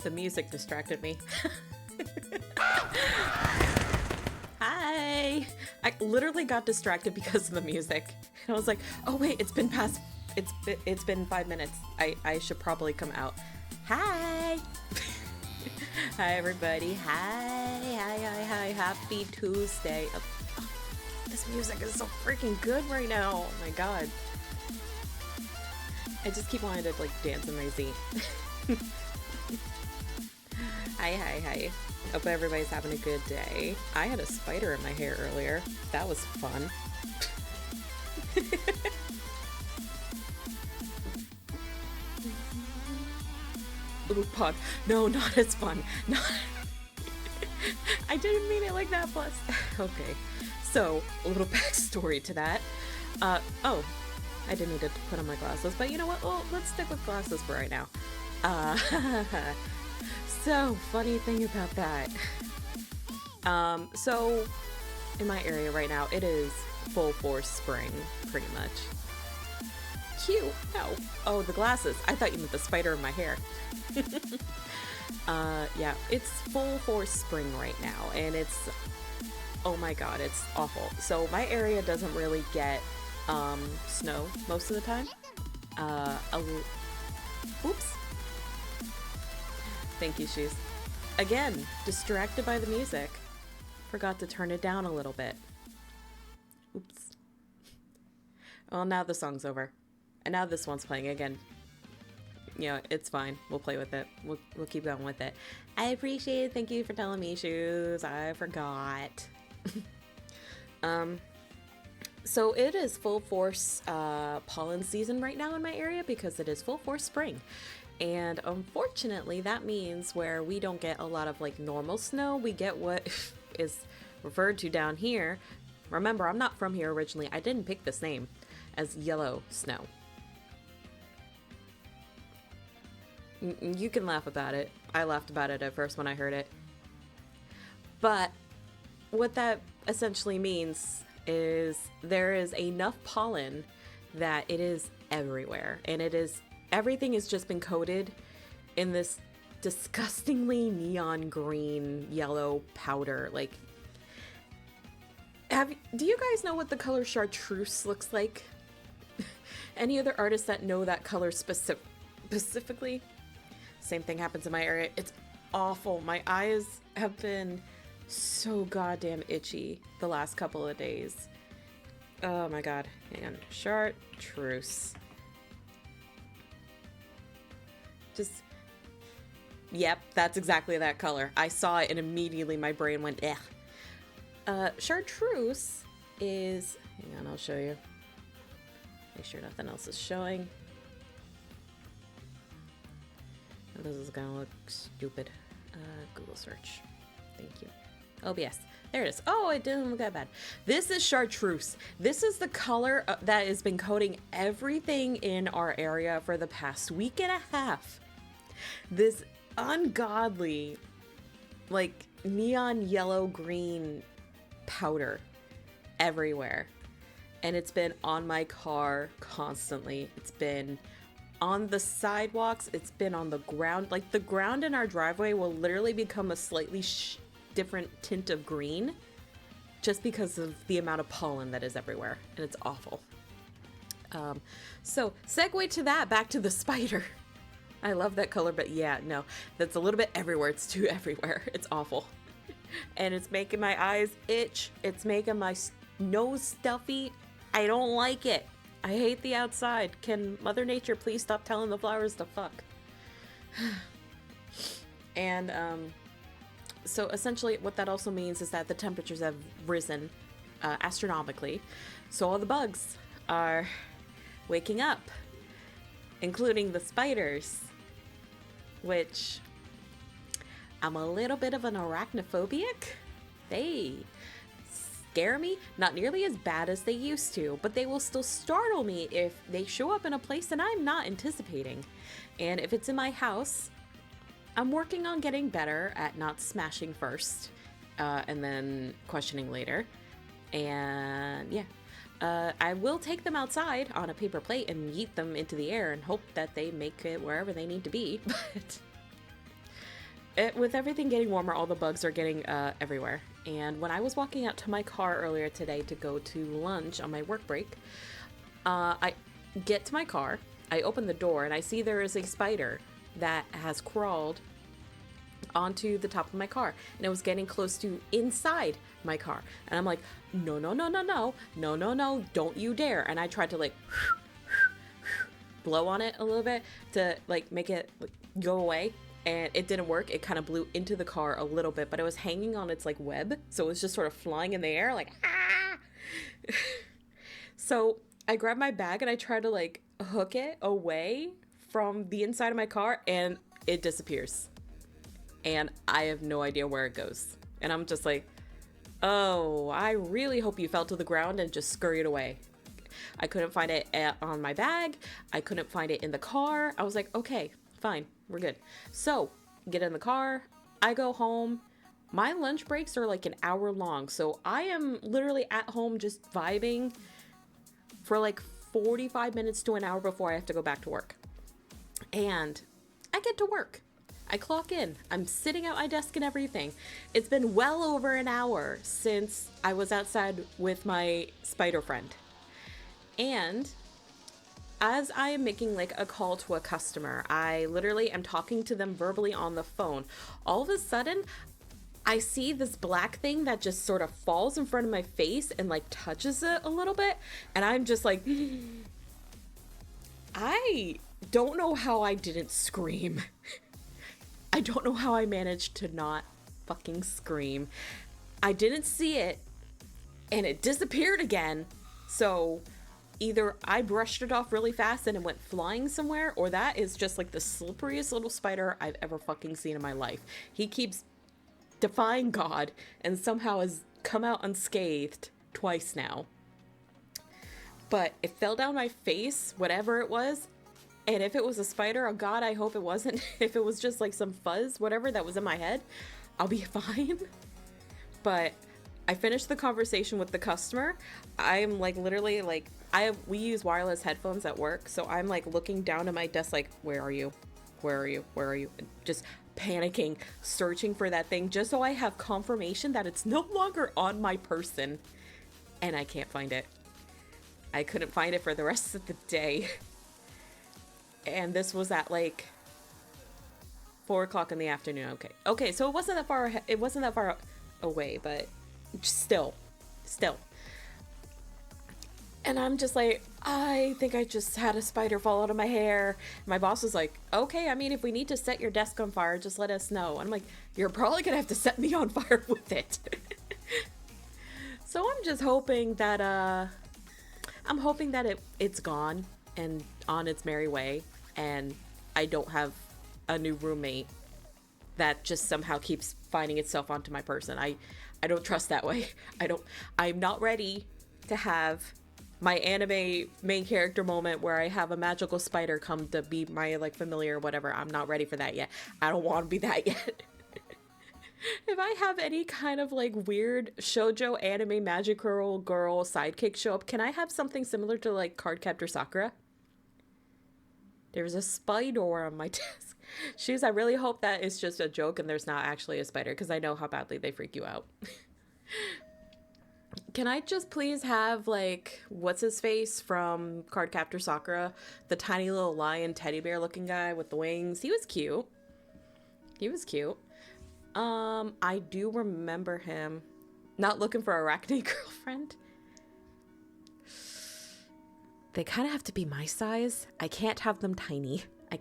The music distracted me. Hi! I literally got distracted because of the music. I was like, oh wait, it's been 5 minutes. I should probably come out. Hi! Hi everybody. Hi. Happy Tuesday. Oh, this music is so freaking good right now. Oh my god. I just keep wanting to like dance in my seat. Hi. Hope everybody's having a good day. I had a spider in my hair earlier. That was fun. Ooh, pod. No, not as fun. Not. I didn't mean it like that, plus. Okay. So, a little backstory to that. Oh. I didn't need to put on my glasses, but you know what? Well, let's stick with glasses for right now. So, funny thing about that. So, in my area right now, it is full force spring, pretty much. Cute. No. Oh, the glasses. I thought you meant the spider in my hair. Yeah, it's full force spring right now, and it's, oh my god, it's awful. So, my area doesn't really get snow most of the time. Oops. Thank you, Shoes. Again, distracted by the music. Forgot to turn it down a little bit. Oops. Well, now the song's over. And now this one's playing again. You know, it's fine. We'll play with it. We'll keep going with it. I appreciate it. Thank you for telling me, Shoes. I forgot. So it is full force pollen season right now in my area because it is full force spring. And unfortunately, that means where we don't get a lot of like normal snow, we get what is referred to down here. Remember, I'm not from here originally. I didn't pick this name, as yellow snow. You can laugh about it. I laughed about it at first when I heard it. But what that essentially means is there is enough pollen that it is everywhere, and everything has just been coated in this disgustingly neon green yellow powder. Like, do you guys know what the color chartreuse looks like? Any other artists that know that color specifically? Same thing happens in my area. It's awful. My eyes have been so goddamn itchy the last couple of days. Oh my god. Hang on. Chartreuse. Yep, that's exactly that color. I saw it and immediately my brain went, eh. Chartreuse is, hang on, I'll show you. Make sure nothing else is showing. Oh, this is gonna look stupid. Google search. Thank you. OBS. There it is. Oh, it didn't look that bad. This is chartreuse. This is the color that has been coating everything in our area for the past week and a half. This ungodly, like, neon yellow green powder everywhere. And it's been on my car constantly. It's been on the sidewalks. It's been on the ground. Like, the ground in our driveway will literally become a slightly different tint of green just because of the amount of pollen that is everywhere. And it's awful. So, segue to that, back to the spider. I love that color, but yeah, no, that's a little bit everywhere. It's too everywhere. It's awful. And it's making my eyes itch. It's making my nose stuffy. I don't like it. I hate the outside. Can Mother Nature please stop telling the flowers to fuck? And, so essentially what that also means is that the temperatures have risen astronomically. So all the bugs are waking up, including the spiders, which I'm a little bit of an arachnophobic. They scare me, not nearly as bad as they used to, but they will still startle me if they show up in a place that I'm not anticipating. And if it's in my house, I'm working on getting better at not smashing first, and then questioning later. And yeah, I will take them outside on a paper plate and yeet them into the air and hope that they make it wherever they need to be. But with everything getting warmer, all the bugs are getting everywhere. And when I was walking out to my car earlier today to go to lunch on my work break, I get to my car, I open the door, and I see there is a spider that has crawled onto the top of my car, and it was getting close to inside my car. And I'm like, no, no, no, no, no, no, no, no, don't you dare. And I tried to like blow on it a little bit to like make it go away, and it didn't work. It kind of blew into the car a little bit, but it was hanging on its like web, so it was just sort of flying in the air like ah. So I grabbed my bag and I tried to like hook it away from the inside of my car, and it disappears, and I have no idea where it goes. And I'm just like, oh, I really hope you fell to the ground and just scurried away. I couldn't find it on my bag. I couldn't find it in the car. I was like, okay, fine, we're good. So get in the car, I go home. My lunch breaks are like an hour long, so I am literally at home just vibing for like 45 minutes to an hour before I have to go back to work. And I get to work. I clock in. I'm sitting at my desk and everything. It's been well over an hour since I was outside with my spider friend. And as I am making like a call to a customer, I literally am talking to them verbally on the phone. All of a sudden, I see this black thing that just sort of falls in front of my face and like touches it a little bit. And I'm just like, I don't know how I didn't scream. I don't know how I managed to not fucking scream. I didn't see it, and it disappeared again. So either I brushed it off really fast and it went flying somewhere, or that is just like the slipperiest little spider I've ever fucking seen in my life. He keeps defying God and somehow has come out unscathed twice now. But it fell down my face, whatever it was. And if it was a spider, oh God, I hope it wasn't. If it was just like some fuzz, whatever that was in my head, I'll be fine. But I finished the conversation with the customer. I'm like literally like, we use wireless headphones at work. So I'm like looking down at my desk like, where are you? Where are you? Where are you? Just panicking, searching for that thing just so I have confirmation that it's no longer on my person. And I can't find it. I couldn't find it for the rest of the day. And this was at like 4 o'clock in the afternoon. Okay, so it wasn't that far it wasn't that far away, but still. And I'm just like, I think I just had a spider fall out of my hair. My boss was like, okay, I mean, if we need to set your desk on fire, just let us know. And I'm like, you're probably gonna have to set me on fire with it. So I'm just hoping that it's gone and on its merry way, and I don't have a new roommate that just somehow keeps finding itself onto my person. I don't trust that way. I'm not ready to have my anime main character moment where I have a magical spider come to be my like familiar or whatever. I'm not ready for that yet. I don't want to be that yet. If I have any kind of like weird shoujo anime magical girl sidekick show up, can I have something similar to like Cardcaptor Sakura? There's a spider on my desk. I really hope that is just a joke and there's not actually a spider, because I know how badly they freak you out. Can I just please have like, what's his face from Cardcaptor Sakura? The tiny little lion teddy bear looking guy with the wings. He was cute. I do remember him. Not looking for a arachnid girlfriend. They kind of have to be my size. I can't have them tiny. I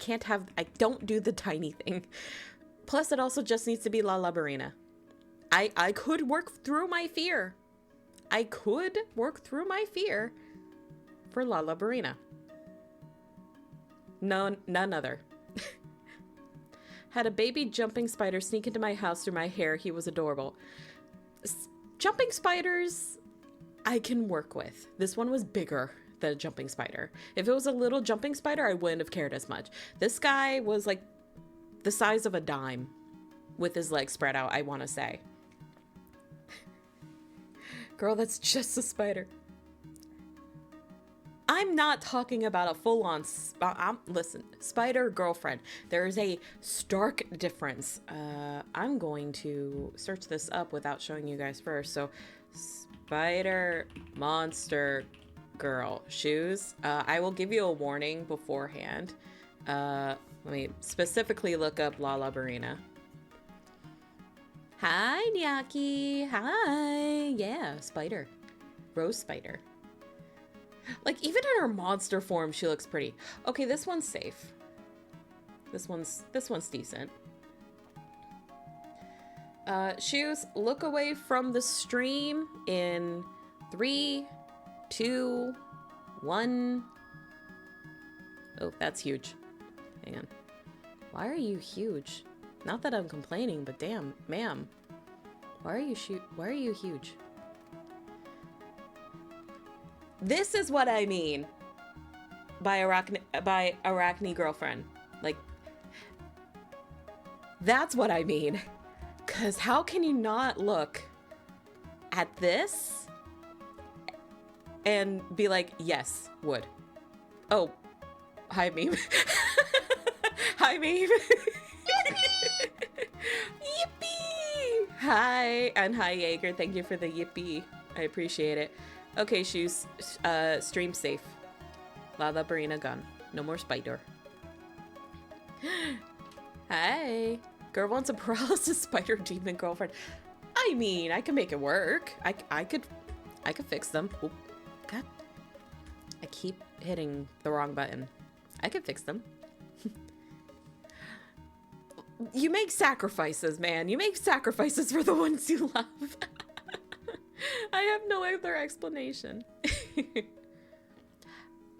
don't do the tiny thing. Plus, it also just needs to be La Labarina. I could work through my fear. For La Labarina. No, none other. Had a baby jumping spider sneak into my house through my hair. He was adorable. Jumping spiders, I can work with. This one was bigger than a jumping spider. If it was a little jumping spider, I wouldn't have cared as much. This guy was like the size of a dime with his legs spread out, I want to say. Girl, that's just a spider. I I'm not talking about a full-on, listen, spider girlfriend. There is a stark difference. I'm going to search this up without showing you guys first. So, spider monster girl shoes. I will give you a warning beforehand. Let me specifically look up Lala Barina. Hi, Nyaki. Hi. Yeah, spider. Rose spider. Like, even in her monster form, she looks pretty. Okay, this one's safe. This one's decent. Shoes, look away from the stream in 3, 2, 1. Oh, that's huge. Hang on. Why are you huge? Not that I'm complaining, but damn, ma'am. Why are you huge? This is what I mean by Arachne girlfriend. Like, that's what I mean. 'Cause how can you not look at this and be like, yes, would. Oh, hi, meme. Hi, meme. Yippee! Hi, and hi, Jaeger. Thank you for the yippee. I appreciate it. Okay, shoes. Stream safe. Lala Barina gone. No more spider. Hi. Girl wants a paralysis spider demon girlfriend. I mean, I can make it work. I could fix them. Oop. God. I keep hitting the wrong button. I could fix them. You make sacrifices, man. You make sacrifices for the ones you love. I have no other explanation.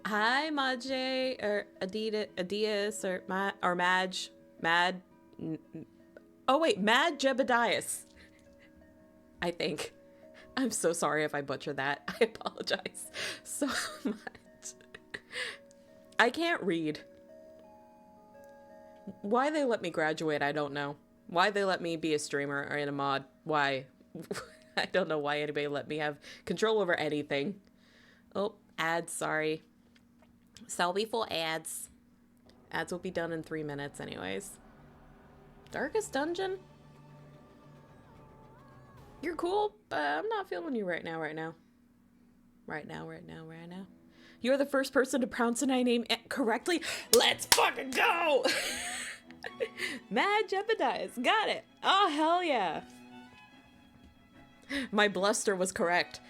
Hi, Maje, or Adias, or Madge. Mad. Oh, wait, Mad Jebedias. I think. I'm so sorry if I butchered that. I apologize so much. I can't read. Why they let me graduate, I don't know. Why they let me be a streamer or in a mod. Why? I don't know why anybody let me have control over anything. Oh, ads, sorry. Selby full ads. Ads will be done in 3 minutes anyways. Darkest dungeon? You're cool, but I'm not feeling you right now. Right now. You're the first person to pronounce my name correctly. Let's fucking go! Mad Jebedias. Got it. Oh, hell yeah. My bluster was correct.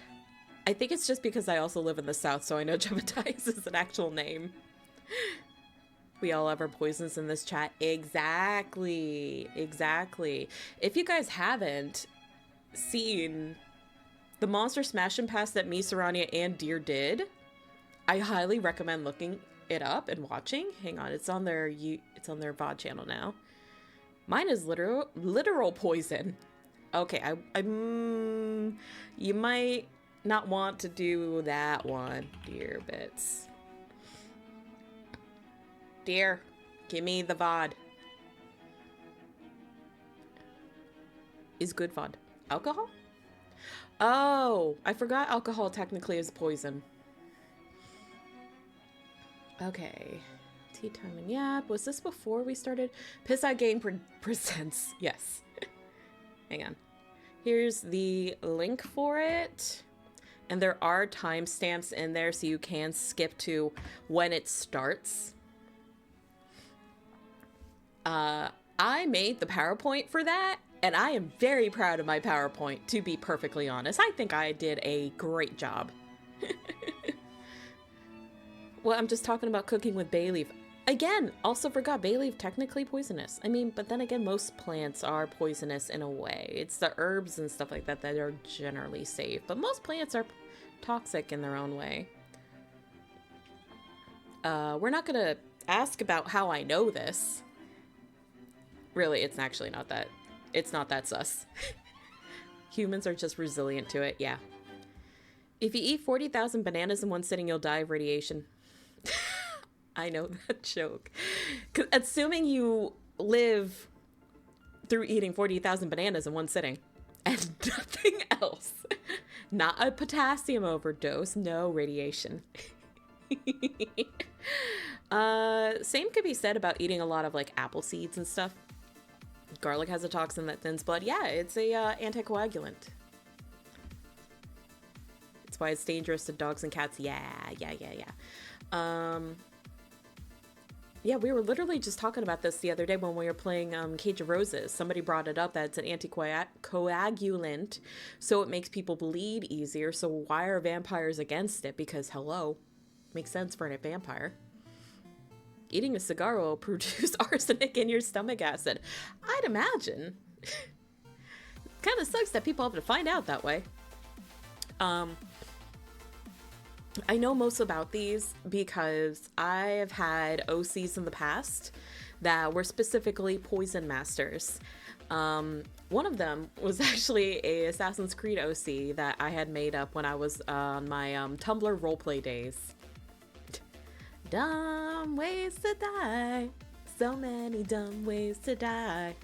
I think it's just because I also live in the South, so I know Jebedias is an actual name. We all have our poisons in this chat. Exactly. If you guys haven't seen the Monster Smash and Pass that me, Sarania, and Deer did, I highly recommend looking it up and watching. Hang on, it's on their VOD channel now. Mine is literal poison. Okay, you might not want to do that one, Deer Bits. Dear, give me the VOD. Is good VOD. Alcohol? Oh, I forgot alcohol technically is poison. Okay. Tea time and yap. Was this before we started? Piss Out Gang presents. Yes. Hang on. Here's the link for it. And there are timestamps in there so you can skip to when it starts. I made the PowerPoint for that, and I am very proud of my PowerPoint, to be perfectly honest. I think I did a great job. Well, I'm just talking about cooking with bay leaf. Again, also forgot bay leaf technically poisonous. I mean, but then again, most plants are poisonous in a way. It's the herbs and stuff like that that are generally safe, but most plants are toxic in their own way. We're not gonna ask about how I know this. Really, it's actually not that. It's not that sus. Humans are just resilient to it, yeah. If you eat 40,000 bananas in one sitting, you'll die of radiation. I know that joke. 'Cause assuming you live through eating 40,000 bananas in one sitting and nothing else. Not a potassium overdose, no radiation. Same could be said about eating a lot of like apple seeds and stuff. Garlic has a toxin that thins blood. Yeah, it's a anticoagulant. It's why it's dangerous to dogs and cats. Yeah. Yeah, we were literally just talking about this the other day when we were playing Cage of Roses. Somebody brought it up that it's an anticoagulant, so it makes people bleed easier. So why are vampires against it? Because, hello, makes sense for a vampire. Eating a cigar will produce arsenic in your stomach acid. I'd imagine. Kind of sucks that people have to find out that way. I know most about these because I have had OCs in the past that were specifically poison masters. One of them was actually a Assassin's Creed OC that I had made up when I was on my Tumblr roleplay days. Dumb ways to die. So many dumb ways to die.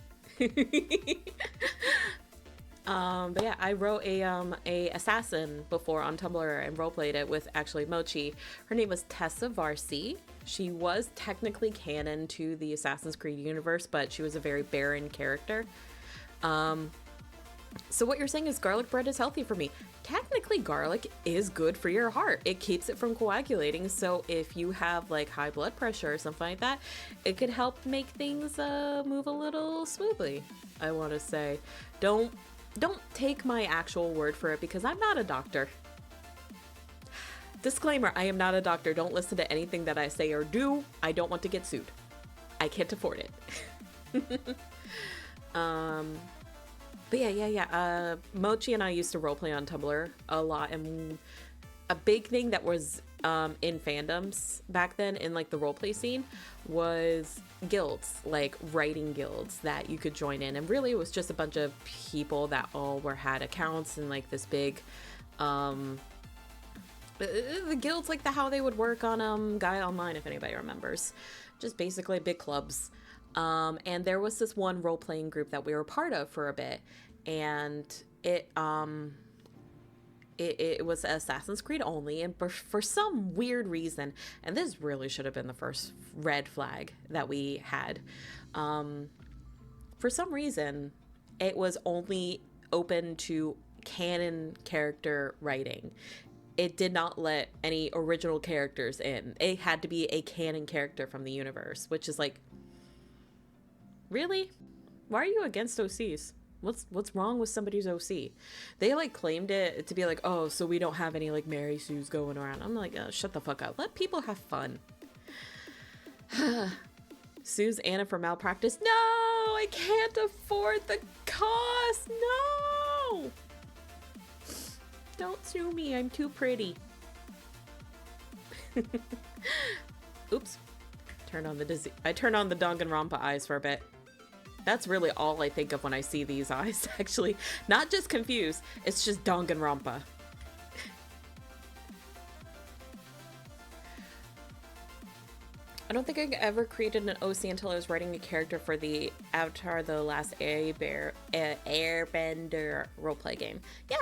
But yeah, I wrote a assassin before on Tumblr and roleplayed it with actually Mochi. Her name was Tessa Varsi. She was technically canon to the Assassin's Creed universe, but she was a very barren character. So what you're saying is garlic bread is healthy for me. Technically, garlic is good for your heart. It keeps it from coagulating. So if you have like high blood pressure or something like that, it could help make things move a little smoothly, I want to say. Don't take my actual word for it because I'm not a doctor. Disclaimer, I am not a doctor. Don't listen to anything that I say or do. I don't want to get sued. I can't afford it. But yeah. Mochi and I used to roleplay on Tumblr a lot, and a big thing that was in fandoms back then in like the roleplay scene was guilds, like writing guilds that you could join in, and really it was just a bunch of people that all had accounts and like this big the guilds, like how they would work on Gaia Online, if anybody remembers, just basically big clubs. And there was this one role-playing group that we were part of for a bit, and it was Assassin's Creed only, and for some weird reason, and this really should have been the first red flag that we had, for some reason, it was only open to canon character writing. It did not let any original characters in. It had to be a canon character from the universe, which is like, really? Why are you against OCs? What's wrong with somebody's OC? They like claimed it to be like, oh, so we don't have any like Mary Sues going around. I'm like, oh, shut the fuck up. Let people have fun. Sues Anna for malpractice. No, I can't afford the cost. No. Don't sue me. I'm too pretty. Oops. I turned on the Danganronpa eyes for a bit. That's really all I think of when I see these eyes, actually. Not just confused, it's just Danganronpa. I don't think I ever created an OC until I was writing a character for the Avatar The Last Airbender roleplay game. Yeah.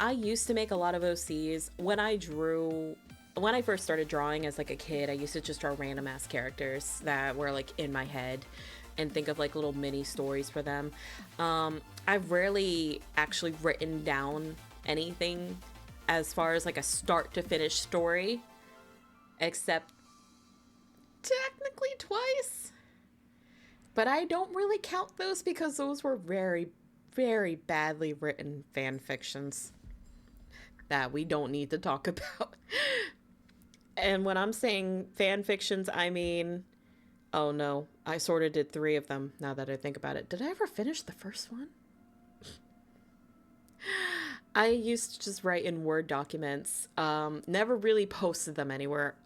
I used to make a lot of OCs. When I first started drawing as like a kid, I used to just draw random ass characters that were like in my head and think of like little mini stories for them. I've rarely actually written down anything as far as like a start to finish story, except technically twice. But I don't really count those because those were very, very badly written fan fictions that we don't need to talk about. And when I'm saying fan fictions, I mean, oh no, I sort of did 3 of them now that I think about it. Did I ever finish the first one? I used to just write in Word documents, never really posted them anywhere.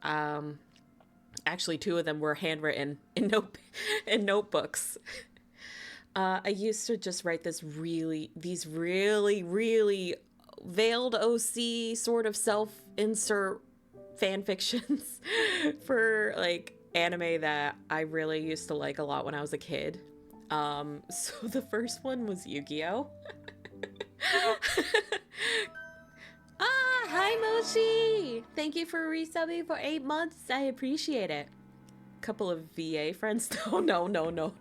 Actually, 2 of them were handwritten in notebooks. I used to just write these really, really veiled OC sort of self-insert fan fictions for like anime that I really used to like a lot when I was a kid. So the first one was Yu-Gi-Oh! Hi Yoshi! Thank you for resubbing for 8 months. I appreciate it. Couple of VA friends. No.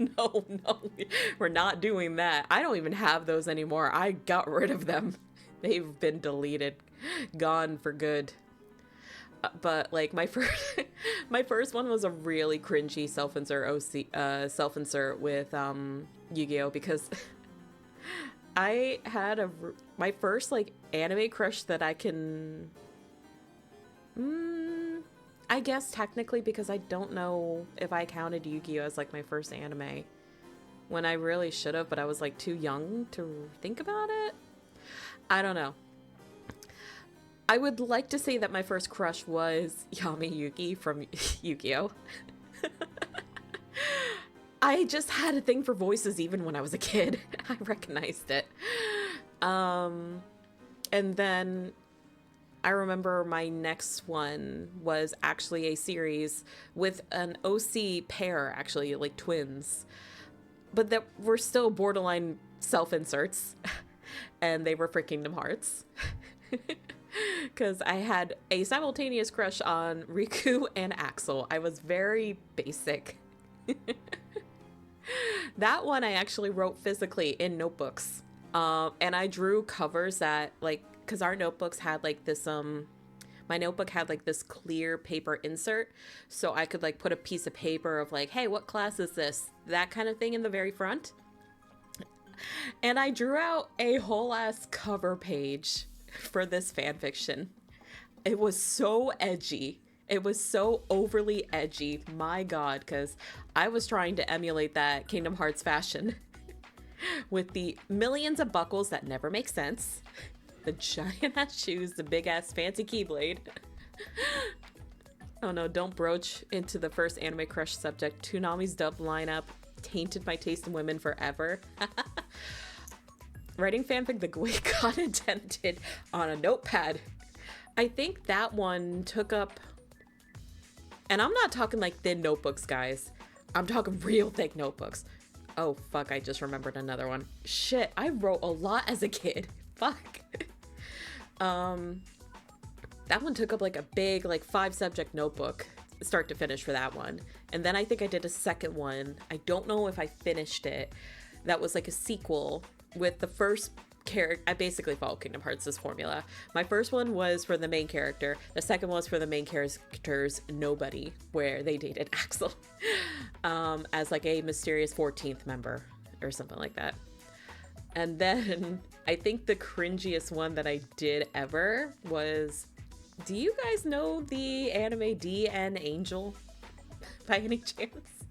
We're not doing that. I don't even have those anymore. I got rid of them. They've been deleted. Gone for good. But like my first one was a really cringy self-insert with Yu-Gi-Oh, because I had my first like anime crush that I can I guess technically, because I don't know if I counted Yu-Gi-Oh as like my first anime, when I really should have, but I was like too young to think about it. I don't know. I would like to say that my first crush was Yami Yugi from Yu-Gi-Oh. I just had a thing for voices even when I was a kid. I recognized it. And then I remember my next one was actually a series with an OC pair, actually, like twins. But that were still borderline self-inserts. And they were for Kingdom Hearts. Because I had a simultaneous crush on Riku and Axel. I was very basic. That one I actually wrote physically in notebooks. And I drew covers that, like, because our notebooks had like this, my notebook had like this clear paper insert. So I could like put a piece of paper of like, hey, what class is this? That kind of thing in the very front. And I drew out a whole ass cover page for this fan fiction. It was so edgy. It was so overly edgy. My God, because I was trying to emulate that Kingdom Hearts fashion with the millions of buckles that never make sense, the giant ass shoes, the big ass fancy keyblade. Oh no, don't broach into the first anime crush subject. Toonami's dub lineup tainted my taste in women forever. Writing fanfic the way God intended on a notepad. I think that one took up, and I'm not talking like thin notebooks, guys. I'm talking real thick notebooks. Oh, fuck, I just remembered another one. Shit, I wrote a lot as a kid. Fuck. That one took up like a big, like 5-subject notebook, start to finish for that one. And then I think I did a second one. I don't know if I finished it. That was like a sequel with the first character. I basically followed Kingdom Hearts' formula. My first one was for the main character. The second was for the main character's nobody, where they dated Axel as like a mysterious 14th member or something like that. And then I think the cringiest one that I did ever was, do you guys know the anime DN Angel by any chance?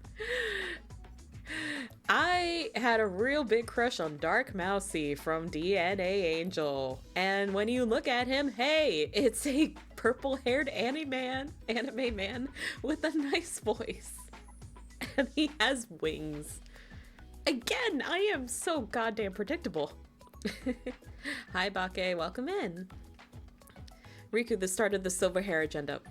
I had a real big crush on Dark Mousy from DNA Angel. And when you look at him, hey, it's a purple-haired anime man with a nice voice. And he has wings. Again, I am so goddamn predictable. Hi, Bake, welcome in. Riku, the start of the silver hair agenda.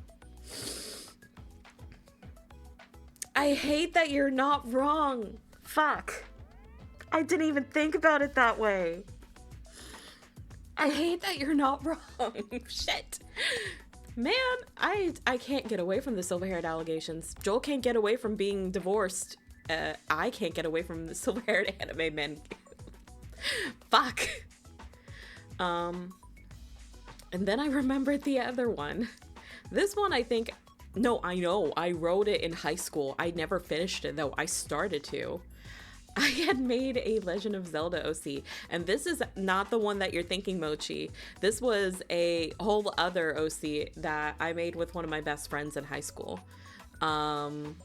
I hate that you're not wrong. Fuck. I didn't even think about it that way. I hate that you're not wrong. Shit. Man, I can't get away from the silver-haired allegations. Joel can't get away from being divorced. I can't get away from the silver-haired anime man. Fuck. And then I remembered the other one. This one, I think... No, I know. I wrote it in high school. I never finished it, though. I started to. I had made a Legend of Zelda OC, and this is not the one that you're thinking, Mochi. This was a whole other OC that I made with one of my best friends in high school. It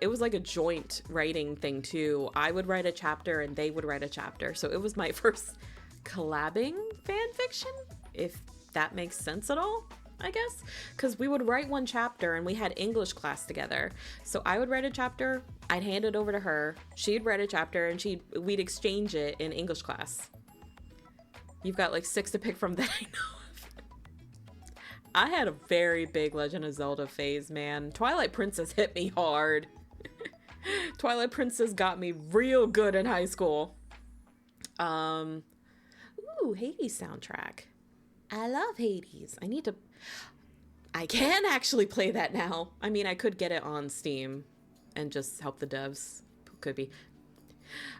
was like a joint writing thing too. I would write a chapter and they would write a chapter. So it was my first collabing fan fiction, if that makes sense at all. I guess, because we would write one chapter and we had English class together. So I would write a chapter, I'd hand it over to her, she'd write a chapter, and we'd exchange it in English class. You've got like 6 to pick from that I know of. I had a very big Legend of Zelda phase, man. Twilight Princess hit me hard. Twilight Princess got me real good in high school. Ooh, Hades soundtrack. I love Hades. I can actually play that now. I mean, I could get it on Steam and just help the devs. Could be.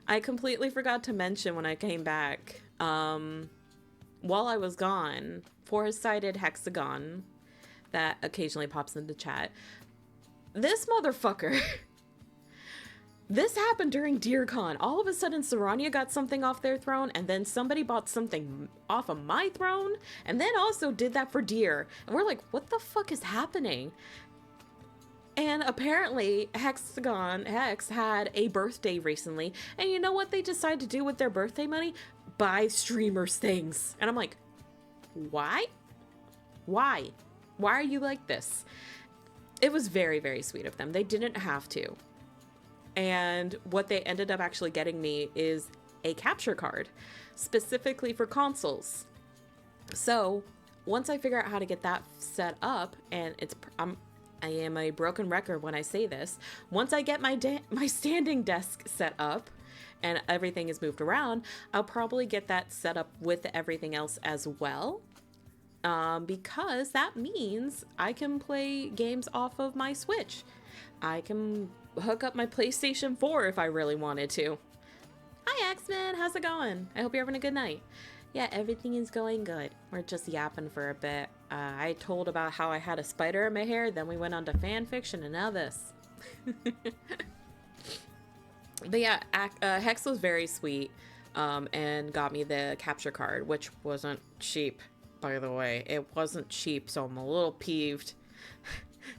I completely forgot to mention when I came back, while I was gone, four-sided hexagon that occasionally pops into chat. This motherfucker. This happened during DeerCon. All of a sudden, Sarania got something off their throne, and then somebody bought something off of my throne, and then also did that for Deer. And we're like, what the fuck is happening? And apparently, Hex had a birthday recently, and you know what they decided to do with their birthday money? Buy streamers things. And I'm like, why? Why? Why are you like this? It was very, very sweet of them. They didn't have to. And what they ended up actually getting me is a capture card, specifically for consoles. So once I figure out how to get that set up, and I am a broken record when I say this, once I get my standing desk set up and everything is moved around, I'll probably get that set up with everything else as well. Because that means I can play games off of my Switch. I can hook up my PlayStation 4 if I really wanted to. Hi, X-Men. How's it going? I hope you're having a good night. Yeah, everything is going good. We're just yapping for a bit. I told about how I had a spider in my hair, then we went on to fan fiction, and now this. But yeah, Hex was very sweet, and got me the capture card, which wasn't cheap, by the way. It wasn't cheap, so I'm a little peeved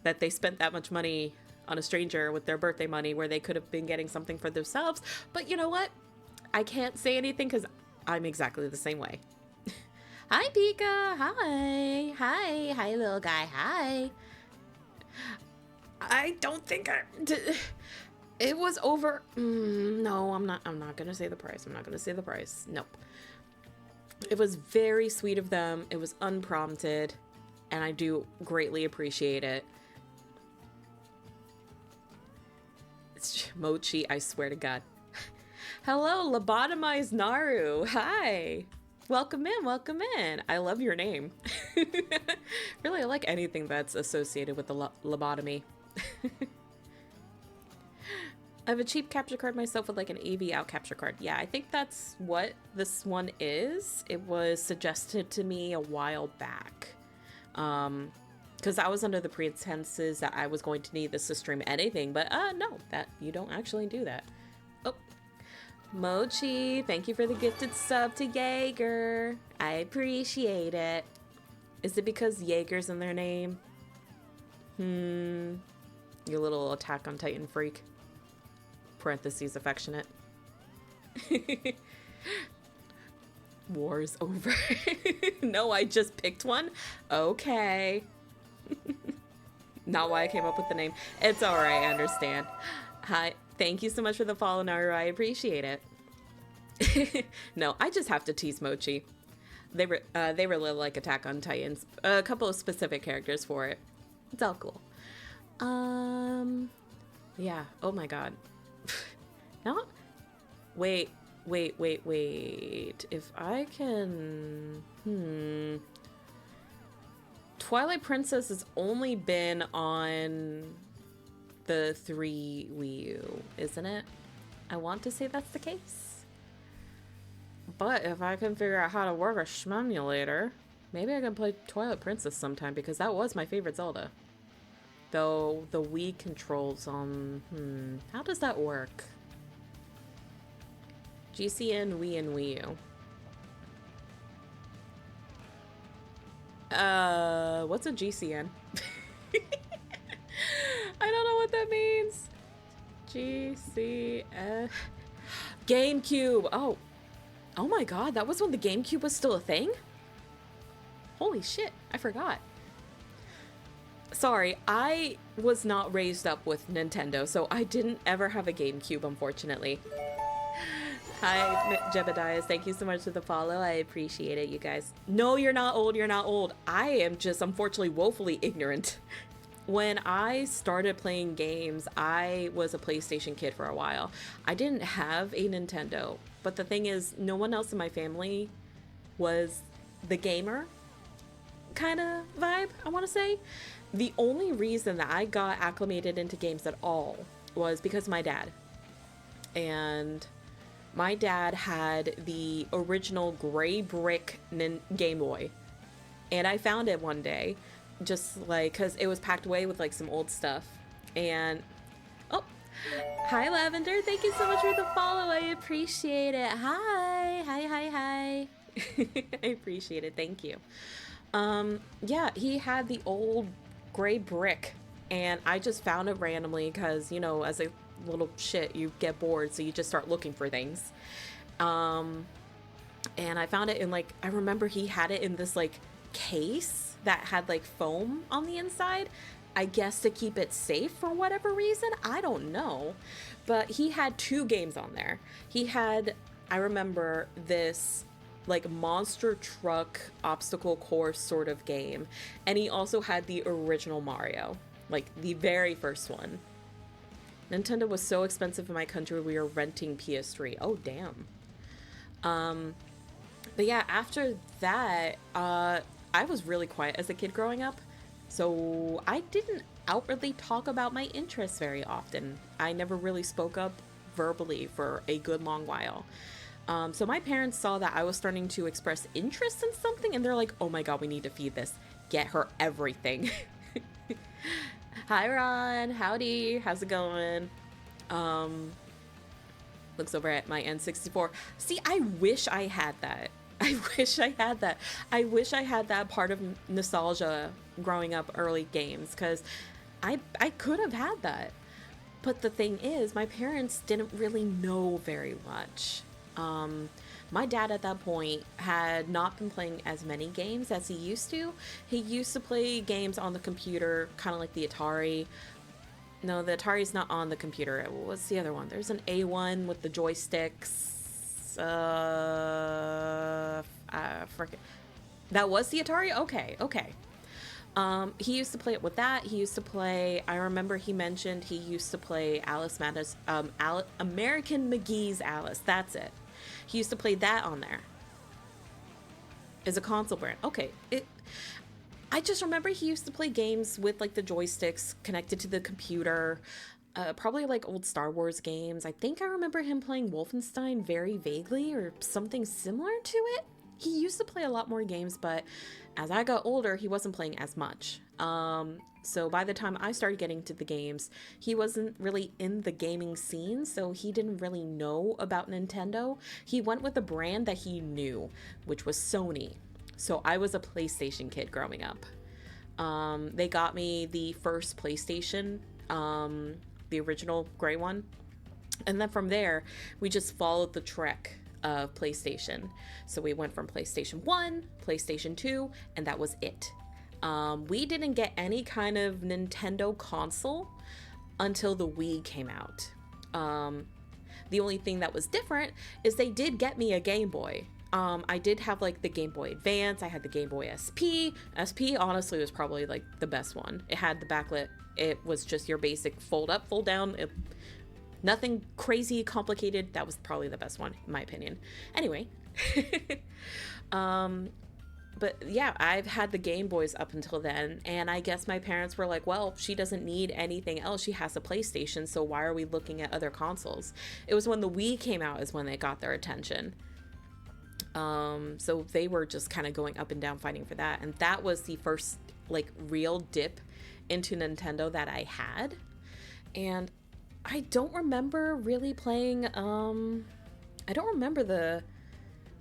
that they spent that much money on a stranger with their birthday money where they could have been getting something for themselves. But you know what? I can't say anything because I'm exactly the same way. Hi, Pika. Hi. Hi. Hi, little guy. Hi. I don't think it was over. No, I'm not going to say the price. I'm not going to say the price. Nope. It was very sweet of them. It was unprompted, and I do greatly appreciate it. It's Mochi, I swear to God. Hello, lobotomized Naru. Hi. Welcome in, welcome in. I love your name. Really, I like anything that's associated with the lobotomy. I have a cheap capture card myself with like an AV out capture card. Yeah, I think that's what this one is. It was suggested to me a while back. Because I was under the pretenses that I was going to need this to stream anything, but no, that you don't actually do that. Oh, Mochi, thank you for the gifted sub to Jaeger. I appreciate it. Is it because Jaeger's in their name? You little Attack on Titan freak. Parentheses affectionate. War is over. No, I just picked one. Okay. Not why I came up with the name. It's alright, I understand. Hi, thank you so much for the follow, Naru. I appreciate it. No, I just have to tease Mochi. They really like Attack on Titans. A couple of specific characters for it. It's all cool. Yeah. Oh my god. No. Wait. If I can... Twilight Princess has only been on the 3 Wii U, isn't it? I want to say that's the case. But if I can figure out how to work a shmemulator, maybe I can play Twilight Princess sometime, because that was my favorite Zelda. Though the Wii controls on... how does that work? GCN, Wii, and Wii U. What's a GCN? I don't know what that means. GCN. GameCube. Oh my god, that was when the GameCube was still a thing? Holy shit, I forgot. Sorry, I was not raised up with Nintendo, so I didn't ever have a GameCube, unfortunately. Hi, Jebediah. Thank you so much for the follow. I appreciate it, you guys. No, you're not old. You're not old. I am just, unfortunately, woefully ignorant. When I started playing games, I was a PlayStation kid for a while. I didn't have a Nintendo. But the thing is, no one else in my family was the gamer. kind of vibe, I want to say. The only reason that I got acclimated into games at all was because of my dad. And my dad had the original gray brick Game Boy. And I found it one day, just like, because it was packed away with like some old stuff. And, oh, hi Lavender, thank you so much for the follow, I appreciate it. Hi. I appreciate it, thank you. Yeah, he had the old gray brick, and I just found it randomly because, you know, as a little shit, you get bored, so you just start looking for things. And I found it in, like, I remember he had it in this, like, case that had, like, foam on the inside. I guess to keep it safe for whatever reason. I don't know. But he had 2 games on there. He had, I remember, this like monster truck obstacle course sort of game. And he also had the original Mario, like the very first one. Nintendo was so expensive in my country, we were renting PS3. Oh, damn. But yeah, after that, I was really quiet as a kid growing up. So I didn't outwardly talk about my interests very often. I never really spoke up verbally for a good long while. So my parents saw that I was starting to express interest in something, and they're like, oh my god, we need to feed this. Get her everything. Hi, Ron. Howdy. How's it going? Looks over at my N64. See, I wish I had that. I wish I had that. I wish I had that part of nostalgia growing up early games, because I could have had that. But the thing is, my parents didn't really know very much. My dad at that point had not been playing as many games as he used to. He used to play games on the computer, kind of like the Atari. No, the Atari's not on the computer. What's the other one? There's an A1 with the joysticks. I forget. That was the Atari? Okay. He used to play it with that. He used to play, I remember he mentioned he used to play Alice Madness, American McGee's Alice. That's it. He used to play that on there. Is a console brand. Okay. I just remember he used to play games with like the joysticks connected to the computer. Probably like old Star Wars games. I think I remember him playing Wolfenstein very vaguely or something similar to it. He used to play a lot more games, but as I got older, he wasn't playing as much. So by the time I started getting to the games, he wasn't really in the gaming scene, so he didn't really know about Nintendo. He went with a brand that he knew, which was Sony. So I was a PlayStation kid growing up. They got me the first PlayStation, the original gray one. And then from there, we just followed the trek of PlayStation. So we went from PlayStation 1, PlayStation 2, and that was it. We didn't get any kind of Nintendo console until the Wii came out. The only thing that was different is they did get me a Game Boy. I did have like the Game Boy Advance. I had the Game Boy SP. SP honestly was probably like the best one. It had the backlit. It was just your basic fold up, fold down. Nothing crazy complicated. That was probably the best one, in my opinion. Anyway. But yeah, I've had the Game Boys up until then. And I guess my parents were like, well, she doesn't need anything else. She has a PlayStation. So why are we looking at other consoles? It was when the Wii came out is when they got their attention. So they were just kind of going up and down fighting for that. And that was the first like real dip into Nintendo that I had. And I don't remember really playing, I don't remember the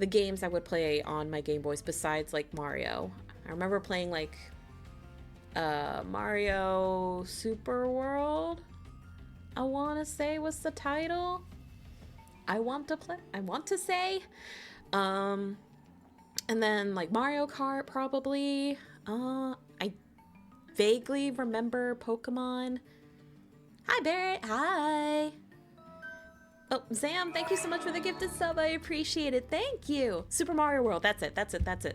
games I would play on my Game Boys besides like Mario. I remember playing like Mario Super World, I want to say was the title. I want to say. And then like Mario Kart probably. I vaguely remember Pokemon. Hi Barrett, hi. Oh, Zam, thank you so much for the gifted sub. I appreciate it. Thank you. Super Mario World. That's it.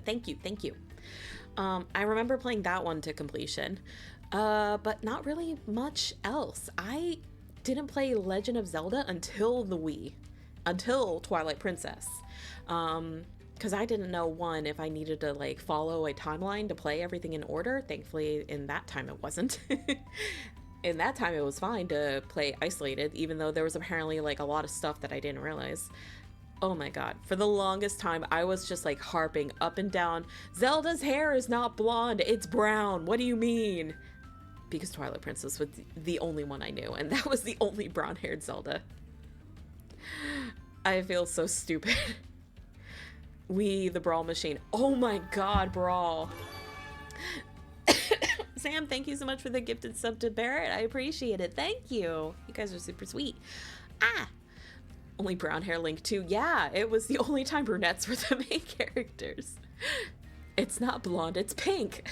Thank you. I remember playing that one to completion, but not really much else. I didn't play Legend of Zelda until the Wii, until Twilight Princess. because I didn't know, one, if I needed to like follow a timeline to play everything in order. Thankfully, in that time it wasn't. In that time it was fine to play isolated, even though there was apparently like a lot of stuff that I didn't realize. Oh my god. For the longest time, I was just like harping up and down, Zelda's hair is not blonde, it's brown. What do you mean? Because Twilight Princess was the only one I knew, and that was the only brown-haired Zelda. I feel so stupid. We, the Brawl Machine. Oh my god, Brawl. Sam, thank you so much for the gifted sub to Barrett. I appreciate it. Thank you. You guys are super sweet. Ah! Only brown hair Link too. Yeah, it was the only time brunettes were the main characters. It's not blonde, it's pink.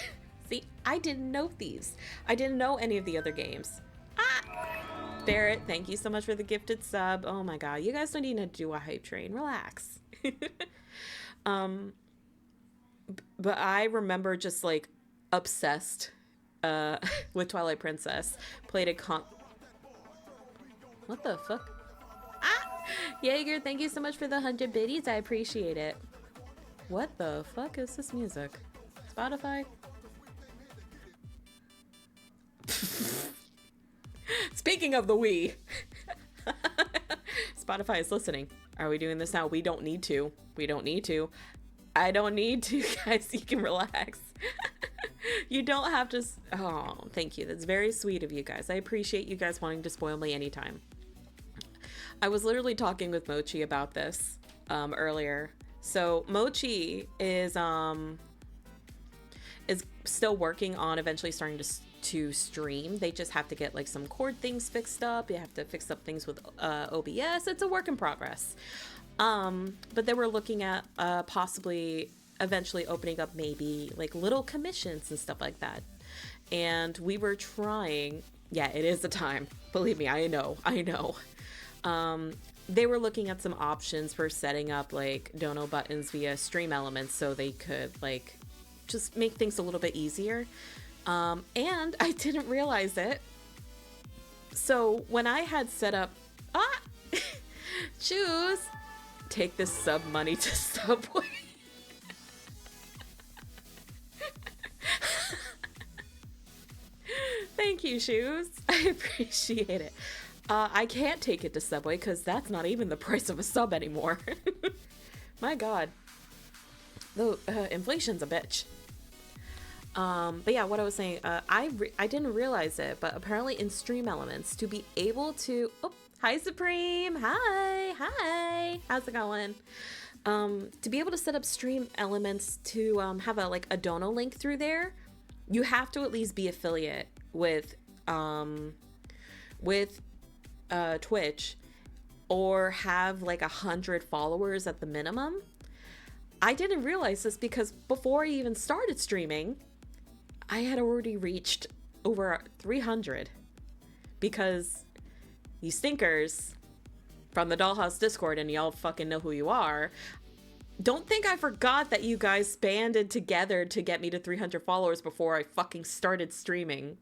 See, I didn't know these. I didn't know any of the other games. Ah! Barrett, thank you so much for the gifted sub. Oh my god, you guys don't need to do a hype train. Relax. But I remember just like obsessed with Twilight Princess. Played a what the fuck? Ah! Jaeger, thank you so much for the 100 biddies. I appreciate it. What the fuck is this music? Spotify? Speaking of the Wii. Spotify is listening. Are we doing this now? We don't need to. We don't need to. I don't need to, guys. You can relax. You don't have to. Oh, thank you. That's very sweet of you guys. I appreciate you guys wanting to spoil me anytime. I was literally talking with Mochi about this earlier. So Mochi is still working on eventually starting to stream. They just have to get like some cord things fixed up. You have to fix up things with OBS. It's a work in progress. But they were looking at possibly eventually opening up maybe like little commissions and stuff like that. And we were trying. Yeah, it is the time. Believe me, I know. They were looking at some options for setting up like dono buttons via stream elements so they could like just make things a little bit easier. And I didn't realize it. So when I had set up, choose, take this sub money to Subway. Thank you, Shoes. I appreciate it. I can't take it to Subway because that's not even the price of a sub anymore. My god. Though, inflation's a bitch. But yeah, what I was saying, I didn't realize it, but apparently in stream elements, to be able to... Oh, hi, Supreme! Hi! How's it going? To be able to set up stream elements to have a dono link through there, you have to at least be affiliate with Twitch or have like 100 followers at the minimum. I didn't realize this because before I even started streaming, I had already reached over 300 because you stinkers from the Dollhouse Discord, and y'all fucking know who you are, don't think I forgot that you guys banded together to get me to 300 followers before I fucking started streaming.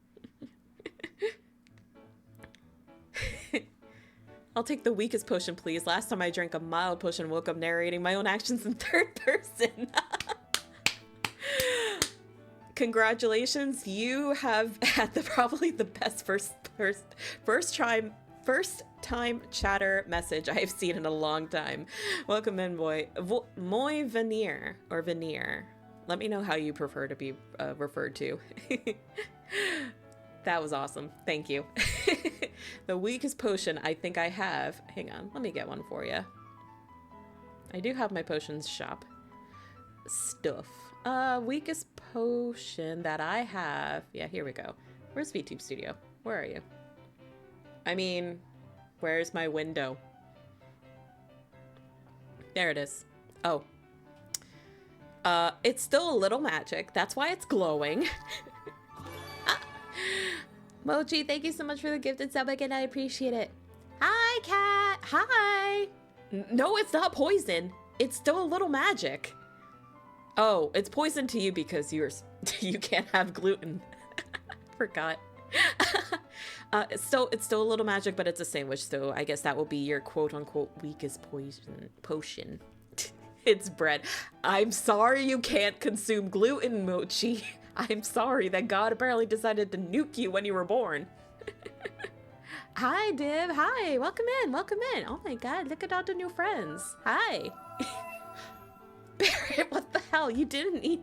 I'll take the weakest potion, please. Last time I drank a mild potion, woke up narrating my own actions in third person. Congratulations, you have had probably the best first time chatter message I have seen in a long time. Welcome in, boy. Moi Veneer or Veneer. Let me know how you prefer to be referred to. That was awesome. Thank you. The weakest potion I think I have. Hang on, let me get one for you. I do have my potions shop stuff. Weakest potion that I have. Yeah, here we go. Where's VTube Studio? Where are you? I mean, where's my window? There it is. Oh. It's still a little magic. That's why it's glowing. Mochi, thank you so much for the gifted sub again. I appreciate it. Hi, Cat. Hi. No, it's not poison. It's still a little magic. Oh, it's poison to you because you can't have gluten. Forgot. It's still a little magic, but it's a sandwich, so I guess that will be your quote-unquote weakest potion. It's bread. I'm sorry you can't consume gluten, Mochi. I'm sorry that God apparently decided to nuke you when you were born. Hi, Div. Hi. Welcome in. Welcome in. Oh my god, look at all the new friends. Hi. Barrett, what the hell? You didn't eat.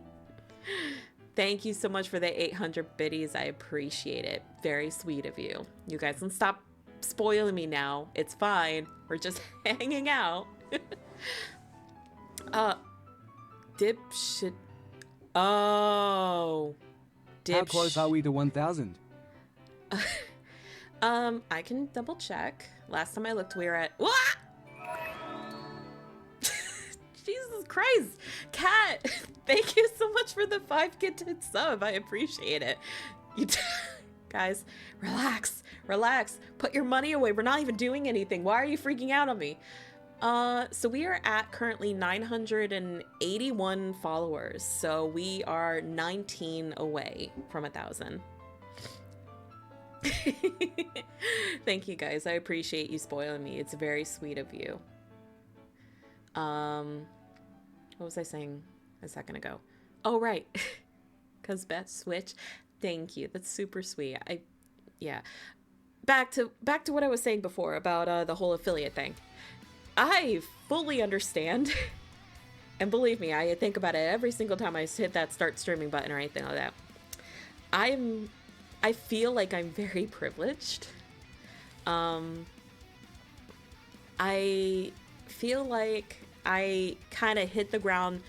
Thank you so much for the 800 biddies. I appreciate it. Very sweet of you. You guys can stop spoiling me now. It's fine. We're just hanging out. Dipshit. Oh. How close are we to 1,000? I can double check. Last time I looked, we were at. What? Jesus Christ, Cat! Thank you so much for the 5 gifted sub. I appreciate it. You guys, relax, relax. Put your money away. We're not even doing anything. Why are you freaking out on me? So we are at currently 981 followers. So we are 19 away from 1,000. Thank you guys. I appreciate you spoiling me. It's very sweet of you. What was I saying a second ago? Oh, right. Cause Beth Switch. Thank you. That's super sweet. Yeah. Back to what I was saying before about the whole affiliate thing. I fully understand. And believe me, I think about it every single time I hit that start streaming button or anything like that. I feel like I'm very privileged. I feel like I kind of hit the ground,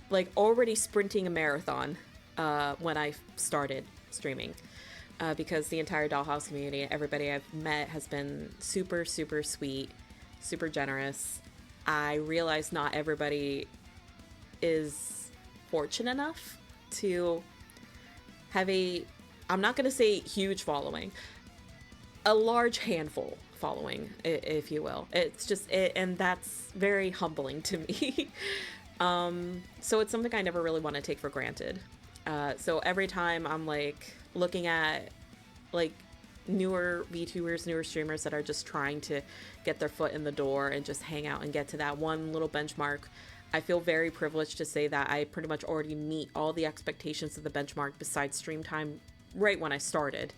like already sprinting a marathon when I started streaming. Because the entire Dollhouse community, everybody I've met has been super, super sweet, super generous. I realize not everybody is fortunate enough to have I'm not going to say huge following, a large handful following, if you will. It's just, and that's very humbling to me. So it's something I never really want to take for granted. So every time I'm like looking at like newer VTubers, newer streamers that are just trying to get their foot in the door and just hang out and get to that one little benchmark, I feel very privileged to say that I pretty much already meet all the expectations of the benchmark besides stream time right when I started.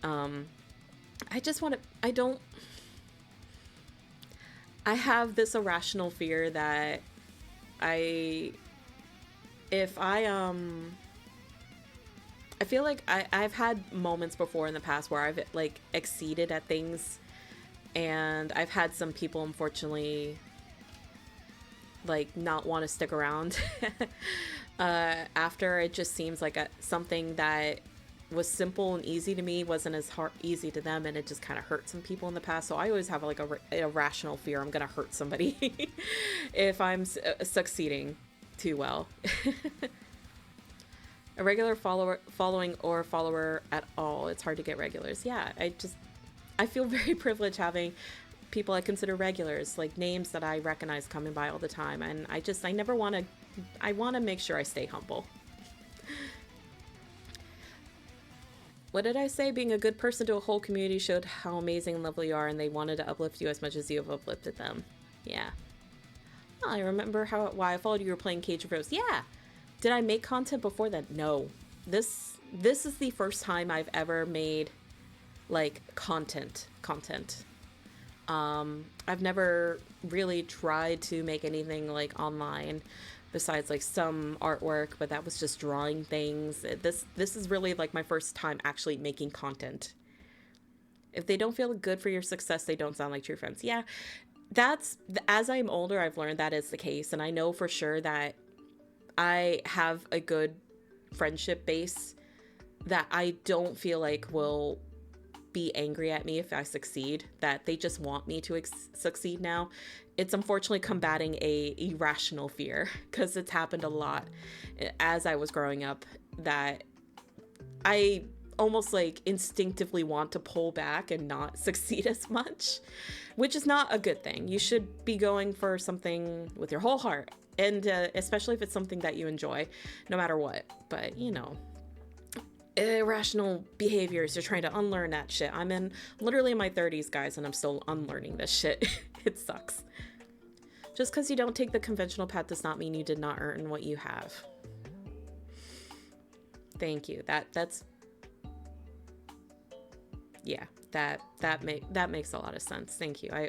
I just want to, I have this irrational fear that I feel like I've had moments before in the past where I've like exceeded at things, and I've had some people unfortunately like not want to stick around after. It just seems like something that was simple and easy to me wasn't as easy to them, and it just kind of hurt some people in the past. So I always have like a rational fear I'm gonna hurt somebody if I'm succeeding too well. A regular following or follower at all, it's hard to get regulars. Yeah, I feel very privileged having people I consider regulars, like names that I recognize coming by all the time, and I want to make sure I stay humble. What did I say? Being a good person to a whole community showed how amazing and lovely you are, and they wanted to uplift you as much as you have uplifted them. Yeah. Oh, I remember why I followed you. You were playing Cage of Rose. Yeah. Did I make content before that? No. This is the first time I've ever made like content. I've never really tried to make anything like online besides like some artwork, but that was just drawing things. This is really like my first time actually making content. If they don't feel good for your success, they don't sound like true friends. Yeah, as I'm older, I've learned that is the case, and I know for sure that I have a good friendship base that I don't feel like will be angry at me if I succeed, that they just want me to succeed now. It's unfortunately combating a irrational fear, because it's happened a lot as I was growing up that I almost like instinctively want to pull back and not succeed as much, which is not a good thing. You should be going for something with your whole heart, and especially if it's something that you enjoy, no matter what. But you know, irrational behaviors, you're trying to unlearn that shit. I'm literally in my 30s, guys, and I'm still unlearning this shit. It sucks. Just because you don't take the conventional path does not mean you did not earn what you have. Thank you. That's yeah, that makes a lot of sense. Thank you. I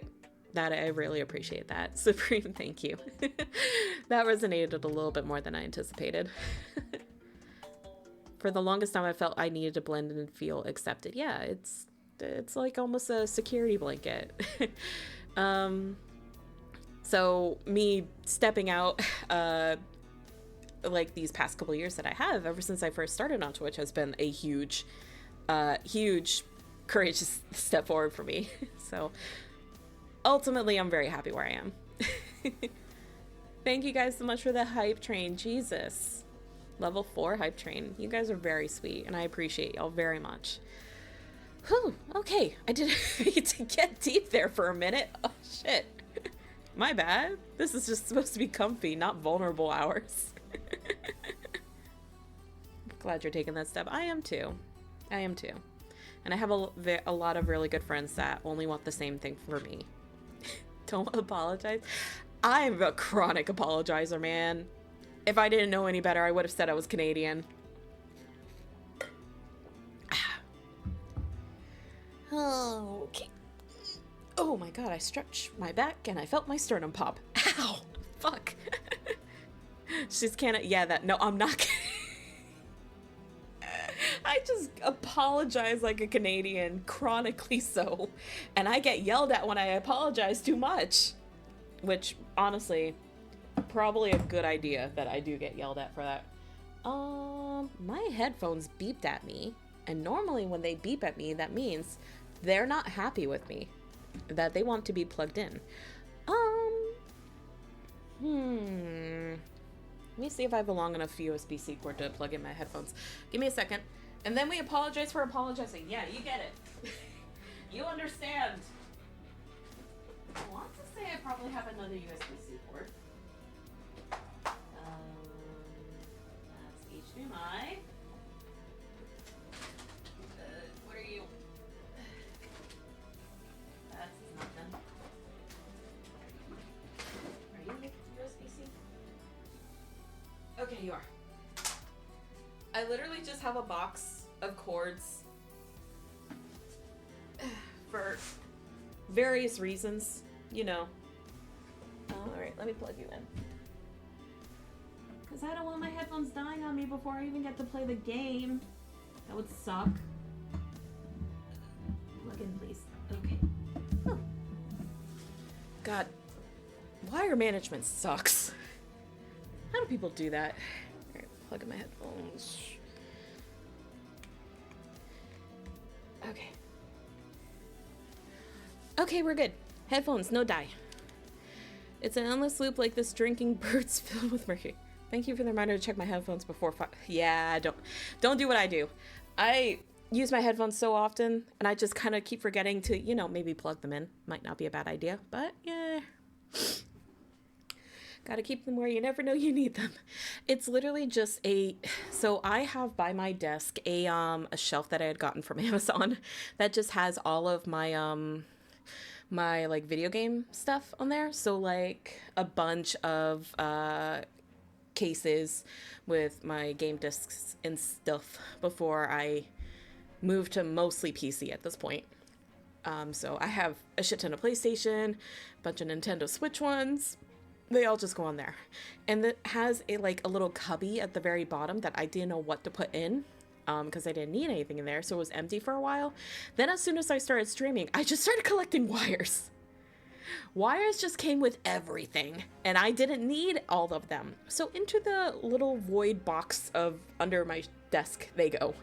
really appreciate that. Supreme, thank you. That resonated a little bit more than I anticipated. For the longest time I felt I needed to blend in and feel accepted. Yeah, it's like almost a security blanket. So me stepping out like these past couple years that I have ever since I first started on Twitch has been a huge courageous step forward for me. So ultimately I'm very happy where I am. Thank you guys so much for the hype train. Jesus. Level 4 hype train. You guys are very sweet and I appreciate y'all very much. Whew, okay. I didn't need to get deep there for a minute. Oh shit. My bad. This is just supposed to be comfy, not vulnerable hours. Glad you're taking that step. I am too. I am too. And I have a lot of really good friends that only want the same thing for me. Don't apologize. I'm a chronic apologizer, man. If I didn't know any better, I would have said I was Canadian. Okay. Oh my god, I stretched my back and I felt my sternum pop. Ow! Fuck. She's Canada. Yeah, that. No, I'm not. I just apologize like a Canadian, chronically so. And I get yelled at when I apologize too much. Which, honestly, probably a good idea that I do get yelled at for that. My headphones beeped at me. And normally when they beep at me, that means they're not happy with me. That they want to be plugged in. Let me see if I have a long enough USB-C cord to plug in my headphones. Give me a second. And then we apologize for apologizing. Yeah, you get it. You understand. I want to say I probably have another USB-C cord. That's HDMI. What are you? That's nothing. Are you USB-C? Okay, you are. I literally just have a box of cords for various reasons, you know. Alright, let me plug you in. Because I don't want my headphones dying on me before I even get to play the game. That would suck. Plug in, please. Okay. Oh. God. Wire management sucks. How do people do that? Alright, plug in my headphones. Okay. Okay, we're good. Headphones, no die. It's an endless loop like this drinking birds filled with mercury. Thank you for the reminder to check my headphones before yeah, don't do what I do. I use my headphones so often, and I just kind of keep forgetting to, you know, maybe plug them in. Might not be a bad idea, but yeah. Gotta keep them where you never know you need them. It's literally just so I have by my desk a shelf that I had gotten from Amazon that just has all of my my like video game stuff on there. So like a bunch of cases with my game discs and stuff before I moved to mostly PC at this point. So I have a shit ton of PlayStation, a bunch of Nintendo Switch ones. They all just go on there. And it has a little cubby at the very bottom that I didn't know what to put in because I didn't need anything in there. So it was empty for a while. Then as soon as I started streaming, I just started collecting wires. Wires just came with everything, and I didn't need all of them. So into the little void box of under my desk they go.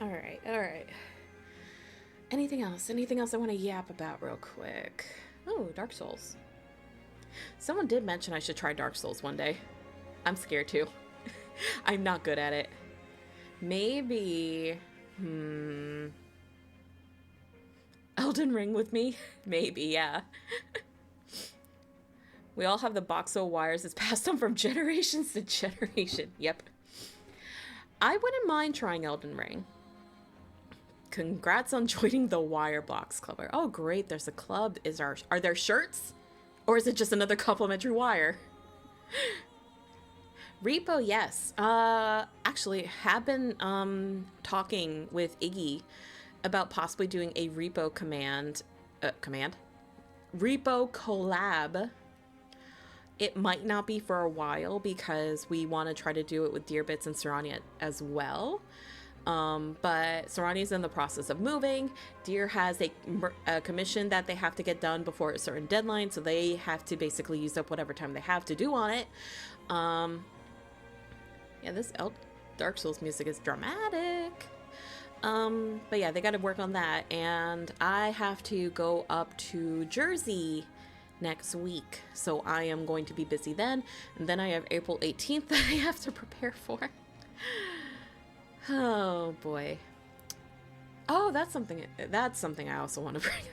All right. Anything else? Anything else I want to yap about real quick? Oh, Dark Souls. Someone did mention I should try Dark Souls one day. I'm scared too. I'm not good at it. Maybe... Elden Ring with me? Maybe, yeah. We all have the box of wires that's passed on from generations to generation. Yep. I wouldn't mind trying Elden Ring. Congrats on joining the Wire Blocks Club. Oh, great. There's a club. Are there shirts? Or is it just another complimentary wire? Repo, yes. Actually, have been talking with Iggy about possibly doing a repo repo collab. It might not be for a while because we want to try to do it with Dearbits and Sarania as well. But Sarania's in the process of moving. Deer has a commission that they have to get done before a certain deadline, so they have to basically use up whatever time they have to do on it. Yeah, this Dark Souls music is dramatic. But yeah, they got to work on that, and I have to go up to Jersey next week, so I am going to be busy then. And then I have April 18th that I have to prepare for. Oh boy. Oh, that's something I also want to bring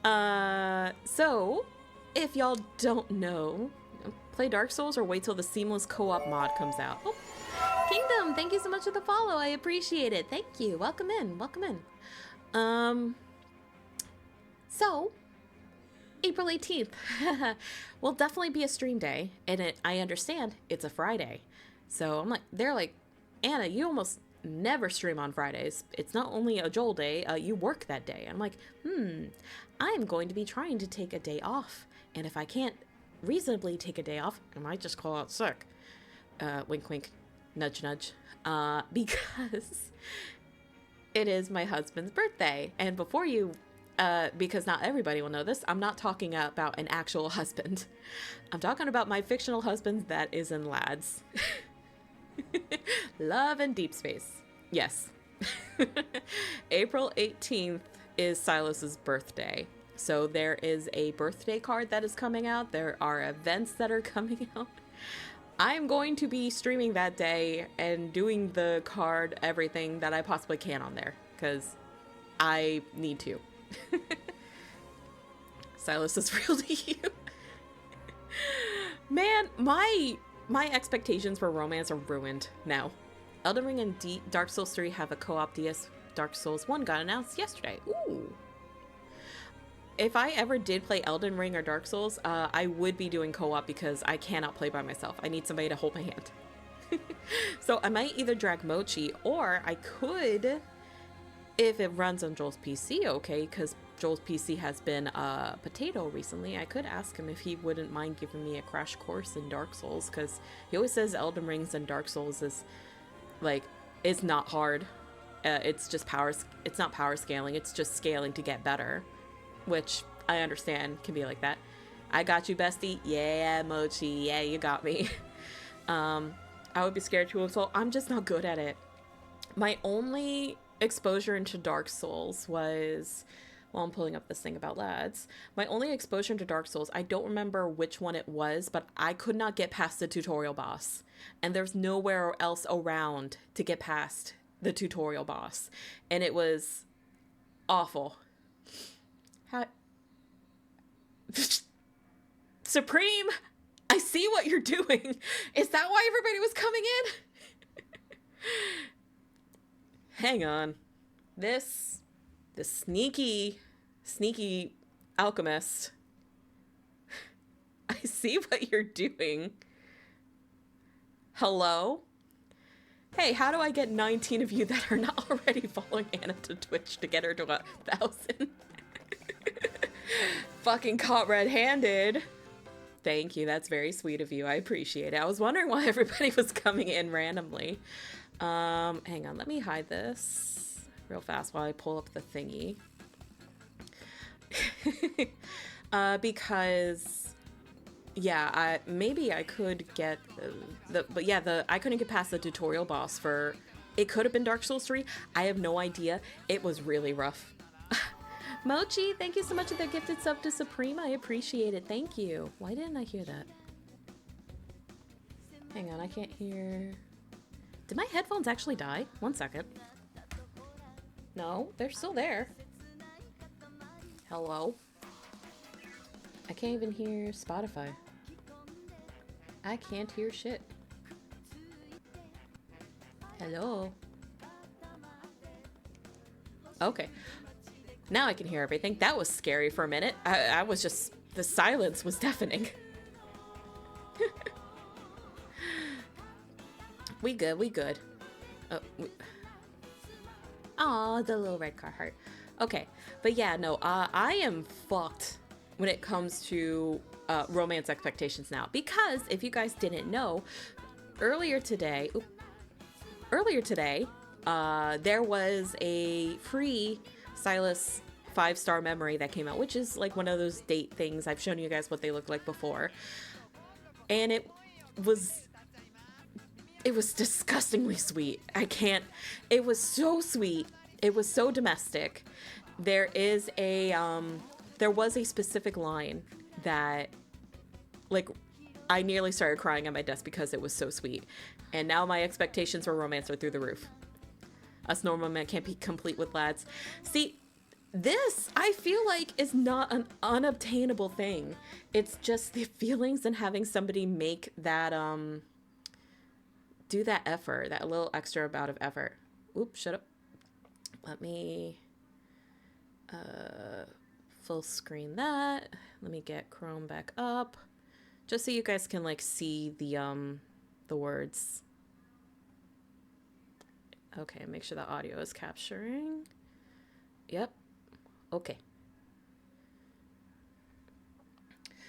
up. So if y'all don't know, play Dark Souls or wait till the seamless co-op mod comes out. Oh, Kingdom, thank you so much for the follow. I appreciate it. Thank you. Welcome in. Welcome in. So April 18th will definitely be a stream day, and I understand it's a Friday. So I'm like, they're like, Anna, you almost never stream on Fridays. It's not only a Joel day, you work that day. I'm like, I'm going to be trying to take a day off. And if I can't reasonably take a day off, I might just call out sick. Wink, wink, nudge, nudge. Because it is my husband's birthday. And before you, because not everybody will know this, I'm not talking about an actual husband. I'm talking about my fictional husband that is in Lads. Love and Deep Space. Yes. April 18th is Silas's birthday. So there is a birthday card that is coming out. There are events that are coming out. I'm going to be streaming that day and doing the card, everything that I possibly can on there, because I need to. Silas is real to you. Man, my expectations for romance are ruined now. Elden Ring and Dark Souls 3 have a co-op. DS Dark Souls 1 got announced yesterday. Ooh. If I ever did play Elden Ring or Dark Souls, I would be doing co-op because I cannot play by myself. I need somebody to hold my hand. So I might either drag Mochi, or I could, if it runs on Joel's PC, okay, because Joel's PC has been a potato recently, I could ask him if he wouldn't mind giving me a crash course in Dark Souls, because he always says Elden Rings and Dark Souls is, like, it's not hard. It's just it's not power scaling, it's just scaling to get better, which I understand can be like that. I got you, bestie. Yeah, Mochi. Yeah, you got me. I would be scared too, so I'm just not good at it. My only exposure into Dark Souls was, well, I'm pulling up this thing about Lads. My only exposure into Dark Souls, I don't remember which one it was, but I could not get past the tutorial boss. And there's nowhere else around to get past the tutorial boss. And it was awful. Supreme, I see what you're doing. Is that why everybody was coming in? Hang on. This sneaky alchemist. I see what you're doing. Hello? Hey, how do I get 19 of you that are not already following Anna to Twitch to get her to 1,000? Fucking caught red-handed. Thank you, that's very sweet of you. I appreciate it. I was wondering why everybody was coming in randomly. Hang on, let me hide this real fast while I pull up the thingy. Because, yeah, maybe I could get I couldn't get past the tutorial boss for, it could have been Dark Souls 3. I have no idea. It was really rough. Mochi, thank you so much for the gifted sub to Supreme. I appreciate it. Thank you. Why didn't I hear that? Hang on, I can't hear. Did my headphones actually die? 1 second. No, they're still there. Hello? I can't even hear Spotify. I can't hear shit. Hello? Okay. Now I can hear everything. That was scary for a minute. I was just... The silence was deafening. We good, we good. Oh, the little red car heart. Okay, but yeah, no, I am fucked when it comes to romance expectations now. Because, if you guys didn't know, earlier today, there was a free Silas 5-star memory that came out, which is like one of those date things. I've shown you guys what they look like before. And it was disgustingly sweet. It was so sweet. It was so domestic. There was a specific line that, like, I nearly started crying at my desk because it was so sweet. And now my expectations for romance are through the roof. Us normal men can't be complete with lads. See, this, I feel like, is not an unobtainable thing. It's just the feelings and having somebody make that, do that effort, that little extra amount of effort. Oops, shut up. Let me, full screen that. Let me get Chrome back up. Just so you guys can, like, see the words. Okay, make sure the audio is capturing. Yep. Okay.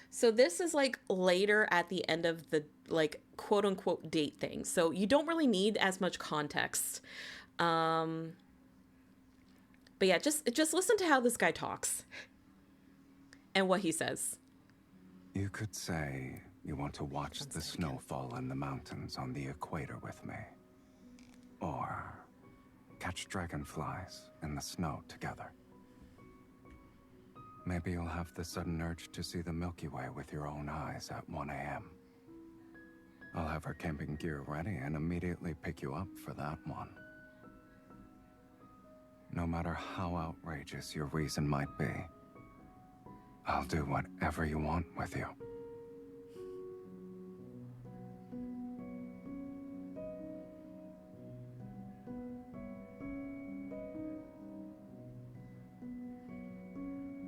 So this is like later at the end of the, like, quote unquote date thing. So you don't really need as much context. But yeah, just listen to how this guy talks and what he says. You could say you want to watch the snowfall in the mountains on the equator with me. Or catch dragonflies in the snow together. Maybe you'll have the sudden urge to see the Milky Way with your own eyes at 1 a.m. I'll have our camping gear ready and immediately pick you up for that one. No matter how outrageous your reason might be, I'll do whatever you want with you.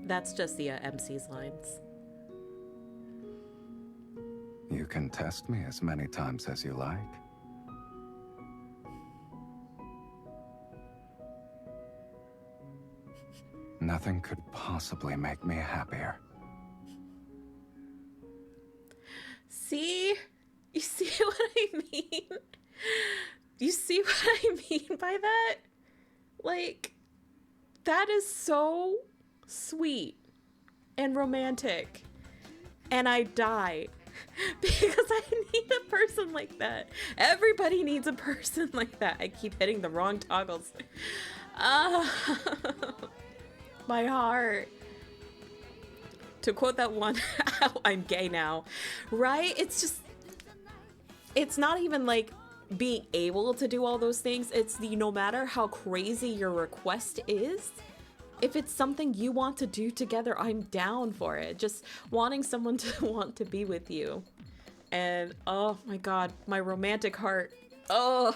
That's just the MC's lines. You can test me as many times as you like. Nothing could possibly make me happier. See? You see what I mean? You see what I mean by that? Like, that is so sweet and romantic. And I die because I need a person like that. Everybody needs a person like that. I keep hitting the wrong toggles. My heart. To quote that one, I'm gay now, right? It's just, it's not even like being able to do all those things. It's the, no matter how crazy your request is, if it's something you want to do together, I'm down for it. Just wanting someone to want to be with you. And oh my God, my romantic heart. Oh,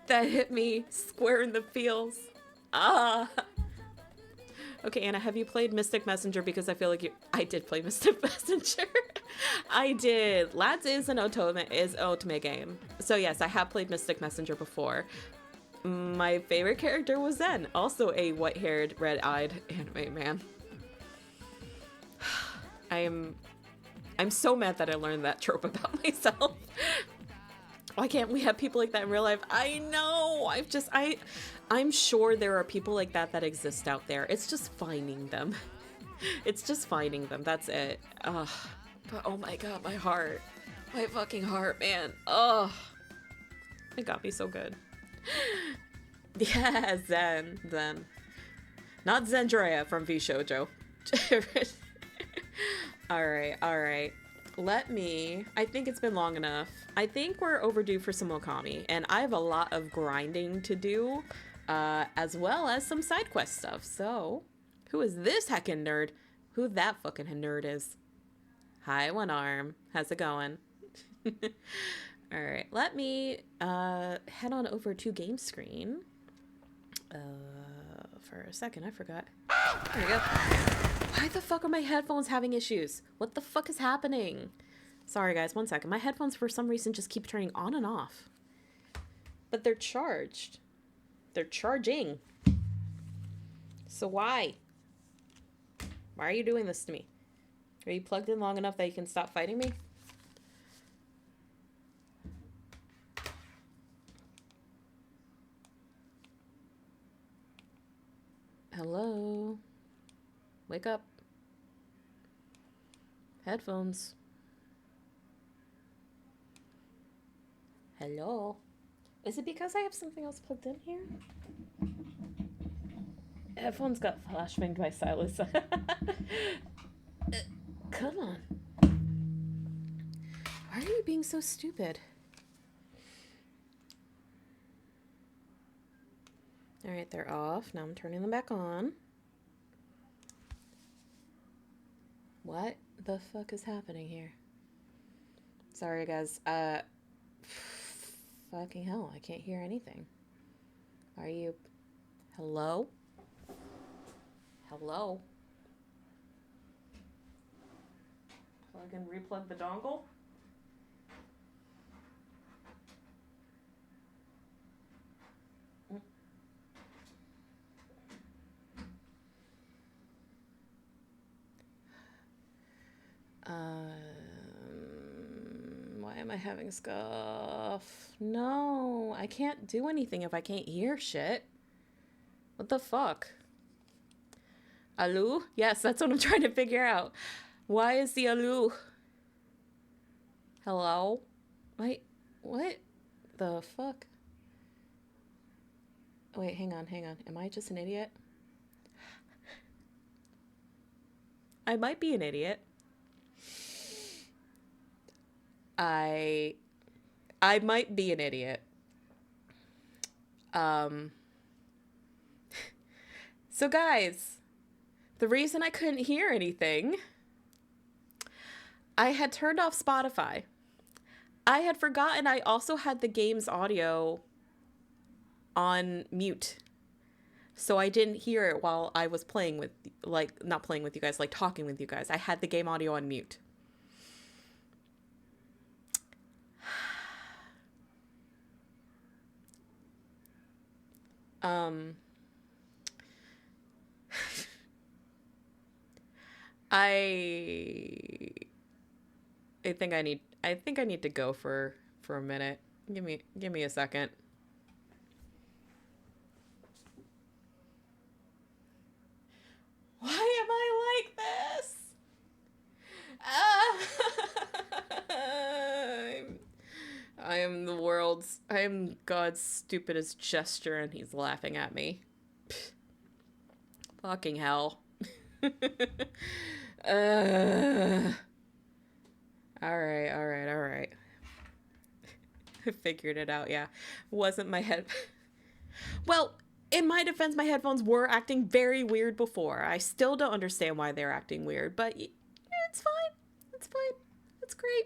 that hit me square in the feels. Ah. Okay, Anna, have you played Mystic Messenger? Because I feel like I did play Mystic Messenger. I did. Lads is an ultimate game. So yes, I have played Mystic Messenger before. My favorite character was Zen, also a white-haired, red-eyed anime man. I'm so mad that I learned that trope about myself. Why can't we have people like that in real life? I know. I'm sure there are people like that that exist out there. It's just finding them. It's just finding them. That's it. Ugh. But oh my God, my heart. My fucking heart, man. Ugh. It got me so good. Yeah, Zen. Not Zendrea from V-Shoujo. Alright. I think it's been long enough. I think we're overdue for some OKAMI, and I have a lot of grinding to do, as well as some side quest stuff. So, who is this heckin' nerd? Who that fucking nerd is? Hi, One Arm. How's it going? Alright, let me head on over to game screen. For a second, I forgot. There we go. Why the fuck are my headphones having issues? What the fuck is happening? Sorry guys, one second. My headphones for some reason just keep turning on and off. But they're charged. They're charging. So why? Why are you doing this to me? Are you plugged in long enough that you can stop fighting me? Hello? Wake up. Headphones. Hello? Is it because I have something else plugged in here? Headphones got flashbanged by Silas. Come on. Why are you being so stupid? Alright, they're off. Now I'm turning them back on. What the fuck is happening here? Sorry, guys. Fucking hell, I can't hear anything. Are you... Hello? Hello? Plug and replug the dongle? Why am I having scuff? No, I can't do anything if I can't hear shit. What the fuck? Aloo? Yes, that's what I'm trying to figure out. Why is the aloo? Hello? Wait, what the fuck? Wait, hang on. Am I just an idiot? I might be an idiot. I might be an idiot. So guys, the reason I couldn't hear anything, I had turned off Spotify. I had forgotten I also had the game's audio on mute. So I didn't hear it while I was playing with, like, not playing with you guys, like talking with you guys. I had the game audio on mute. I think I need to go for a minute. Give me a second. Why am I like this? I am God's stupidest gesture and he's laughing at me. Pfft. Fucking hell. Alright. I figured it out, yeah. Wasn't my head... Well, in my defense, my headphones were acting very weird before. I still don't understand why they're acting weird, but it's fine. It's fine. It's great.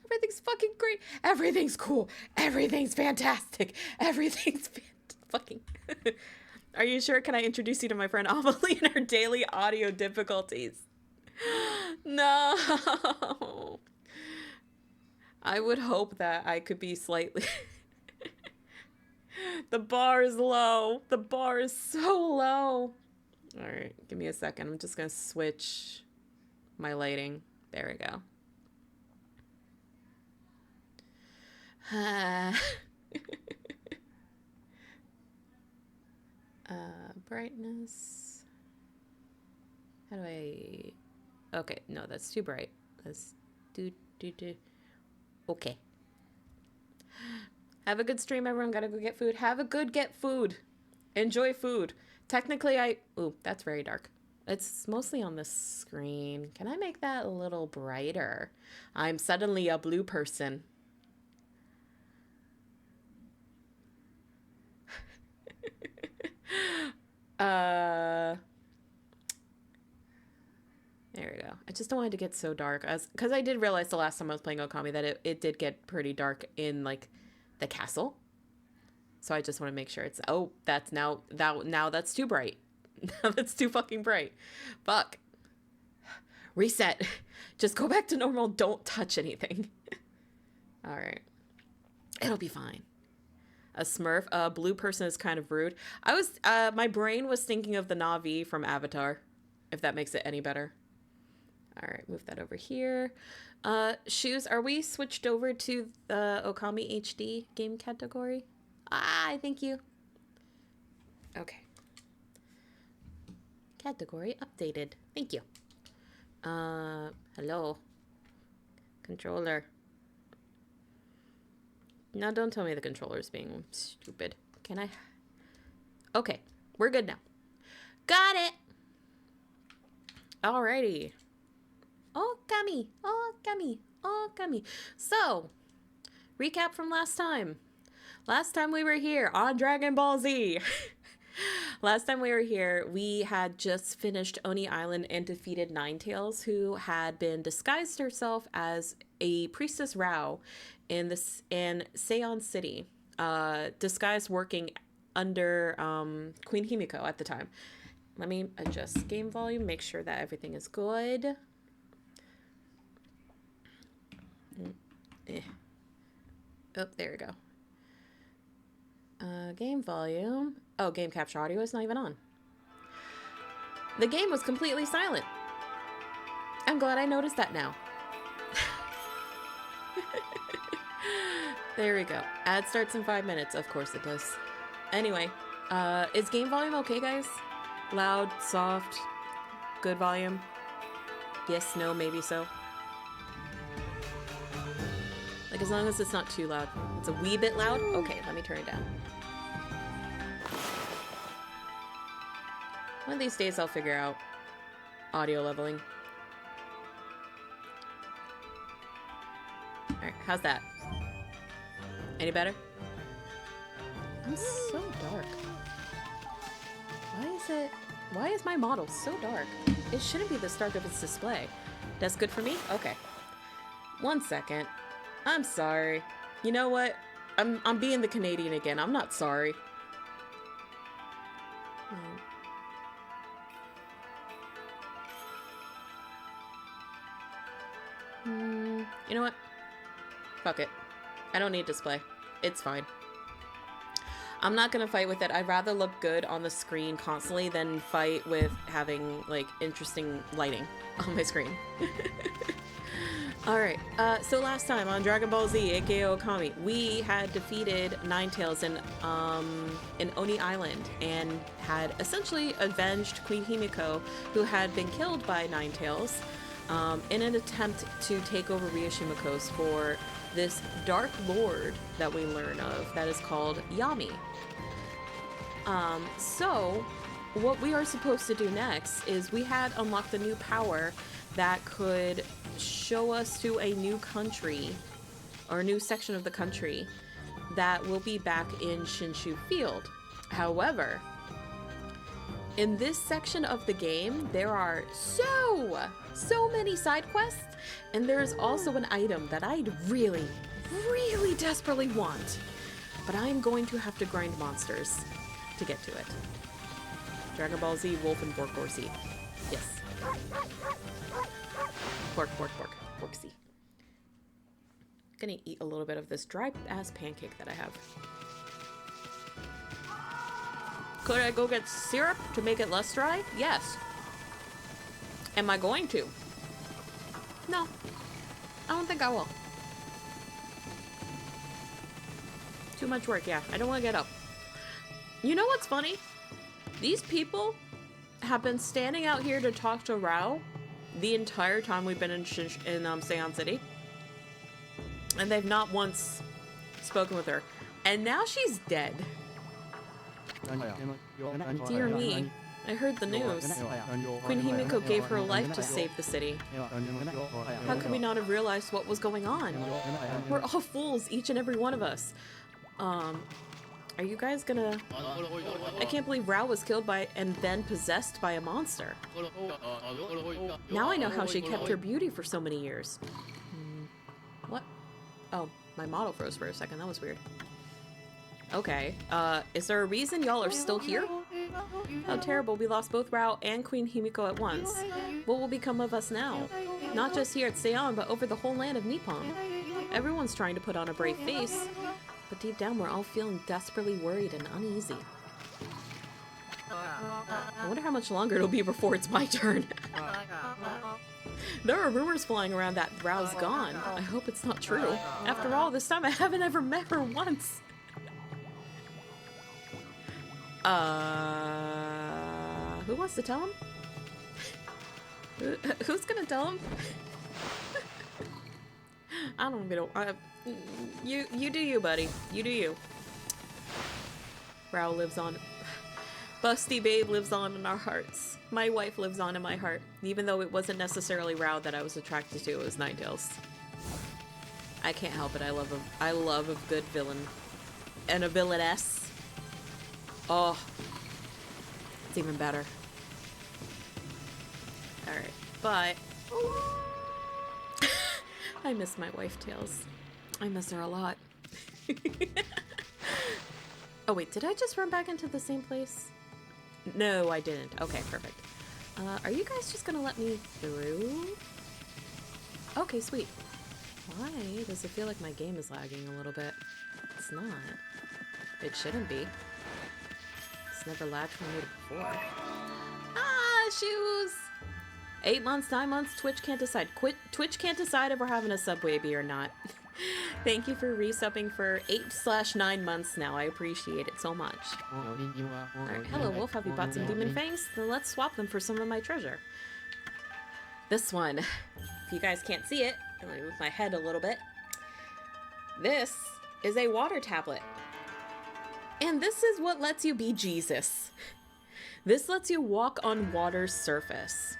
Everything's fucking great. Everything's cool. Everything's fantastic. Everything's fucking... Are you sure? Can I introduce you to my friend Amelie and her daily audio difficulties? No. I would hope that I could be slightly... The bar is low. The bar is so low. All right, give me a second. I'm just going to switch my lighting. There we go. Brightness. How do I... Okay, no, that's too bright. Let's do. Okay. Have a good stream, everyone. Gotta go get food. Have a good get food. Enjoy food. Technically, ooh, that's very dark. It's mostly on the screen. Can I make that a little brighter? I'm suddenly a blue person. There we go. I just don't want it to get so dark, because I did realize the last time I was playing OKAMI that it did get pretty dark in, like, the castle. So I just want to make sure it's, oh, that's now that's too bright. Now that's too fucking bright. Fuck. Reset. Just go back to normal. Don't touch anything. All right. It'll be fine. A Smurf. A blue person is kind of rude. My brain was thinking of the Na'vi from Avatar, if that makes it any better. All right, move that over here. Shoes, are we switched over to the Okami HD game category? Thank you. Okay. Category updated. Thank you. Hello. Controller. No, don't tell me the controller's being stupid. Can I? Okay, we're good now. Got it! Alrighty. OKAMI, OKAMI, OKAMI. So, recap from last time. Last time we were here on Dragon Ball Z. Last time we were here, we had just finished Oni Island and defeated Ninetales, who had been disguised herself as a Priestess Rao in Seion City, disguised working under Queen Himiko at the time. Let me adjust game volume, make sure that everything is good. Oh, there we go. Game volume. Oh, game capture audio is not even on. The game was completely silent. I'm glad I noticed that now. There we go. Ad starts in 5 minutes. Of course it does. Anyway, is game volume okay, guys? Loud, soft, good volume? Yes, no, maybe so. Like, as long as it's not too loud. It's a wee bit loud? Okay, let me turn it down. One of these days I'll figure out audio leveling. Alright, how's that? Any better? I'm so dark. Why is my model so dark? It shouldn't be this dark of its display. That's good for me? Okay. 1 second. I'm sorry. You know what? I'm being the Canadian again. I'm not sorry. You know what? Fuck it. I don't need display. It's fine. I'm not gonna fight with it. I'd rather look good on the screen constantly than fight with having, like, interesting lighting on my screen. Alright, so last time on Dragon Ball Z, aka OKAMI, we had defeated Ninetales in Oni Island and had essentially avenged Queen Himiko, who had been killed by Ninetales, in an attempt to take over Ryushima Coast for this Dark Lord that we learn of that is called Yami. So what we are supposed to do next is we had unlocked a new power that could show us to a new country, or a new section of the country, that will be back in Shinshu Field. However, in this section of the game, there are so many side quests, and there's also an item that I'd really desperately want, but I'm going to have to grind monsters to get to it. Dragon Ball Z, Wolf, and Bork-Bork-Z. Yes. Bork-Z. Gonna eat a little bit of this dry-ass pancake that I have. Could I go get syrup to make it less dry? Yes. Am I going to? No. I don't think I will. Too much work, yeah. I don't want to get up. You know what's funny? These people have been standing out here to talk to Rao the entire time we've been in Seion City. And they've not once spoken with her. And now she's dead. Dear me. I heard the news. Queen Himiko gave her life to save the city. How could we not have realized what was going on? We're all fools, each and every one of us. Are you guys gonna... I can't believe Rao was killed by and then possessed by a monster. Now I know how she kept her beauty for so many years. What? Oh, my model froze for a second. That was weird. Okay. Is there a reason y'all are still here? How terrible, we lost both Rao and Queen Himiko at once. What will become of us now? Not just here at Seon, but over the whole land of Nippon. Everyone's trying to put on a brave face, but deep down we're all feeling desperately worried and uneasy. I wonder how much longer it'll be before it's my turn. There are rumors flying around that Rao's gone. I hope it's not true. After all this time, I haven't ever met her once. Who wants to tell him? Who's gonna tell him? I don't know. You do you, buddy. You do you. Rao lives on. Busty Babe lives on in our hearts. My wife lives on in my heart. Even though it wasn't necessarily Rao that I was attracted to, it was Ninetales. I can't help it. I love a good villain. And a villainess. Oh. It's even better. Alright. But I miss my wife, Tails. I miss her a lot. Oh wait, did I just run back into the same place? No, I didn't. Okay, perfect. Are you guys just gonna let me through? Okay, sweet. Why does it feel like my game is lagging a little bit? It's not. It shouldn't be. It's never lagged for me before. Ah, shoes! 8 months, 9 months, Twitch can't decide. Twitch can't decide if we're having a sub baby or not. Thank you for resubbing for 8/9 months now. I appreciate it so much. Alright, hello Wolf, have you bought some demon fangs? Then let's swap them for some of my treasure. This one. If you guys can't see it, I'm gonna move my head a little bit. This is a water tablet. And this is what lets you be Jesus. This lets you walk on water's surface.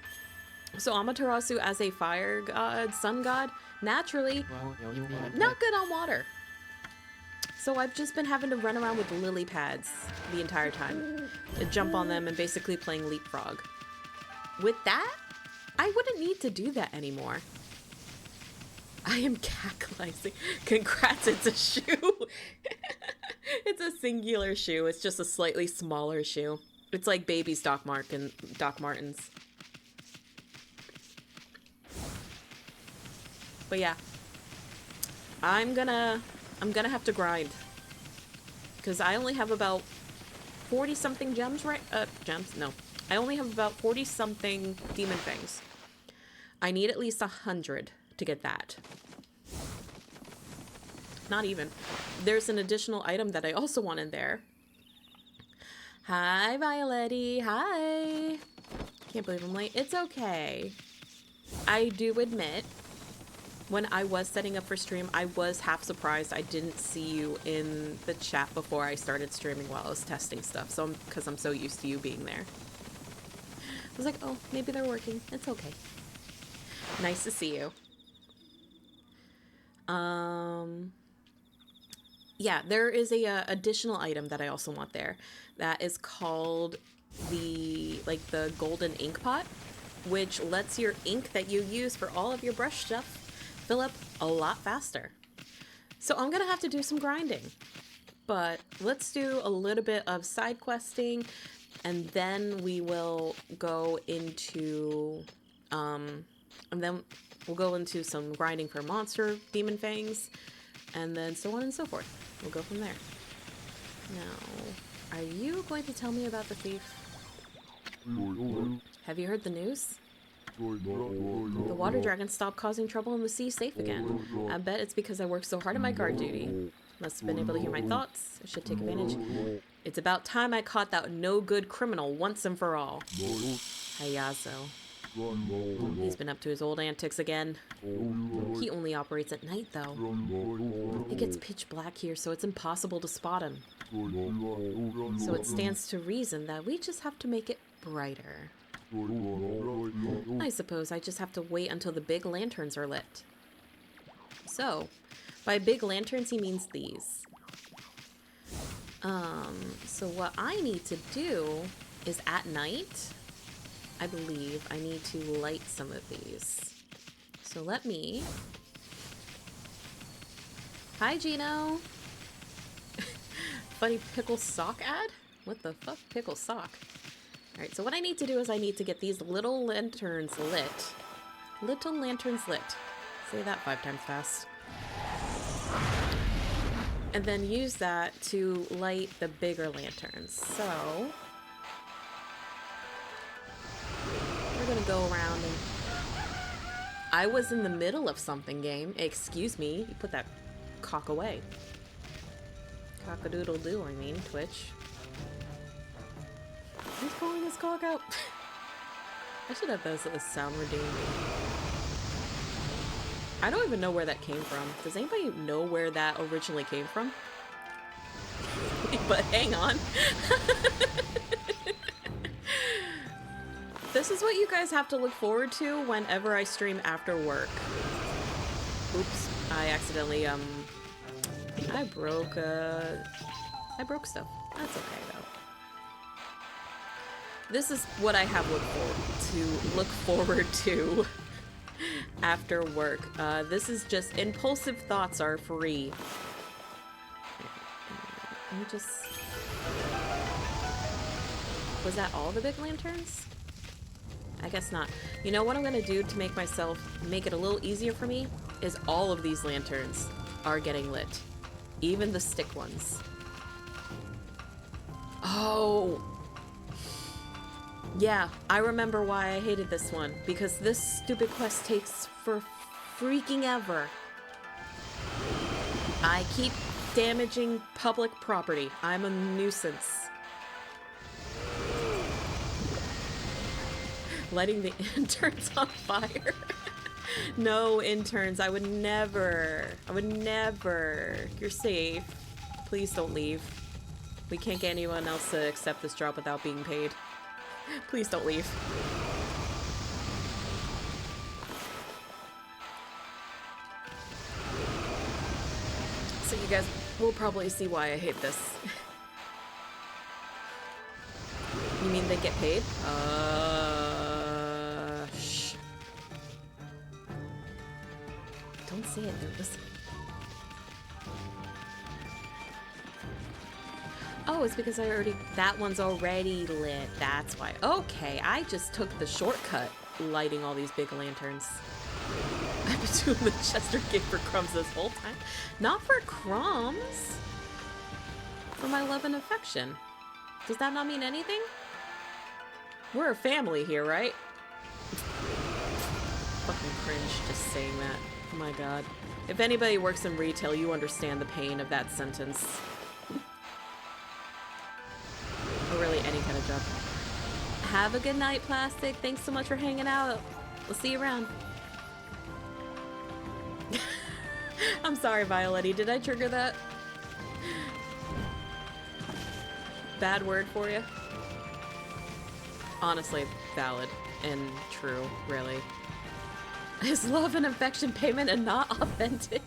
So Amaterasu as a fire god, sun god, naturally not good on water. So I've just been having to run around with lily pads the entire time. To jump on them and basically playing leapfrog. With that, I wouldn't need to do that anymore. I am cackling. Congrats, it's a shoe. It's a singular shoe. It's just a slightly smaller shoe. It's like baby's Doc Martens. But yeah, I'm gonna have to grind because I only have about 40 something gems, right? Gems? No, I only have about 40 something demon fangs. I need at least 100 to get that. Not even. There's an additional item that I also want in there. Hi, Violetti. Hi. Can't believe I'm late. It's okay. I do admit, when I was setting up for stream, I was half surprised I didn't see you in the chat before I started streaming while I was testing stuff. So, because I'm so used to you being there. I was like, oh, maybe they're working. It's okay. Nice to see you. Yeah, there is a additional item that I also want there. That is called the golden ink pot, which lets your ink that you use for all of your brush stuff fill up a lot faster. So I'm gonna have to do some grinding, but let's do a little bit of side questing, and then we will go into some grinding for monster demon fangs, and then so on and so forth. We'll go from there. Now, are you going to tell me about the thief? Have you heard the news? The water dragon stopped causing trouble in the sea safe again. I bet it's because I worked so hard at my guard duty. Must have been able to hear my thoughts. I should take advantage. It's about time I caught that no good criminal once and for all. Hayazo. He's been up to his old antics again. He only operates at night, though. It gets pitch black here, so it's impossible to spot him. So it stands to reason that we just have to make it brighter. I suppose I just have to wait until the big lanterns are lit. So, by big lanterns, he means these. So what I need to do is at night, I believe I need to light some of these. So let me... Hi, Gino! funny pickle sock ad? What the fuck? Pickle sock. Alright, so what I need to do is I need to get these little lanterns lit. Little lanterns lit. Say that 5 times fast. And then use that to light the bigger lanterns. So we're gonna go around and... I was in the middle of something, game. Excuse me. You put that cock away. Cock-a-doodle-doo, I mean, Twitch. Who's pulling his cock out? I should have those as sound redeemed. I don't even know where that came from. Does anybody know where that originally came from? But hang on. This is what you guys have to look forward to whenever I stream after work. Oops, I accidentally, I broke stuff. That's okay, though. This is what I have look forward to after work. This is just impulsive thoughts are free. Let me just... Was that all the big lanterns? I guess not. You know what I'm gonna do to make it a little easier for me? Is all of these lanterns are getting lit. Even the stick ones. Oh! Yeah, I remember why I hated this one. Because this stupid quest takes for freaking ever. I keep damaging public property. I'm a nuisance. Lighting the interns on fire. No, interns, I would never. You're safe. Please don't leave. We can't get anyone else to accept this job without being paid. Please don't leave. So you guys will probably see why I hate this. You mean they get paid? Shh. Don't say it, they're listening. Oh, it's because that one's already lit. That's why. Okay, I just took the shortcut lighting all these big lanterns. I've been doing the Chester gig for crumbs this whole time. Not for crumbs. For my love and affection. Does that not mean anything? We're a family here, right? Fucking cringe just saying that. Oh my god. If anybody works in retail, you understand the pain of that sentence. Or really any kind of job. Have a good night, Plastic. Thanks so much for hanging out. We'll see you around. I'm sorry, Violetti. Did I trigger that? Bad word for you? Honestly, valid and true, really. Is love and affection payment and not authentic?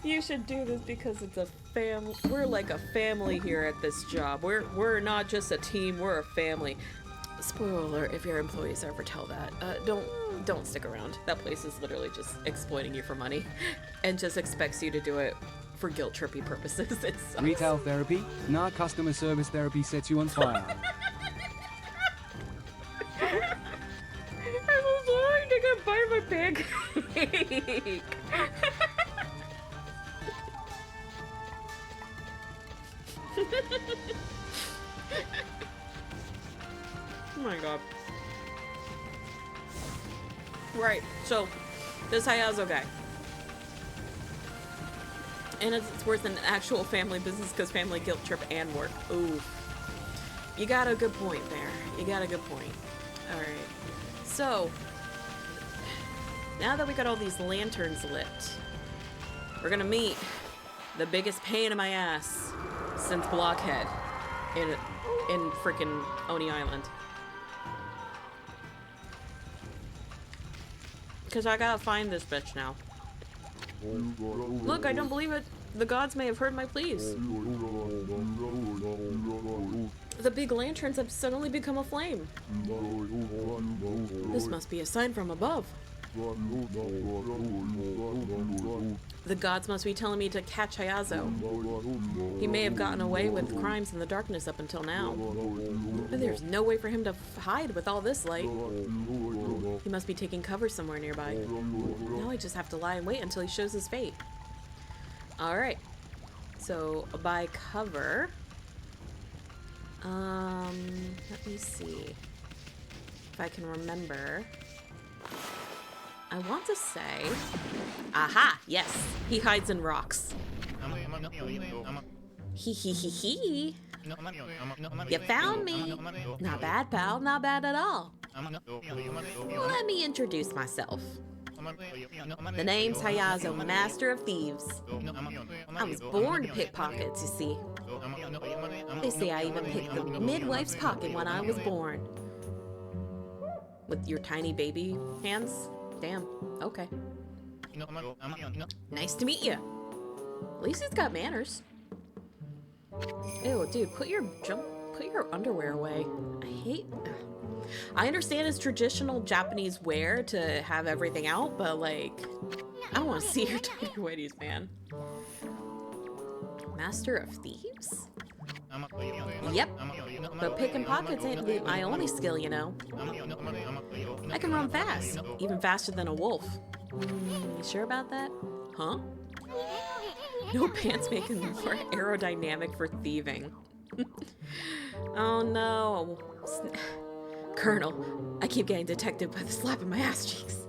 You should do this because it's a family. We're like a family here at this job. We're not just a team, we're a family. Spoiler alert, if your employees ever tell that, don't stick around. That place is literally just exploiting you for money and just expects you to do it for guilt trippy purposes. It sucks. Retail therapy, not customer service therapy sets you on fire. I was trying to get by my pancake. Oh my god. Right, so this Hayazo guy. And it's worse than actual family business because family guilt trip and work. Ooh. You got a good point there. You got a good point. Alright. So, now that we got all these lanterns lit, we're gonna meet the biggest pain in my ass since Blockhead in frickin' Oni Island. Because I gotta find this bitch now. Look, I don't believe it. The gods may have heard my pleas. The big lanterns have suddenly become aflame. This must be a sign from above. The gods must be telling me to catch Hayazo. He may have gotten away with crimes in the darkness up until now. But there's no way for him to hide with all this light. He must be taking cover somewhere nearby. Now I just have to lie and wait until he shows his fate. Alright. So, by cover... let me see if I can remember. I want to say... Aha! Yes! He hides in rocks. Hee hee hee hee! You found me! Not bad, pal. Not bad at all. Let me introduce myself. The name's Hayazo, Master of Thieves. I was born to pick pockets, you see. They say I even picked the midwife's pocket when I was born. With your tiny baby hands? Damn. Okay. Nice to meet you. At least he's got manners. Ew, dude, put your underwear away. I understand it's traditional Japanese wear to have everything out, but like, I don't want to see your tiny whities, man. Master of Thieves? Yep, but picking pockets ain't my only skill, you know. I can run fast, even faster than a wolf. You sure about that? Huh? No pants make him more aerodynamic for thieving. Oh no. Colonel, I keep getting detected by the slap in my ass cheeks.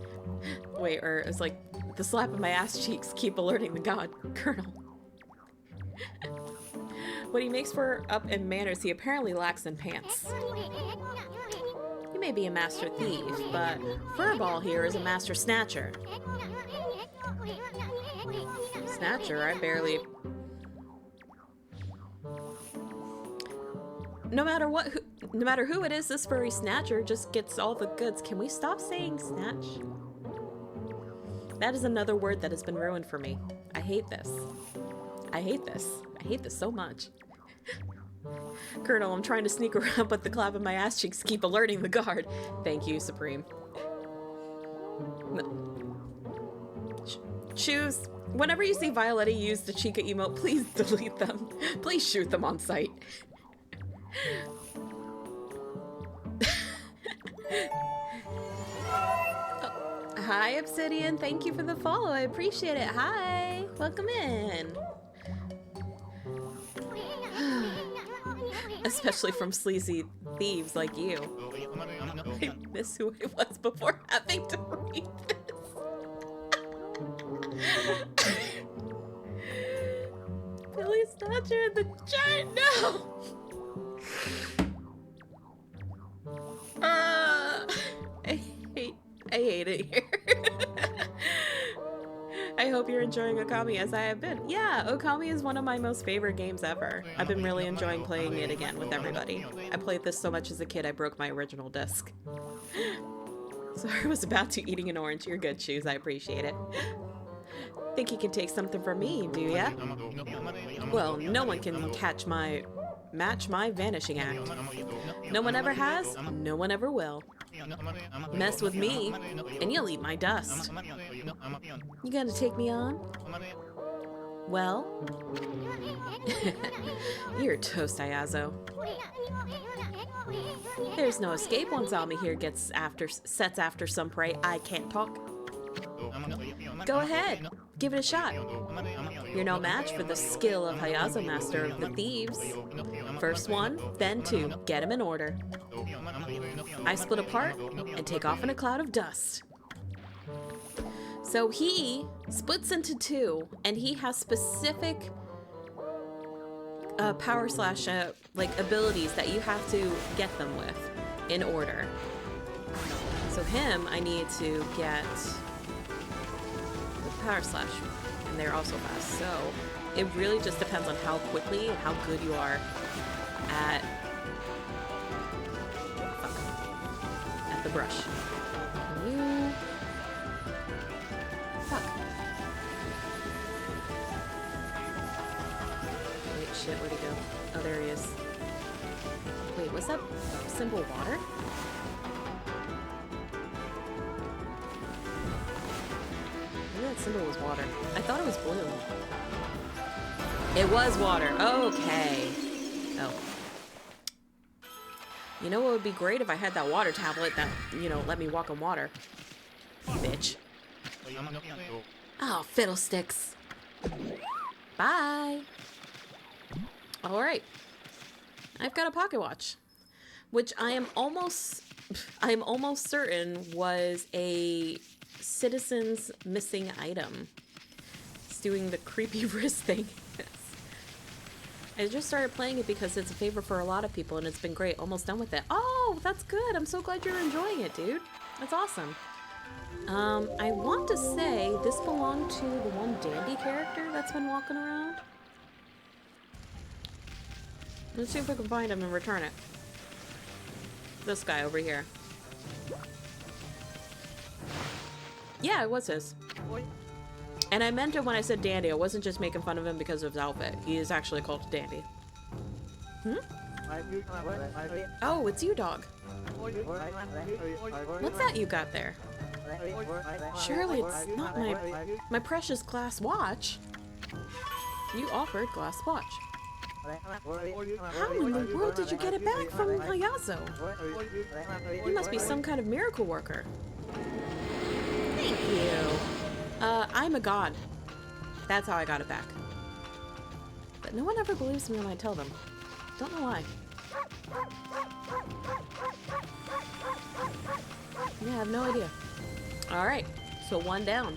Wait, or it's like, the slap in my ass cheeks keep alerting the god. Colonel. What he makes for up in manners, he apparently lacks in pants. You may be a master thief, but Furball here is a master snatcher. Snatcher? I barely... No matter who it is, this furry snatcher just gets all the goods. Can we stop saying snatch? That is another word that has been ruined for me. I hate this. I hate this. I hate this so much. Colonel, I'm trying to sneak around, but the clap of my ass cheeks keep alerting the guard. Thank you, Supreme. Shoes. Whenever you see Violetta use the Chica emote, please delete them. Please shoot them on sight. Oh, hi, Obsidian. Thank you for the follow. I appreciate it. Hi. Welcome in. Especially from sleazy thieves like you. I miss who I was before having to read this. Billy Snatcher in the giant, no! I hate it here. I hope you're enjoying OKAMI as I have been. Yeah, OKAMI is one of my most favorite games ever. I've been really enjoying playing it again with everybody. I played this so much as a kid I broke my original disc. Sorry, I was about to eating an orange. You're good, Shoes. I appreciate it. Think you can take something from me, do ya? Well, no one can match my vanishing act. No one ever has, no one ever will. Mess with me, and you'll eat my dust. You gonna take me on? Well? You're toast, Ayazo. There's no escape once Ami here sets after some prey. I can't talk. Go ahead, give it a shot. You're no match for the skill of Hayazo, Master of the Thieves. First one, then two. Get him in order. I split apart and take off in a cloud of dust. So he splits into two, and he has specific power slash like abilities that you have to get them with in order. So him, I need to get the power slash, and they're also fast. So it really just depends on how quickly and how good you are at the brush. Can you... Fuck. Wait, shit, where'd he go? Oh, there he is. Wait, was that symbol water? that symbol was water. I thought it was blue. It was water. Okay. Oh. You know what would be great if I had that water tablet that, you know, let me walk on water. Bitch. Oh, fiddlesticks. Bye. Alright. I've got a pocket watch. Which I am almost certain was a citizen's missing item. It's doing the creepy wrist thing. I just started playing it because it's a favor for a lot of people and it's been great. Almost done with it. Oh, that's good. I'm so glad you're enjoying it, dude. That's awesome. I want to say this belonged to the one dandy character that's been walking around. Let's see if we can find him and return it. This guy over here. Yeah, it was his. And I meant it when I said dandy. I wasn't just making fun of him because of his outfit. He is actually called dandy. Hmm? Oh, it's you, dog. What's that you got there? Surely it's not my precious glass watch. You offered glass watch. How in the world did you get it back from Hayazo? You must be some kind of miracle worker. Thank you. I'm a god. That's how I got it back. But no one ever believes me when I tell them. Don't know why. Yeah, I have no idea. Alright, so one down.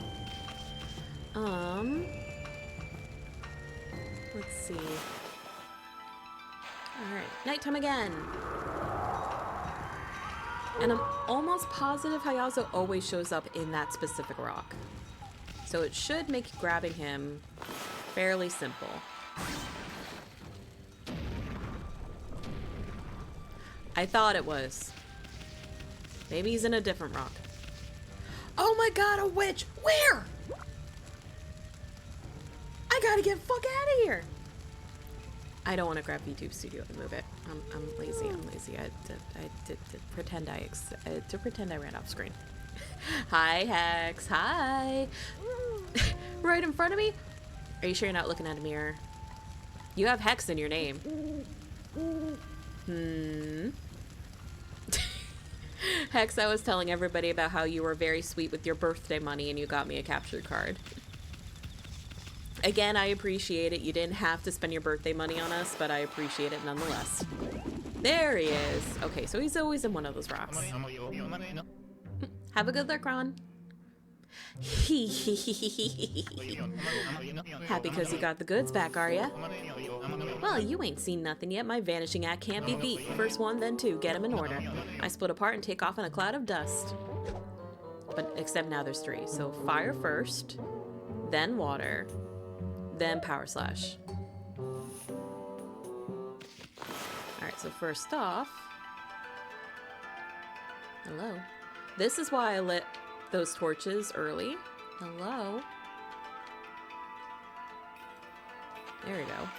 Let's see. Alright, nighttime again. And I'm almost positive Hayazo always shows up in that specific rock. So it should make grabbing him fairly simple. I thought it was. Maybe he's in a different rock. Oh my god, a witch! Where? I gotta get the fuck out of here! I don't want to grab VTube Studio and move it. I'm lazy. I'm lazy. I did pretend to pretend I ran off screen. Hi, Hex. Hi. Right in front of me? Are you sure you're not looking at a mirror? You have Hex in your name. Hex, I was telling everybody about how you were very sweet with your birthday money and you got me a capture card. Again, I appreciate it. You didn't have to spend your birthday money on us, but I appreciate it nonetheless. There he is. Okay, so he's always in one of those rocks. Have a good look, Ron. Happy because you got the goods back, are ya? Well, you ain't seen nothing yet. My vanishing act can't be beat. First one, then two. Get them in order. I split apart and take off in a cloud of dust. But except now there's three. So fire first, then water, then power slash. Alright, so first off... Hello. This is why I lit those torches early. Hello. There we go.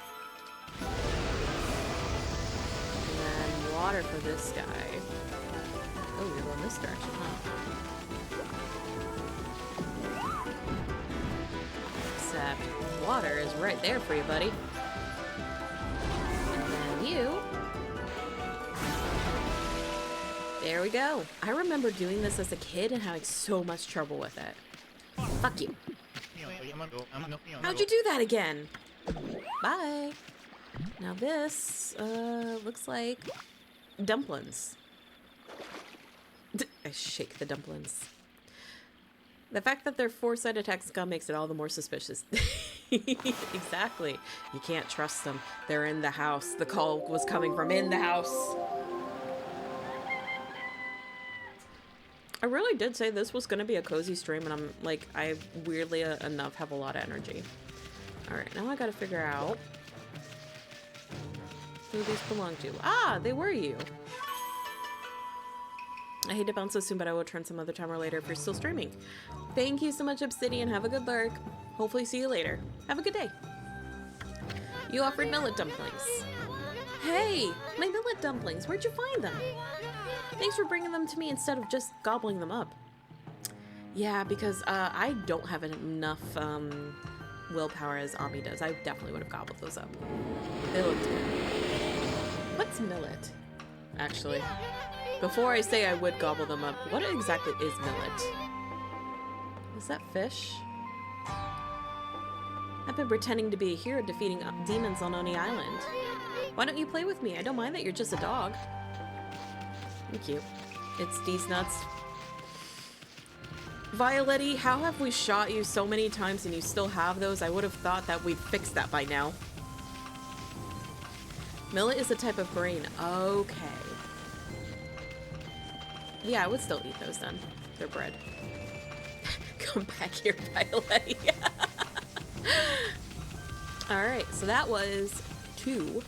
And then water for this guy. Oh, you're going this direction, huh? Except water is right there for you, buddy. And then you. There we go. I remember doing this as a kid and having so much trouble with it. Fuck you. How'd you do that again? Bye. Now this, looks like dumplings. I shake the dumplings. The fact that they're 4-sided hexagon makes it all the more suspicious. Exactly. You can't trust them. They're in the house. The call was coming from in the house. I really did say this was going to be a cozy stream, and I'm like, I weirdly enough have a lot of energy. Alright, now I gotta figure out who these belong to. Ah, they were you. I hate to bounce so soon, but I will return some other time or later if you're still streaming. Thank you so much, Obsidian. Have a good lurk. Hopefully see you later. Have a good day. You offered millet dumplings. Hey, my millet dumplings. Where'd you find them? Thanks for bringing them to me instead of just gobbling them up. Yeah, because I don't have enough willpower as Ami does. I definitely would have gobbled those up. They looked good. What's millet? Actually, before I say I would gobble them up, what exactly is millet? Is that fish? I've been pretending to be a hero defeating demons on Oni Island. Why don't you play with me? I don't mind that you're just a dog. Thank you. It's these nuts. Violetti, how have we shot you so many times and you still have those? I would have thought that we'd fixed that by now. Millet is a type of grain. Okay. Yeah, I would still eat those then. They're bread. Come back here, Violetti. Alright, so that was 2.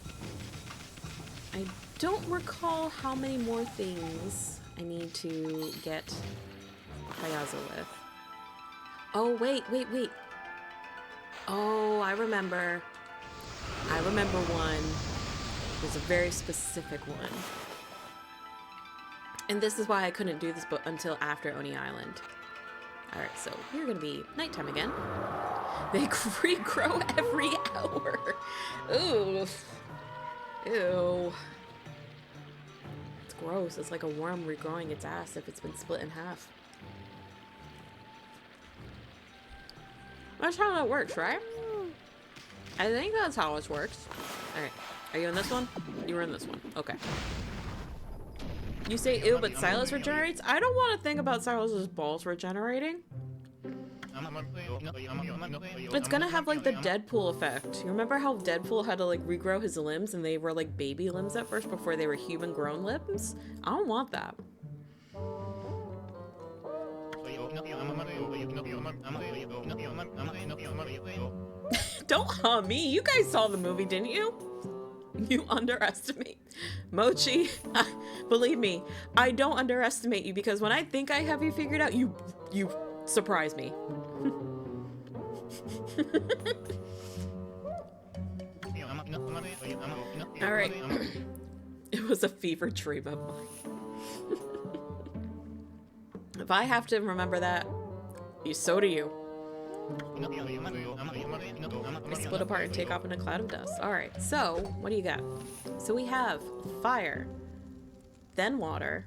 I don't recall how many more things I need to get Hayazo with. Oh, wait. Oh, I remember. I remember one. There's a very specific one. And this is why I couldn't do this until after Oni Island. Alright, so we're gonna be nighttime again. They regrow every hour. Ooh. Ew. It's gross. It's like a worm regrowing its ass if it's been split in half. That's how that works, right? I think that's how it works. Alright. Are you in this one? You were in this one. Okay. You say ew, but Silas regenerates? I don't want to think about Silas's balls regenerating. It's gonna have like the Deadpool effect. You remember how Deadpool had to like regrow his limbs and they were like baby limbs at first before they were human grown limbs? I don't want that. Don't hum me. You guys saw the movie, didn't you? You underestimate. Mochi, believe me, I don't underestimate you because when I think I have you figured out, you surprise me. Alright. It was a fever dream of mine. If I have to remember that, so do you. I split apart and take off in a cloud of dust. Alright, so what do you got? So we have fire, then water,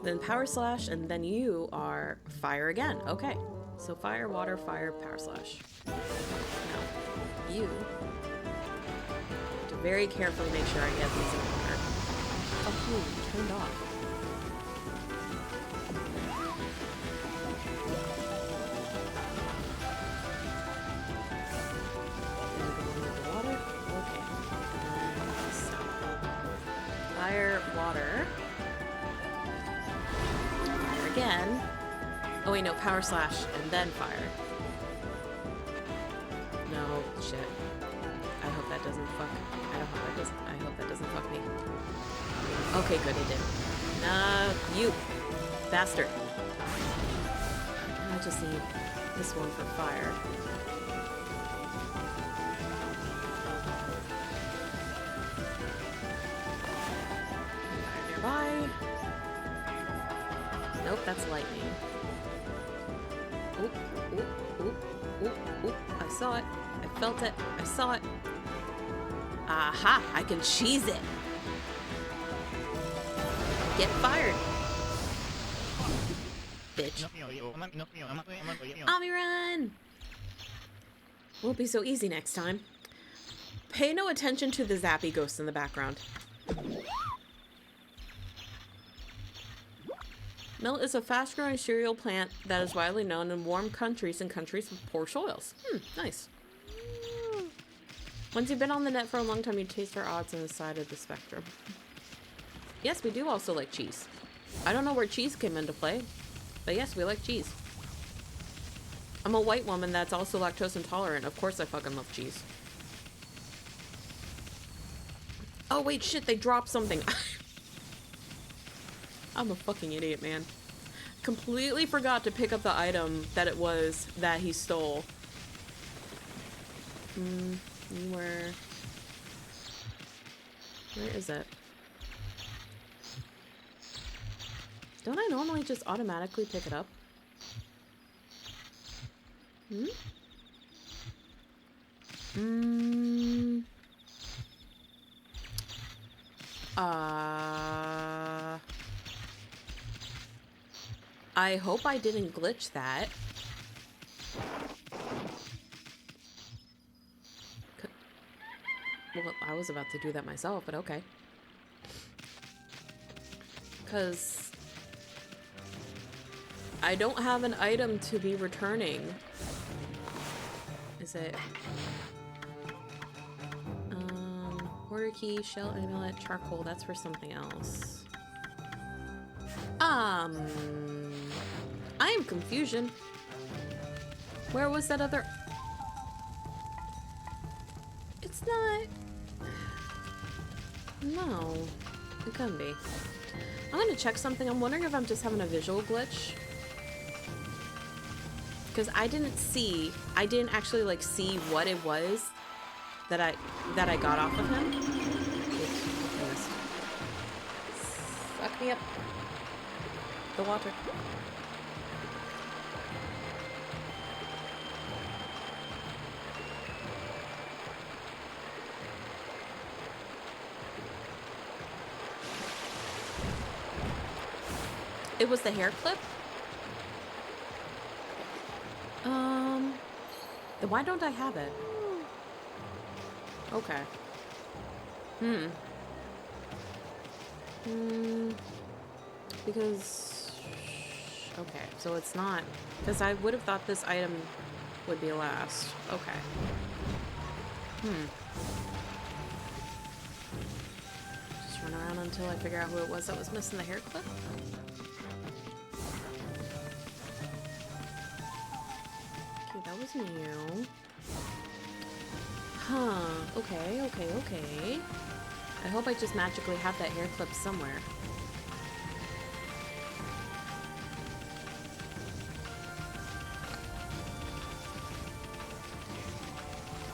then power slash, and then you are fire again. Okay, so fire, water, fire, power slash. Now, you have to very carefully make sure I get these in order. Oh, you turned off. Fire, water. Fire again. Oh wait, no, power slash and then fire. No, shit. I hope that doesn't fuck. I hope that doesn't fuck me. Okay, good, it did. You bastard. I just need this one for fire. Nearby. Nope, that's lightning. Oop, oop, oop, oop, oop. I saw it. I felt it. I saw it. Aha! I can cheese it. Get fired. Bitch. Ami run! Won't be so easy next time. Pay no attention to the zappy ghosts in the background. Millet is a fast-growing cereal plant that is widely known in warm countries and countries with poor soils. Nice. Once you've been on the net for a long time, you taste our odds on the side of the spectrum. Yes, we do also like cheese. I don't know where cheese came into play, but yes, we like cheese. I'm a white woman that's also lactose intolerant. Of course I fucking love cheese. Oh wait, shit, they dropped something. I'm a fucking idiot, man. Completely forgot to pick up the item that it was that he stole. You were... Where is it? Don't I normally just automatically pick it up? Hmm? Hmm. I hope I didn't glitch that. Well, I was about to do that myself, but okay. Because I don't have an item to be returning. Is it? Water key, shell, amulet, charcoal. That's for something else. I am confusion. Where was that other? It's not. No, it couldn't be. I'm gonna check something. I'm wondering if I'm just having a visual glitch. Because I didn't actually like see what it was that I got off of him. Oops, suck me up. The water. It was the hair clip? Then why don't I have it? Okay. Because... Okay, so it's not... Because I would have thought this item would be last. Okay. Just run around until I figure out who it was that was missing the hair clip. Okay, that was new. Huh. Okay, okay, okay. I hope I just magically have that hair clip somewhere.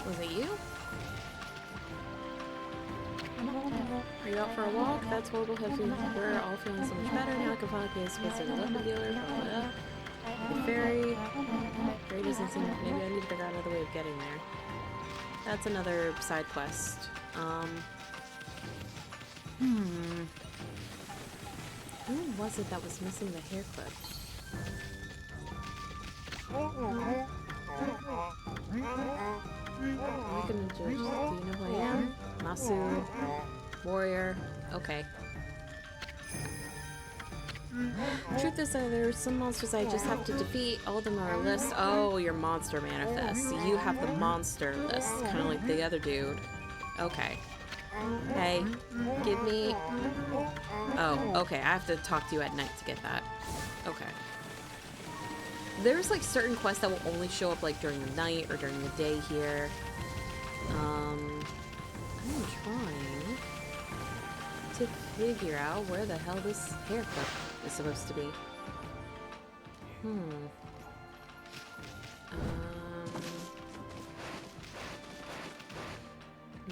Was it you? Are you out for a walk? That's horrible. We're all feeling so much better. Now I can finally pay a visit to the weapon dealer. The ferry. Ferry doesn't seem... Maybe I need to figure out another way of getting there. That's another side quest. Who was it that was missing the hair clip? I'm gonna judge. Do you know who I am? Masu. Warrior. Okay. Truth is that there are some monsters I just have to defeat. All of them are a list. Oh, your monster manifest. So you have the monster list, kind of like the other dude. Okay. Hey, give me... Oh, okay. I have to talk to you at night to get that. Okay. There's like certain quests that will only show up like during the night or during the day here. I'm trying to figure out where the hell this hair clip is supposed to be.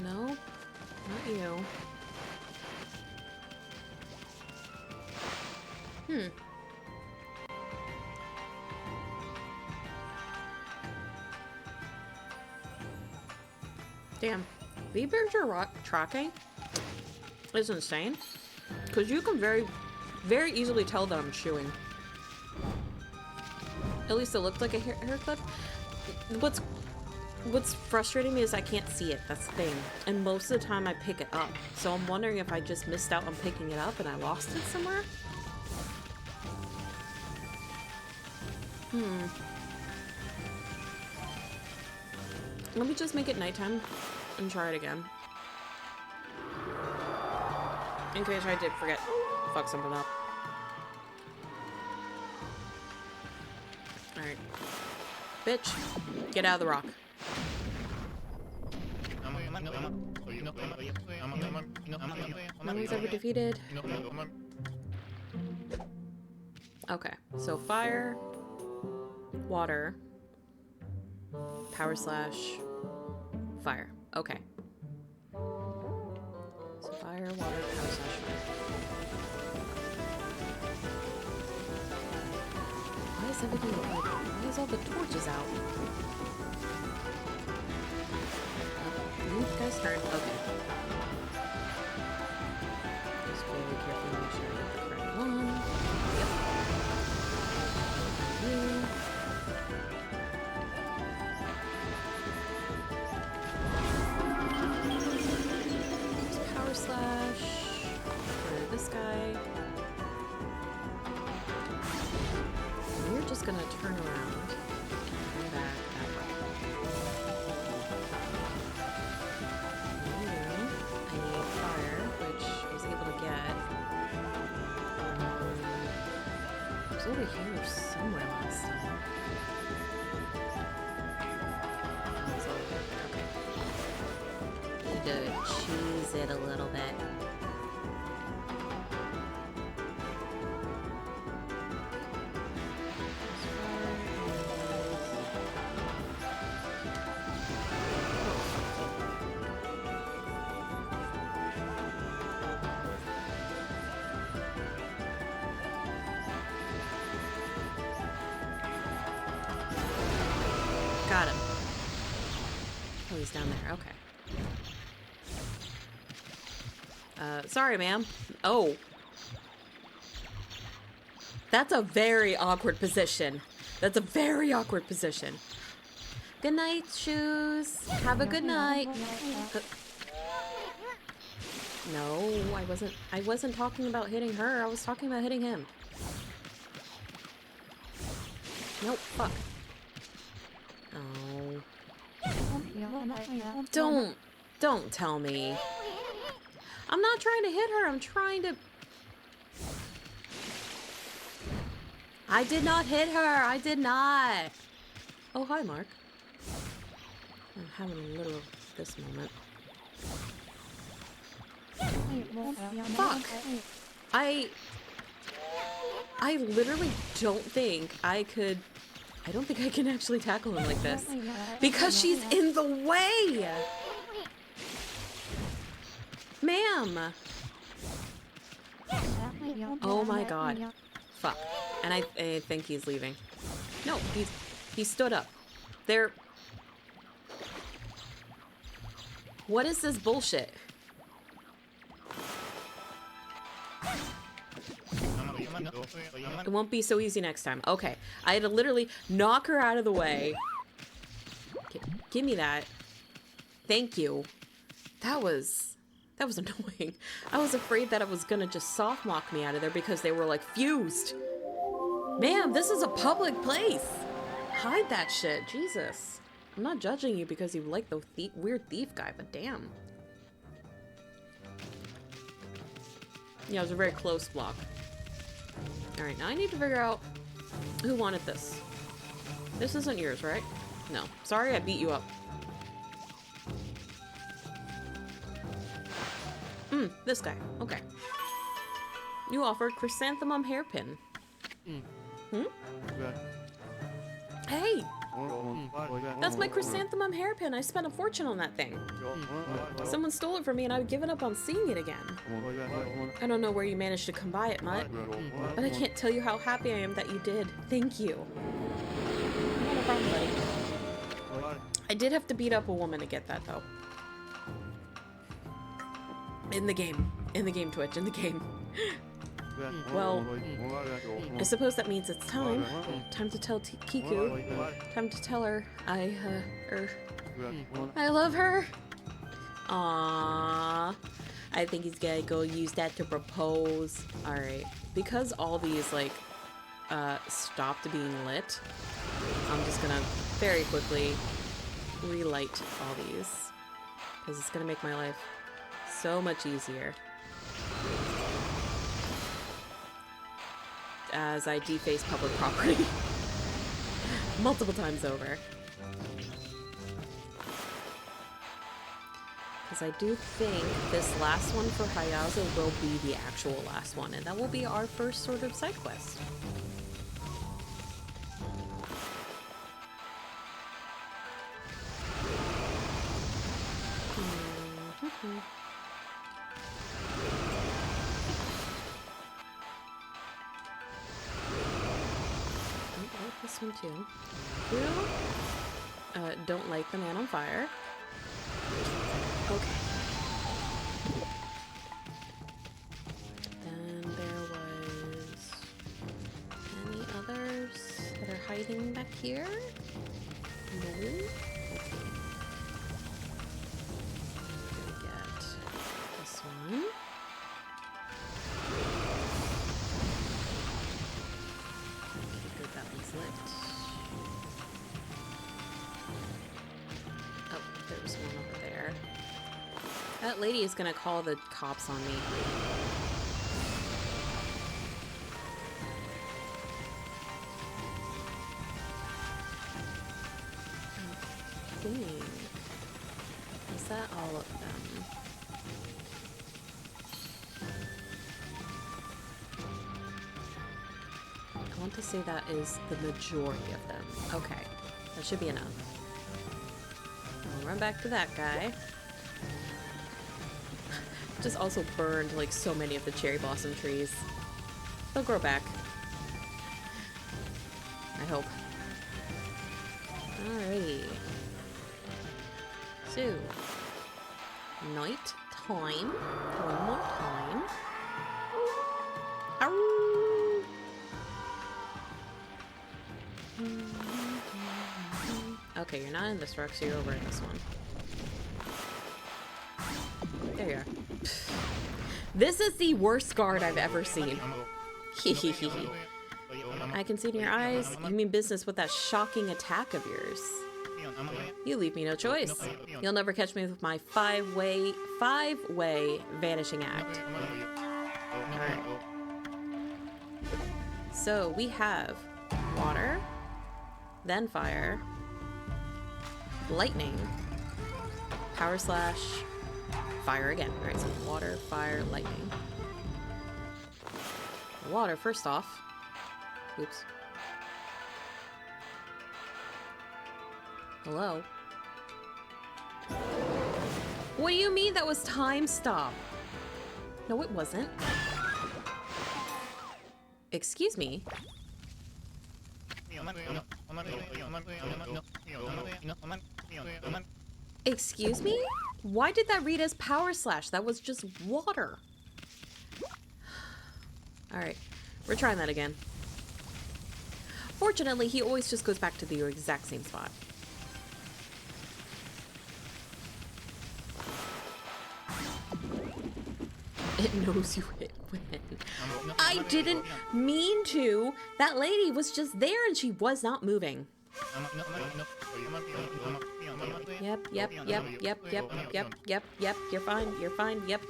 No, not you. Damn, Lieberger tracking is insane. Because you can very easily tell that I'm chewing. At least it looked like a hair clip. What's frustrating me is I can't see it. That's the thing. And most of the time I pick it up. So I'm wondering if I just missed out on picking it up and I lost it somewhere. Let me just make it nighttime and try it again. In case I did forget. Fuck something up. Alright. Bitch, get out of the rock. No one's ever defeated. Okay, so fire, water, power slash, fire. Okay. So fire, water, power slash, fire. Why is is everything like, why is all the torches out? You guys turn. Okay. Just very carefully make sure I get the correct one. Yep. Power slash for this guy. And we're just gonna turn around and come back that way. I need fire, which I was able to get. It was over here somewhere last time. Oh, it's over there. Okay. Need to cheese it a little bit. Got him. Oh, he's down there. Okay. Sorry, ma'am. Oh. That's a very awkward position. That's a very awkward position. Good night, shoes. Have a good night. No, I wasn't talking about hitting her. I was talking about hitting him. Nope, fuck. Oh. Don't tell me. I'm not trying to hit her. I'm trying to... I did not hit her. I did not. Oh, hi, Mark. I'm having a little of this moment. Fuck. I literally don't think I could... I don't think I can actually tackle him like this. Because she's in the way! Ma'am! Oh my god. Fuck. And I think he's leaving. No, he stood up. There... What is this bullshit? It won't be so easy next time. Okay. I had to literally knock her out of the way. Give me that. Thank you. That was annoying. I was afraid that it was gonna just soft mock me out of there because they were like fused. Ma'am, this is a public place. Hide that shit. Jesus. I'm not judging you because you like the weird thief guy, but damn. Yeah, it was a very close block. Alright, now I need to figure out who wanted this. This isn't yours, right? No. Sorry I beat you up. This guy. Okay. You offered chrysanthemum hairpin. Hey! That's my chrysanthemum hairpin. I spent a fortune on that thing. Someone stole it from me and I've given up on seeing it again. I don't know where you managed to come by it, Mutt, but I can't tell you how happy I am that you did. Thank you. No problem, buddy. I did have to beat up a woman to get that, though. In the game. In the game, Twitch. In the game. Well, I suppose that means it's time. Time to tell Kiku. Time to tell her I love her. Aww. I think he's gonna go use that to propose. Alright. Because all these, like, stopped being lit, I'm just gonna very quickly relight all these. Because it's gonna make my life so much easier. As I deface public property multiple times over. Because I do think this last one for Hayazo will be the actual last one, and that will be our first sort of side quest. this one too. You don't light the man on fire. Okay. Then there was any others that are hiding back here? No. Okay. Gonna get this one. Okay, good, that one's lit. Oh, there's one over there. That lady is gonna call the cops on me. Is that all of them? I want to say that is the majority of them. Okay, that should be enough. I'll run back to that guy. Just also burned like so many of the cherry blossom trees. They'll grow back. I hope. Alrighty. So, night time. One more time. Ow! Okay, you're not in this rock, so you're over in this one. There you are. This is the worst guard I've ever seen. Hehehe. I can see it in your eyes. You mean business with that shocking attack of yours. You leave me no choice. You'll never catch me with my five-way vanishing act. Alright. So we have water, then fire, lightning, power slash, fire again. Alright, so water, fire, lightning. Water, first off. Oops. Hello? What do you mean that was time stop? No, it wasn't. Excuse me? Excuse me? Why did that read as power slash? That was just water. Alright, we're trying that again. Fortunately, he always just goes back to the exact same spot. It knows you hit when. I didn't mean to. That lady was just there and she was not moving. Yep. You're fine. Yep.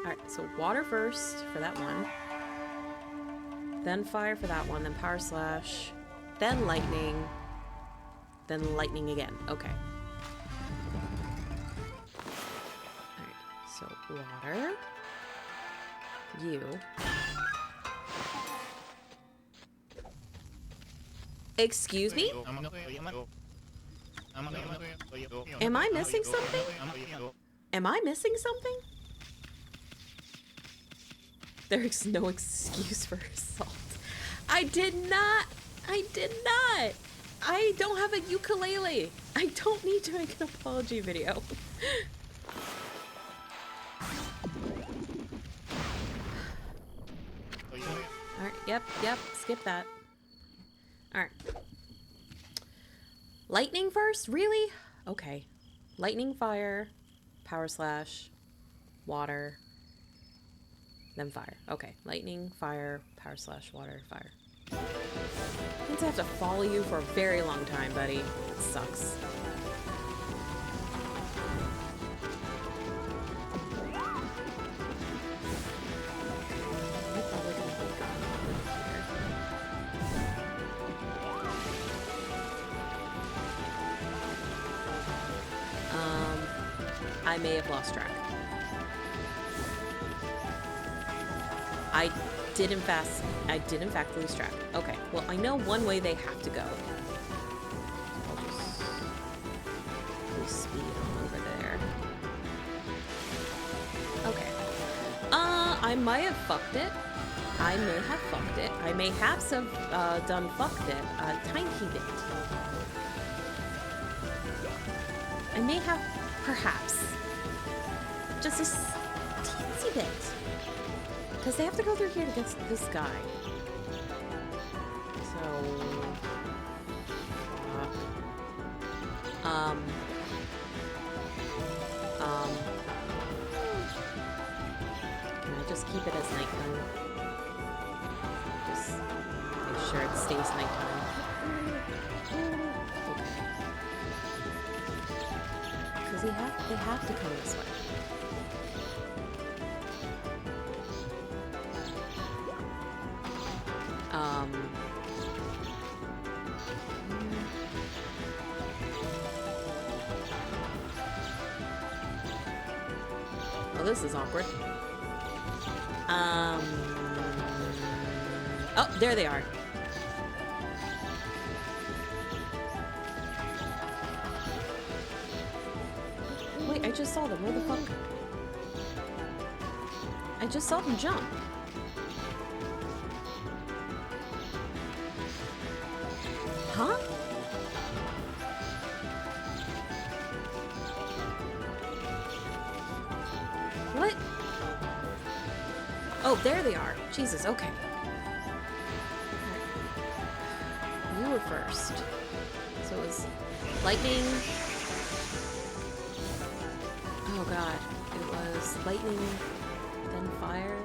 Alright, so water first for that one. Then fire for that one. Then power slash. Then lightning. Then lightning again. Okay. Alright, so water. You. Excuse me? Am I missing something? Am I missing something? There's no excuse for assault. I did not. I don't have a ukulele. I don't need to make an apology video. Alright, yep, skip that. Alright. Lightning first? Really? Okay. Lightning, fire, power slash, water, then fire. Okay, lightning, fire, power slash, water, fire. Means I have to follow you for a very long time, buddy. It sucks. I may have lost track. I did in fact lose track. Okay, well I know one way they have to go. I'll just lose speed on over there. Okay. I might have fucked it. I may have fucked it. I may have done fucked it a tiny bit. I may have, perhaps, just a teensy bit. Because they have to go through here to get this guy. So... Can I just keep it as nighttime? Just make sure it stays nighttime. Okay. Because they have to come this way. Well, this is awkward. Oh, there they are. Wait, I just saw them. Where the fuck? I just saw them jump. Huh? What? Oh, there they are. Jesus, okay. Right. You were first. So it was lightning. Oh god. It was lightning, then fire.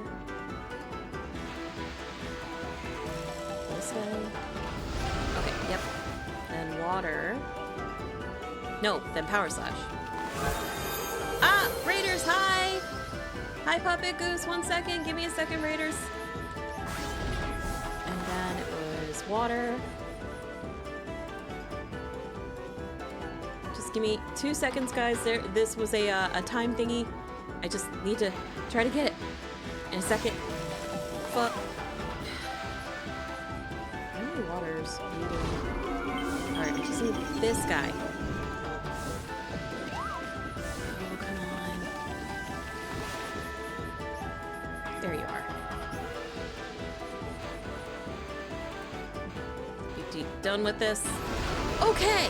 This way. Okay, yep. Then water. No, then power slash. Ah! Raiders, hi! Hi, Puppet Goose. 1 second. Give me a second, Raiders. And then it was water. Just give me 2 seconds, guys. This was a time thingy. I just need to try to get it in a second. Fuck. How many waters are you doing? Alright, I just need this guy. Oh, come on. There you are. You done with this? Okay!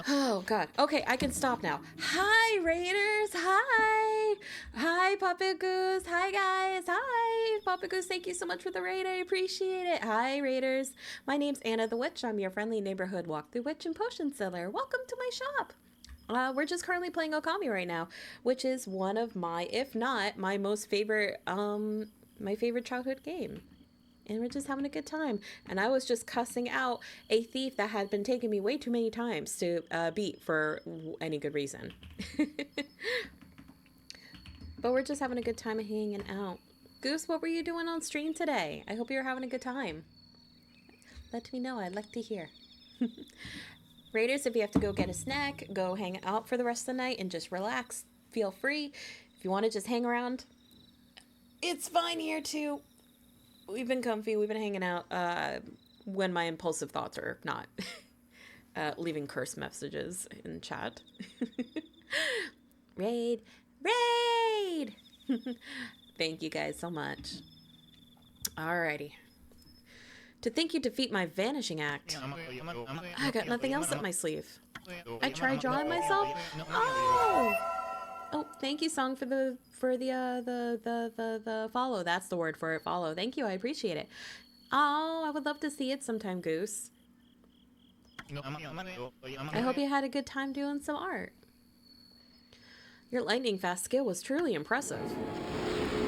Oh god. Okay, I can stop now. Hi, Raiders! Hi! Hi, Puppet Goose! Hi, guys! Hi! Puppet Goose, thank you so much for the raid. I appreciate it. Hi, Raiders. My name's Anna the Witch. I'm your friendly neighborhood walk-through witch and potion seller. Welcome to my shop. We're just currently playing OKAMI right now, which is one of my, if not my most favorite, my favorite childhood game. And we're just having a good time. And I was just cussing out a thief that had been taking me way too many times to beat for any good reason. But we're just having a good time hanging out. Goose, what were you doing on stream today? I hope you're having a good time. Let me know. I'd like to hear. Raiders, if you have to go get a snack, go hang out for the rest of the night and just relax. Feel free. If you want to just hang around, it's fine here too. We've been comfy. We've been hanging out when my impulsive thoughts are not leaving curse messages in chat. Raid. Raid! Thank you guys so much. Alrighty. To think you defeat my vanishing act. I got nothing else up my sleeve. I tried drawing myself. Oh! Oh, thank you, Song, for the follow. That's the word for it, follow. Thank you, I appreciate it. Oh, I would love to see it sometime, Goose. I hope you had a good time doing some art. Your lightning fast skill was truly impressive.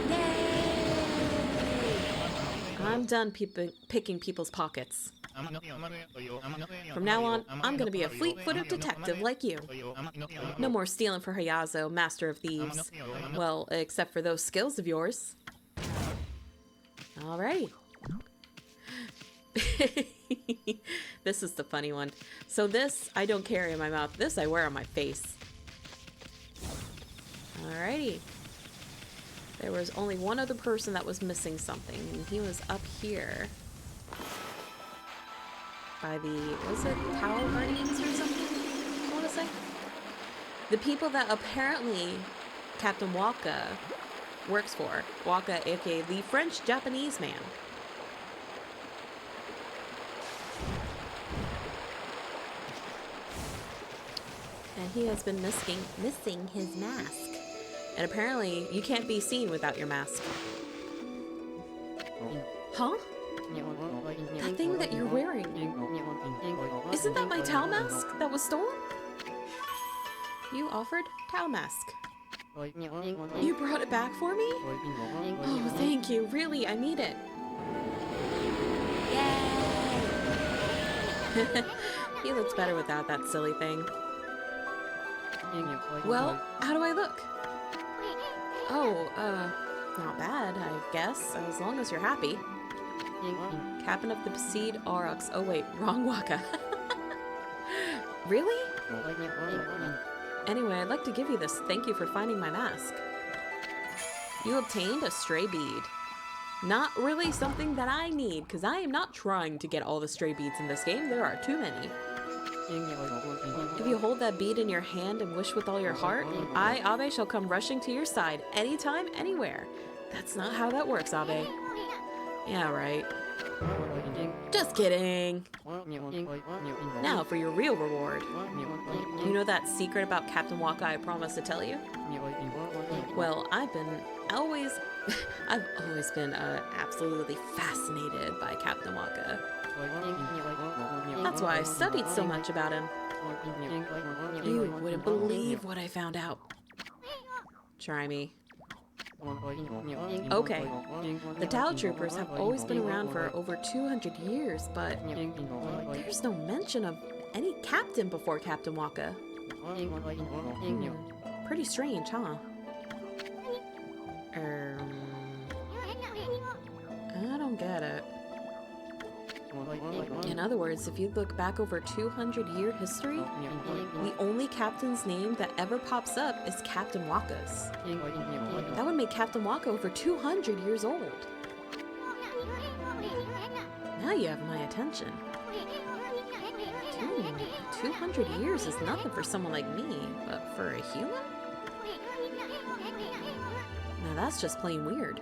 Yay! I'm done picking people's pockets. From now on, I'm gonna be a fleet-footed detective like you. No more stealing for Hayazo, master of thieves. Well, except for those skills of yours. Alrighty. This is the funny one. So this, I don't carry in my mouth. This I wear on my face. Alrighty. There was only one other person that was missing something, and he was up here. By the, was it Power Guardians or something? I want to say. The people that apparently Captain Waka works for. Waka, aka the French-Japanese man. And he has been missing his mask. And apparently, you can't be seen without your mask. Huh? That thing that you're wearing. Isn't that my Tao mask that was stolen? You offered Tao mask. You brought it back for me? Oh, thank you. Really, I need it. Yay! He looks better without that silly thing. Well, how do I look? Oh, not bad, I guess, as long as you're happy. Captain of the Besieged Aurochs. Oh wait, wrong Waka. Really? Anyway, I'd like to give you this. Thank you for finding my mask. You obtained a stray bead. Not really something that I need, because I am not trying to get all the stray beads in this game. There are too many. If you hold that bead in your hand and wish with all your heart, I, Abe, shall come rushing to your side anytime, anywhere. That's not how that works, Abe. Yeah, right. Just kidding. Now for your real reward. You know that secret about Captain Waka I promised to tell you? Well, I've always been absolutely fascinated by Captain Waka. That's why I've studied so much about him. You wouldn't believe what I found out. Try me. Okay, the Tao Troopers have always been around for over 200 years, but there's no mention of any captain before Captain Waka. Pretty strange, huh? I don't get it. In other words, if you look back over 200-year history, the only captain's name that ever pops up is Captain Waka's. That would make Captain Waka over 200 years old. Now you have my attention. 200 years is nothing for someone like me, but for a human? Now that's just plain weird.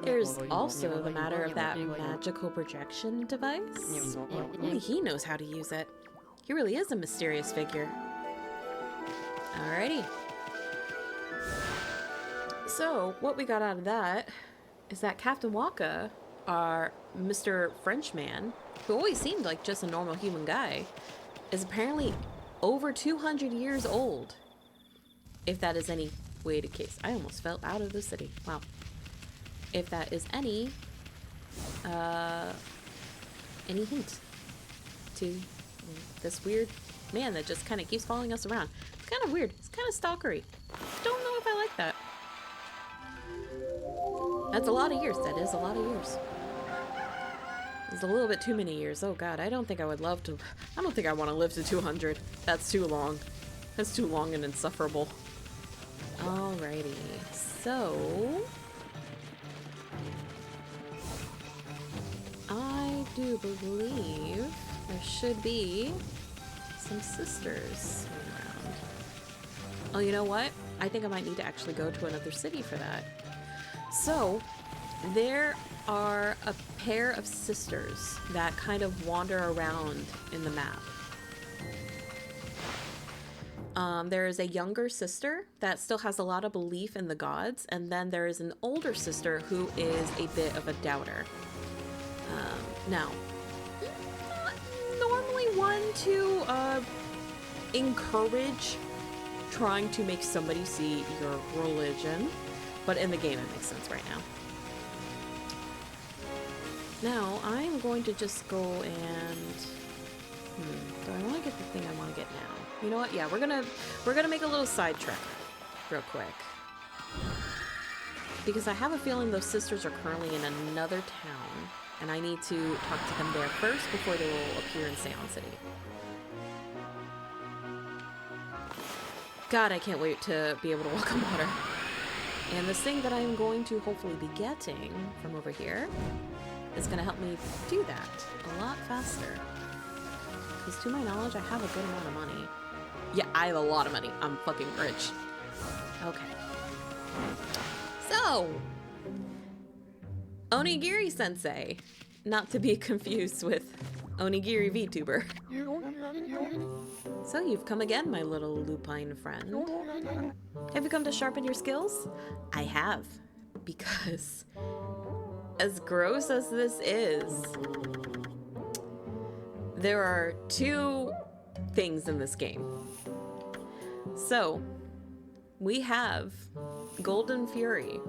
There's also the matter of that magical projection device. Only he knows how to use it. He really is a mysterious figure. Alrighty. So, what we got out of that is that Captain Waka, our Mr. Frenchman, who always seemed like just a normal human guy, is apparently over 200 years old. If that is any way to case. I almost fell out of the city. Wow. If that is any hint to this weird man that just kind of keeps following us around. It's kind of weird. It's kind of stalkery. Don't know if I like that. That's a lot of years. That is a lot of years. It's a little bit too many years. Oh god, I don't think I would love to. I don't think I want to live to 200. That's too long. That's too long and insufferable. Alrighty, so I do believe there should be some sisters around. Oh, you know what? I think I might need to actually go to another city for that. So, there are a pair of sisters that kind of wander around in the map. There is a younger sister that still has a lot of belief in the gods, and then there is an older sister who is a bit of a doubter. Now, not normally one to encourage trying to make somebody see your religion, but in the game it makes sense right now. Now, I'm going to just go and... do I want to get the thing I want to get now? You know what? Yeah, we're gonna make a little side trek real quick. Because I have a feeling those sisters are currently in another town, and I need to talk to them there first before they will appear in Seon City. God, I can't wait to be able to walk on water. And this thing that I'm going to hopefully be getting from over here is going to help me do that a lot faster. Because to my knowledge, I have a good amount of money. Yeah, I have a lot of money. I'm fucking rich. Okay. So, Onigiri Sensei, not to be confused with Onigiri VTuber. So you've come again, my little lupine friend. Have you come to sharpen your skills? I have, because as gross as this is, there are two things in this game. So, we have Golden Fury.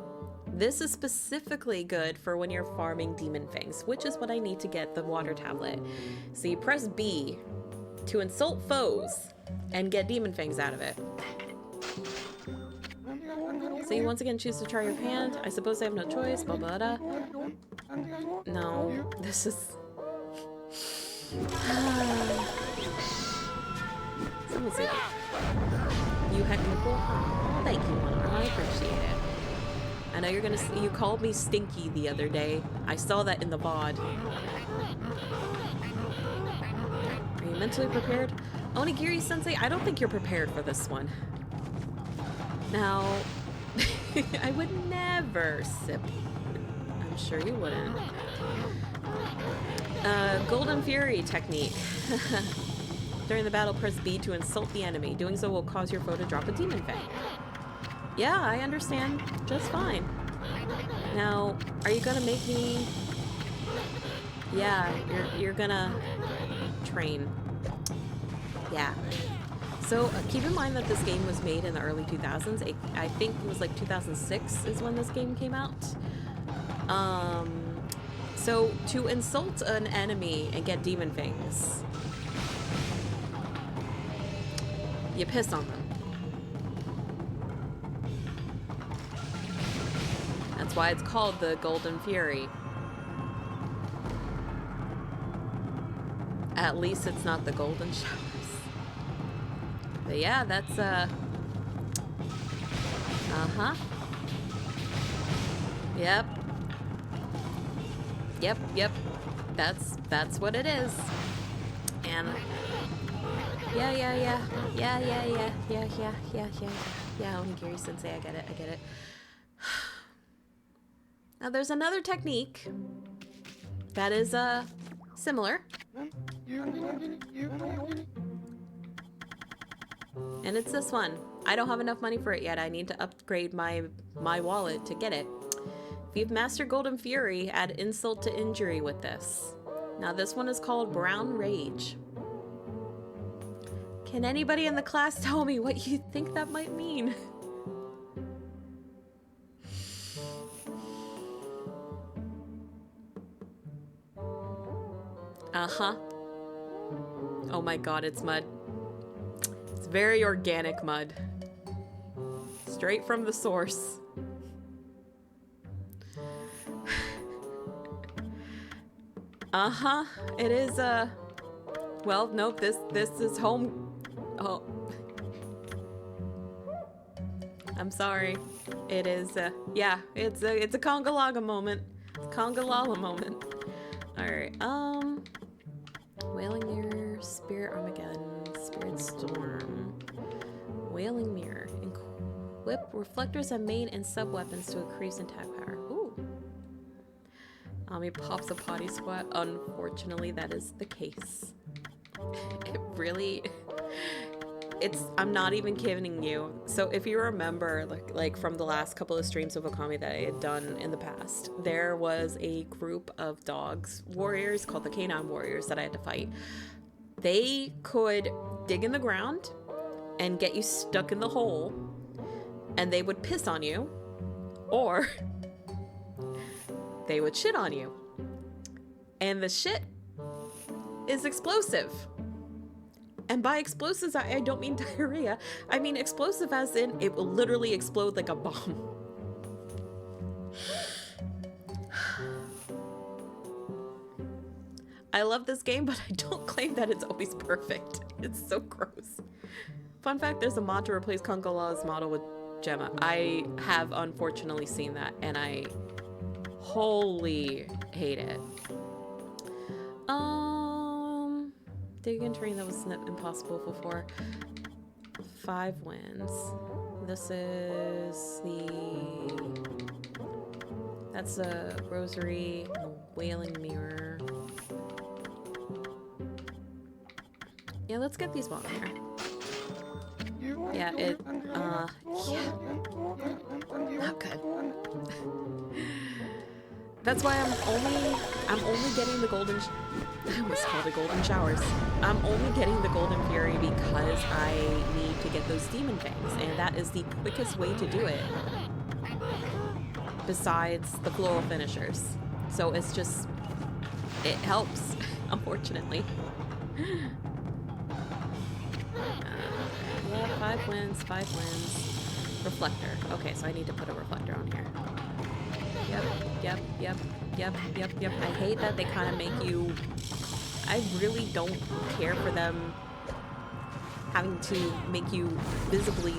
This is specifically good for when you're farming demon fangs, which is what I need to get the water tablet. So you press B to insult foes and get demon fangs out of it. So you once again choose to try your hand. I suppose I have no choice. Blah blah blah. No, this is. Someone say you heck Nicole. Thank you, One Arm. I appreciate it. I know you're gonna. You called me stinky the other day. I saw that in the VOD. Are you mentally prepared? Onigiri Sensei, I don't think you're prepared for this one. Now, I would never sip. I'm sure you wouldn't. Golden Fury technique. During the battle, press B to insult the enemy. Doing so will cause your foe to drop a demon fang. Yeah, I understand just fine. Now, are you gonna make me... Yeah, you're gonna train. Yeah. So keep in mind that this game was made in the early 2000s. I think it was like 2006 is when this game came out. So to insult an enemy and get demon fangs, you piss on them. That's why it's called the Golden Fury. At least it's not the Golden Showers. But yeah, that's uh-huh. Yep. Yep. That's what it is. And yeah, Onigiri Sensei, I get it. Now there's another technique that is similar. And it's this one. I don't have enough money for it yet. I need to upgrade my wallet to get it. If you've mastered Golden Fury, add insult to injury with this. Now this one is called Brown Rage. Can anybody in the class tell me what you think that might mean? Uh-huh. Oh my god, it's mud. It's very organic mud. Straight from the source. Uh-huh. It is, well, nope, this is home. Oh. I'm sorry. It is, yeah, it's a conga laga moment. Conga lala moment. Alright, Wailing Mirror, Spirit Armageddon, Spirit Storm, Wailing Mirror. Equip reflectors and main and sub weapons to increase attack power. Ooh. He pops a potty squat. Unfortunately, that is the case. It really... I'm not even kidding you. So if you remember, like from the last couple of streams of OKAMI that I had done in the past, there was a group of dogs, warriors, called the Canine Warriors that I had to fight. They could dig in the ground and get you stuck in the hole, and they would piss on you, or they would shit on you. And the shit is explosive. And by explosives, I don't mean diarrhea. I mean explosive as in it will literally explode like a bomb. I love this game, but I don't claim that it's always perfect. It's so gross. Fun fact, there's a mod to replace Kongola's model with Gemma. I have unfortunately seen that, and I wholly hate it. Dig in terrain that was impossible before. 5 wins. This is the... That's a rosary, a wailing mirror. Yeah, let's get these while I'm here. Yeah, yeah. Not good. That's why I'm only getting the golden... I almost called it golden showers. I'm only getting the golden fury because I need to get those demon fangs, and that is the quickest way to do it. Besides the floral finishers. So it's just... It helps, unfortunately. Yeah, 5 wins, 5 wins. Reflector. Okay, so I need to put a reflector on here. Yep. I hate that they kind of make you... I really don't care for them having to make you visibly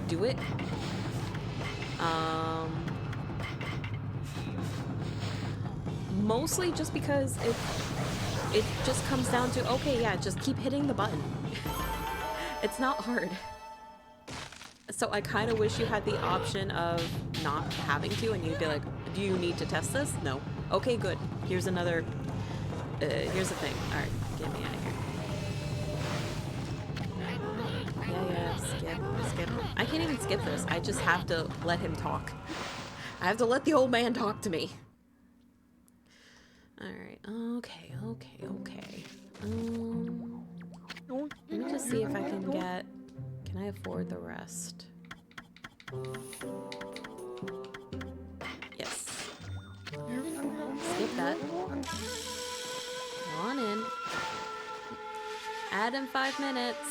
do it. Mostly just because it just comes down to, okay, yeah, just keep hitting the button. It's not hard. So I kind of wish you had the option of not having to, and you'd be like, do you need to test this? No. Okay, good. Here's another, here's the thing. All right, get me out of here. Yeah, skip. I can't even skip this. I just have to let him talk. I have to let the old man talk to me. All right, okay. Let me just see if I can get... Can I afford the rest? Yes. Skip that. Come on in. Add in 5 minutes.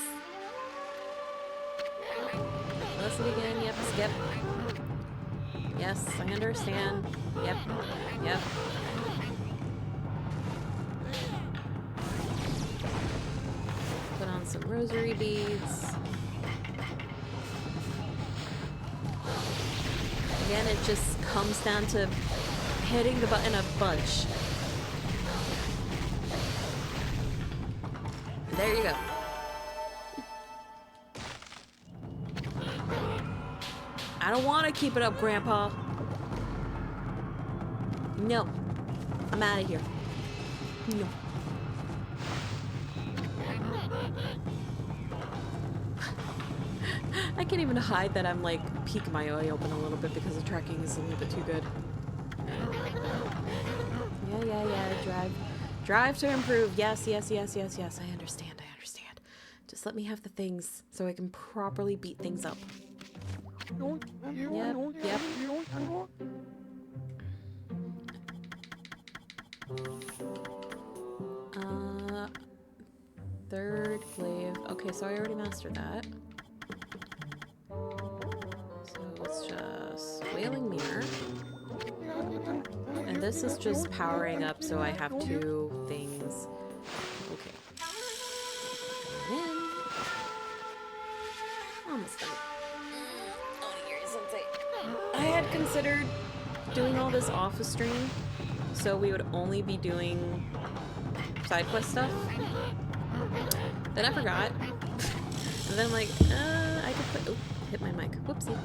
Listen again. Yep, skip. Yes, I understand. Yep. Put on some rosary beads. Again, it just comes down to hitting the button a bunch. There you go. I don't want to keep it up, Grandpa. No. I'm out of here. No. I can't even hide that I'm like peeking my eye open a little bit because the tracking is a little bit too good. Yeah. Drive to improve. Yes. I understand. Just let me have the things so I can properly beat things up. Yep. Third glaive. Okay, so I already mastered that. So it's just wailing mirror. And this is just powering up, so I have 2 things. Okay. Come on in. Almost done. I had considered doing all this off the stream, so we would only be doing side quest stuff. Then I forgot. And then I'm like, I could put... Oh, hit my mic. Whoopsie.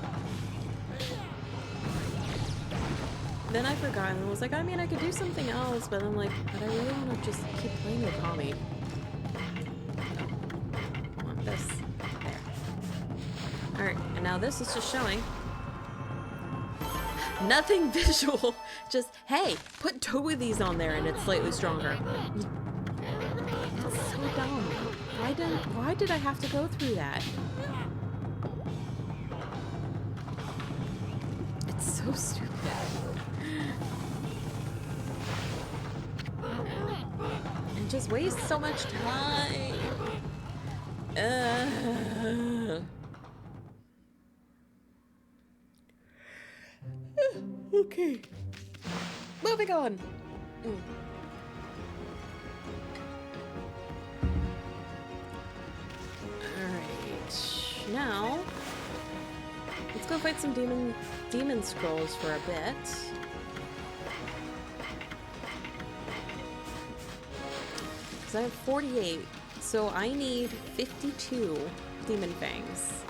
Then I forgot and was like, I mean, I could do something else, but I'm like, but I really want to just keep playing OKAMI. I want this. There. Alright, and now this is just showing. Nothing visual. Just, hey, put 2 of these on there and it's slightly stronger. It's so dumb. Why did I have to go through that? It's so stupid. And just waste so much time. Okay. Moving on. Alright. Now, let's go fight some demon scrolls for a bit. Because I have 48, so I need 52 demon fangs.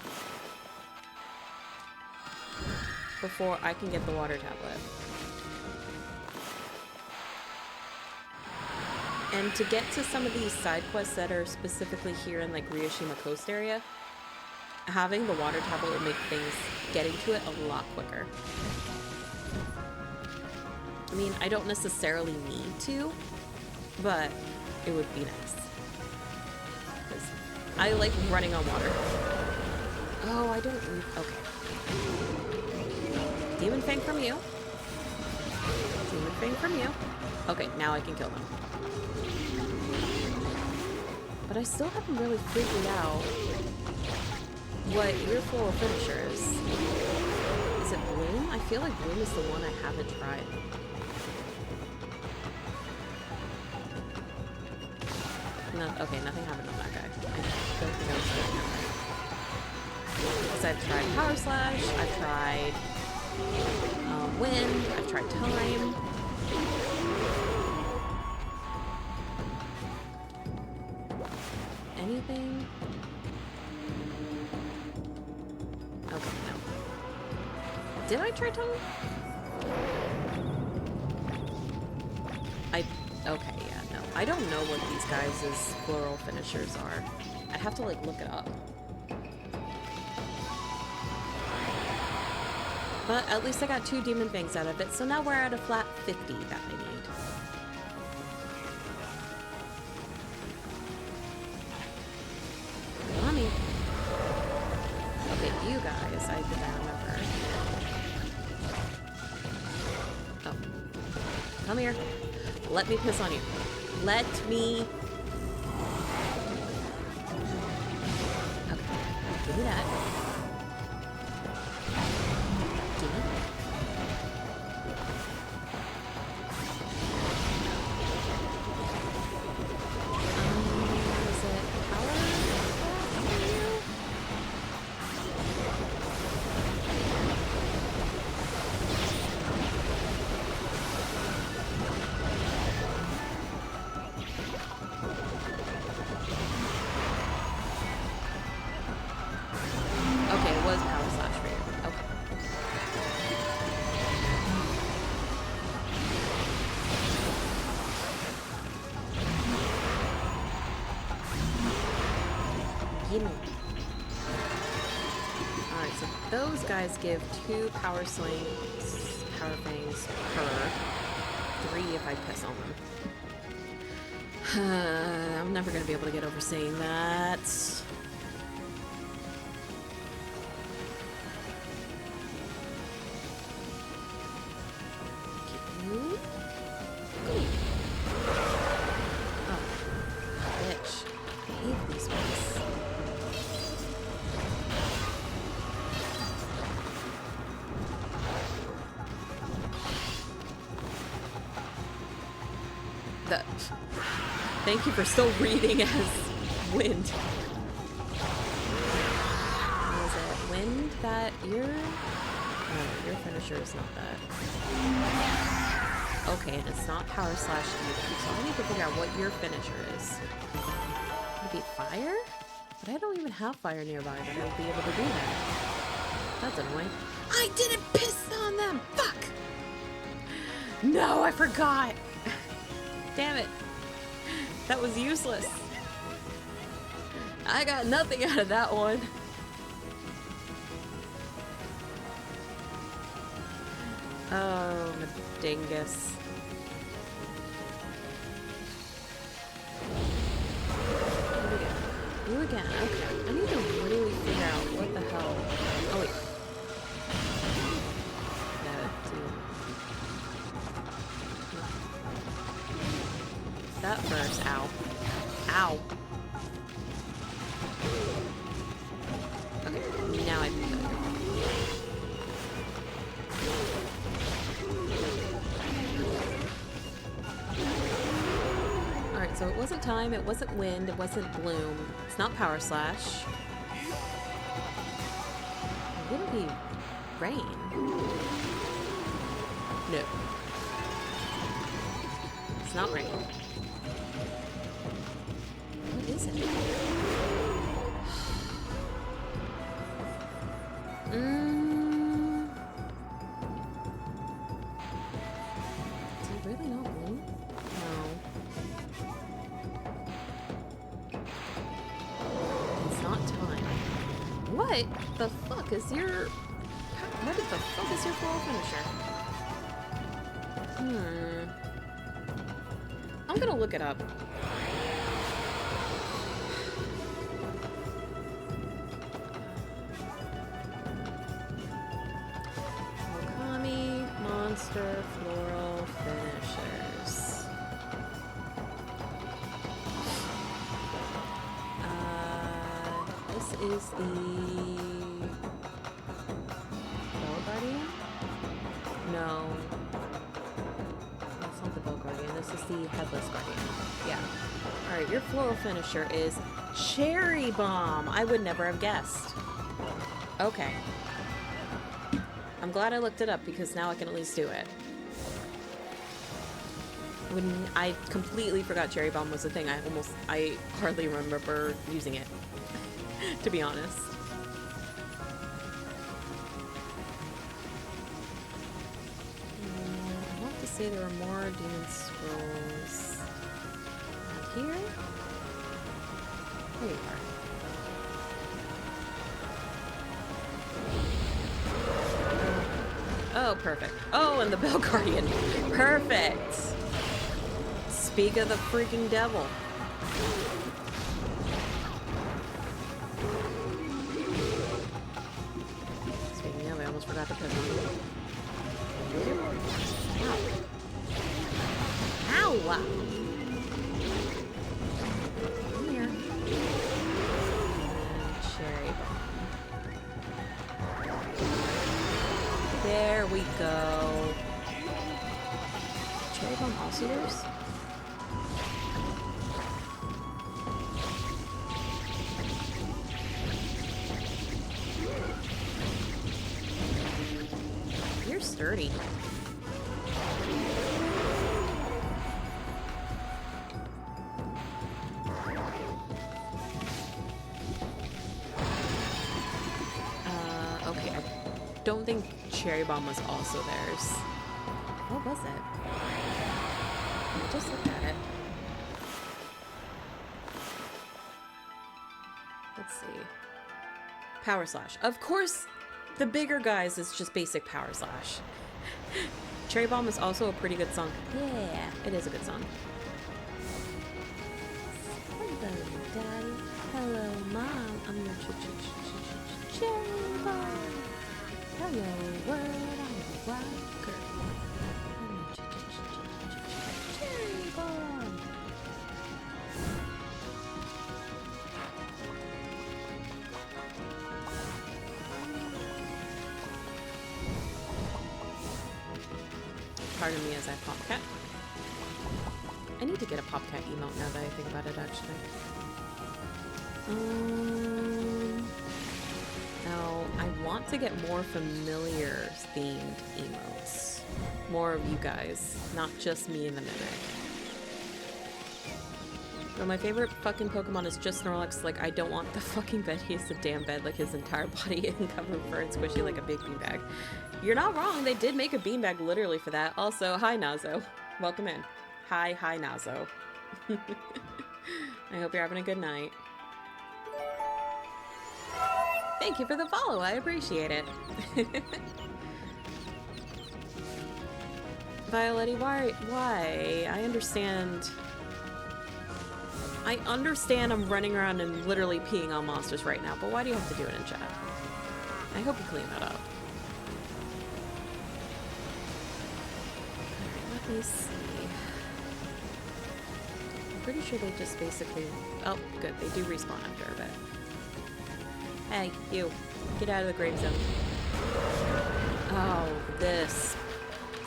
before I can get the water tablet. And to get to some of these side quests that are specifically here in like Ryushima Coast area, having the water tablet would make things, getting to it a lot quicker. I mean, I don't necessarily need to, but it would be nice. Because I like running on water. Oh, I don't... Okay. Demon Fang from you. Demon Fang from you. Okay, now I can kill them. But I still haven't really figured out what your floral finisher is. Is it Bloom? I feel like Bloom is the one I haven't tried. No, okay, nothing happened on that guy. I don't think I was doing that right. Because I've tried Power Slash, I've tried Wind, I've tried Time. Anything? Okay, no. Did I try Time? Okay, yeah, no. I don't know what these guys' floral finishers are. I'd have to, like, look it up. But at least I got 2 Demon Fangs out of it, so now we're at a flat 50 that I need. Mommy. Okay, you guys, I think I remember. Oh. Come here. Let me piss on you. Let me... Okay. Give me that. Give me. Is it power? Okay, it was Power Slash for you. Okay. Gimme. Alright, so those guys give 2 Power Swings, Power Fangs per. 3 if I piss on them. I'm never gonna be able to get over saying that. You? Oh, bitch. I hate these ones. Thank you for still reading as Wind. Was it Wind that your... Oh, your finisher is not that. Okay, and it's not Power Slash either, so I need to figure out what your finisher is. Maybe Fire? But I don't even have Fire nearby that I would be able to do that. That's annoying. I didn't piss on them! Fuck! No, I forgot! Damn it. That was useless. I got nothing out of that one. Oh, my dingus. You again. Okay. I need to really figure out what the hell. Oh, wait. That first. Ow. Ow. Okay, now I think that. Alright, so it wasn't Time, it wasn't Wind, it wasn't Bloom. It's not Power Slash. It wouldn't be Rain. No. It's not Rain. What is it? What the fuck is your... What the fuck is your floral finisher? I'm gonna look it up. OKAMI Monster Floral Finishers. This is the Bell Guardian? No. That's not the Bell Guardian. This is the Headless Guardian. Yeah. Alright, your floral finisher is Cherry Bomb. I would never have guessed. Okay. I'm glad I looked it up because now I can at least do it. When I completely forgot Cherry Bomb was a thing, I hardly remember using it, to be honest. I want to say there are more Demon Scrolls here. There you are. Oh, perfect. Oh, and the Bell Guardian. Perfect. Speak of the freaking devil. Speaking of, I almost forgot to put it on. Ow! Come here. And Cherry Bomb. There we go. Cherry Bomb also yours? You're sturdy. Okay, I don't think Cherry Bomb was also theirs. What was it? I just looked at it. Let's see. Power Slash. Of course, the bigger guys is just basic Power Slash. Cherry Bomb is also a pretty good song. Yeah, it is a good song. Hello, Daddy. Hello, Mom. I'm your Cherry Bomb. Hello, world. I'm a wild girl. I'm your Cherry Bomb. Pardon me as I popcat. I need to get a popcat emote now that I think about it, actually. Now, I want to get more familiar themed emotes. More of you guys, not just me and the Mimic. But my favorite fucking Pokemon is just Snorlax. Like, I don't want the fucking bed. He has a damn bed, like his entire body and covered fur and squishy like a big beanbag. You're not wrong. They did make a beanbag literally for that. Also, hi, Nazo. Welcome in. Hi, Nazo. I hope you're having a good night. Thank you for the follow. I appreciate it. Violetti, why? I understand I'm running around and literally peeing on monsters right now, but why do you have to do it in chat? I hope you clean that up. Alright, let me see. I'm pretty sure they just basically... Oh, good. They do respawn after a bit. Hey, you. Get out of the grave zone. Oh, this.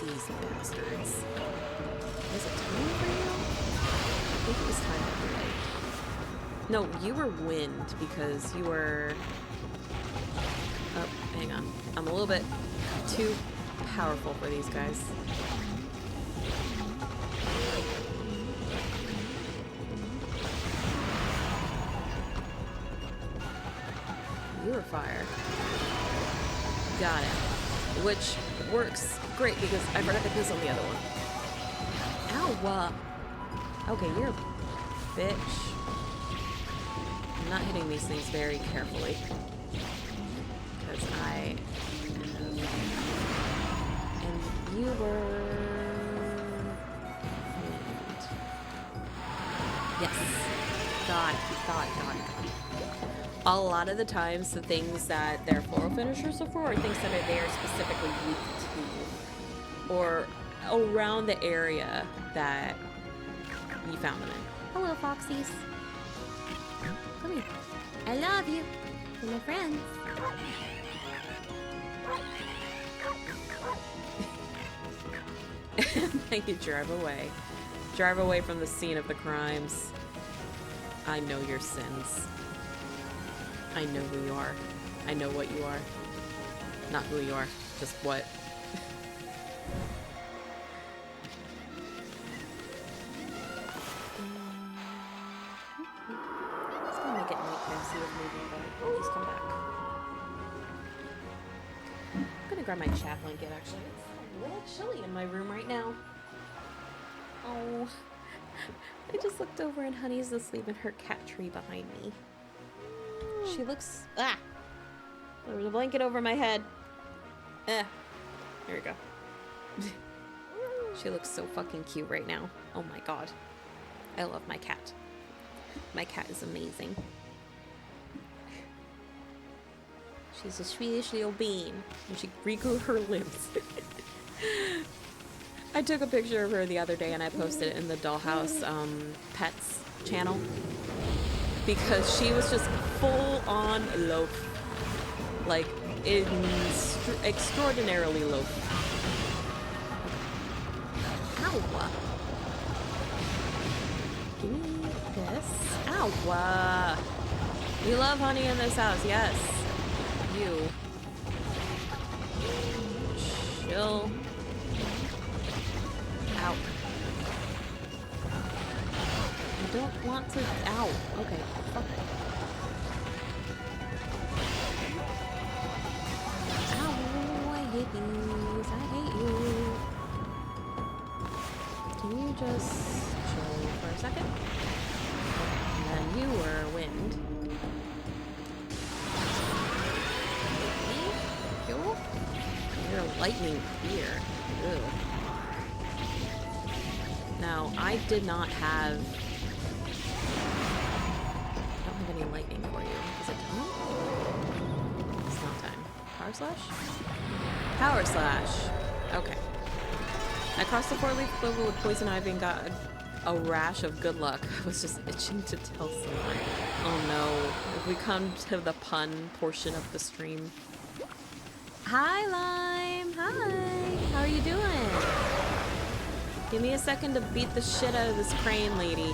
These bastards. Was it time for you? I think it was time for you. No, you were wind because you were... Oh, hang on. I'm a little bit too powerful for these guys. You were fire. Got it. Which works great because I forgot to piss on the other one. Ow! Okay, you're a bitch. I'm not hitting these things very carefully. because I and you were wind. Yes. God. A lot of the times, the things that their floral finishers are for are things that are there specifically weak to, or around the area that you found them in. Hello, Foxies. Come here. I love you. You're my friends. Thank you. Drive away. Drive away from the scene of the crimes. I know your sins. I know who you are. I know what you are. Not who you are, just what. It's gonna make it nighttime, see if maybe they'll at least come back. I'm gonna grab my chat blanket actually. It's a little chilly in my room right now. Oh. I just looked over and Honey's asleep in her cat tree behind me. She looks... Ah! There was a blanket over my head. There we go. She looks so fucking cute right now. Oh my god. I love my cat. My cat is amazing. She's a sweetish little bean. And she regrew her limbs. I took a picture of her the other day and I posted it in the Dollhouse Pets channel. Because she was just full on loaf. Like, extraordinarily loaf. Ow! Give me this. Ow! We love honey in this house, yes. You. Chill. Ow. I don't want to. Ow. Okay. Fuck. Ow. I hate these. I hate you. Can you just chill for a second? And then you were wind. Cool. You're lightning here. Ew. Now, I did not have... I don't have any lightning for you. Is it time? It's not time. Power slash? Power slash! Okay. I crossed the 4-leaf clover with poison ivy and got a rash of good luck. I was just itching to tell someone. Oh no. If we come to the pun portion of the stream. Hi, Lime! Hi! How are you doing? Give me a second to beat the shit out of this crane lady.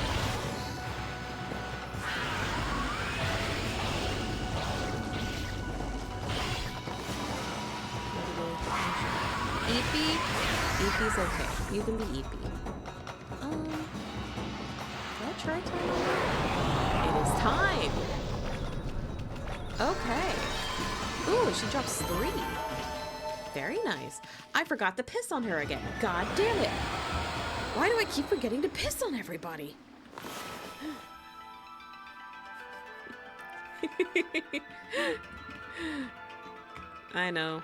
Eepy? Eepy's okay. You can be Eepy. Did I try time? It is time! Okay. Ooh, she drops 3. Very nice. I forgot to piss on her again. God damn it. Why do I keep forgetting to piss on everybody? I know.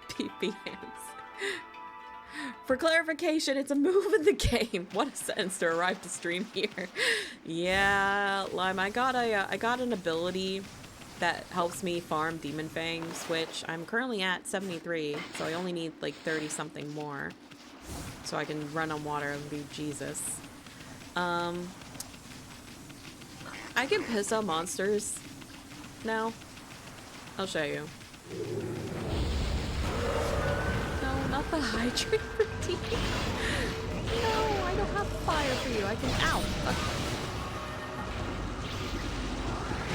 PP hands. For clarification, it's a move in the game. What a sentence to arrive to stream here. Yeah, Lime, I got an ability that helps me farm Demon Fangs, which I'm currently at 73, so I only need like 30 something more. So I can run on water and be Jesus. I can piss on monsters now. I'll show you. No, not the hydrate routine. No, I don't have fire for you. I can. Ow. Fuck.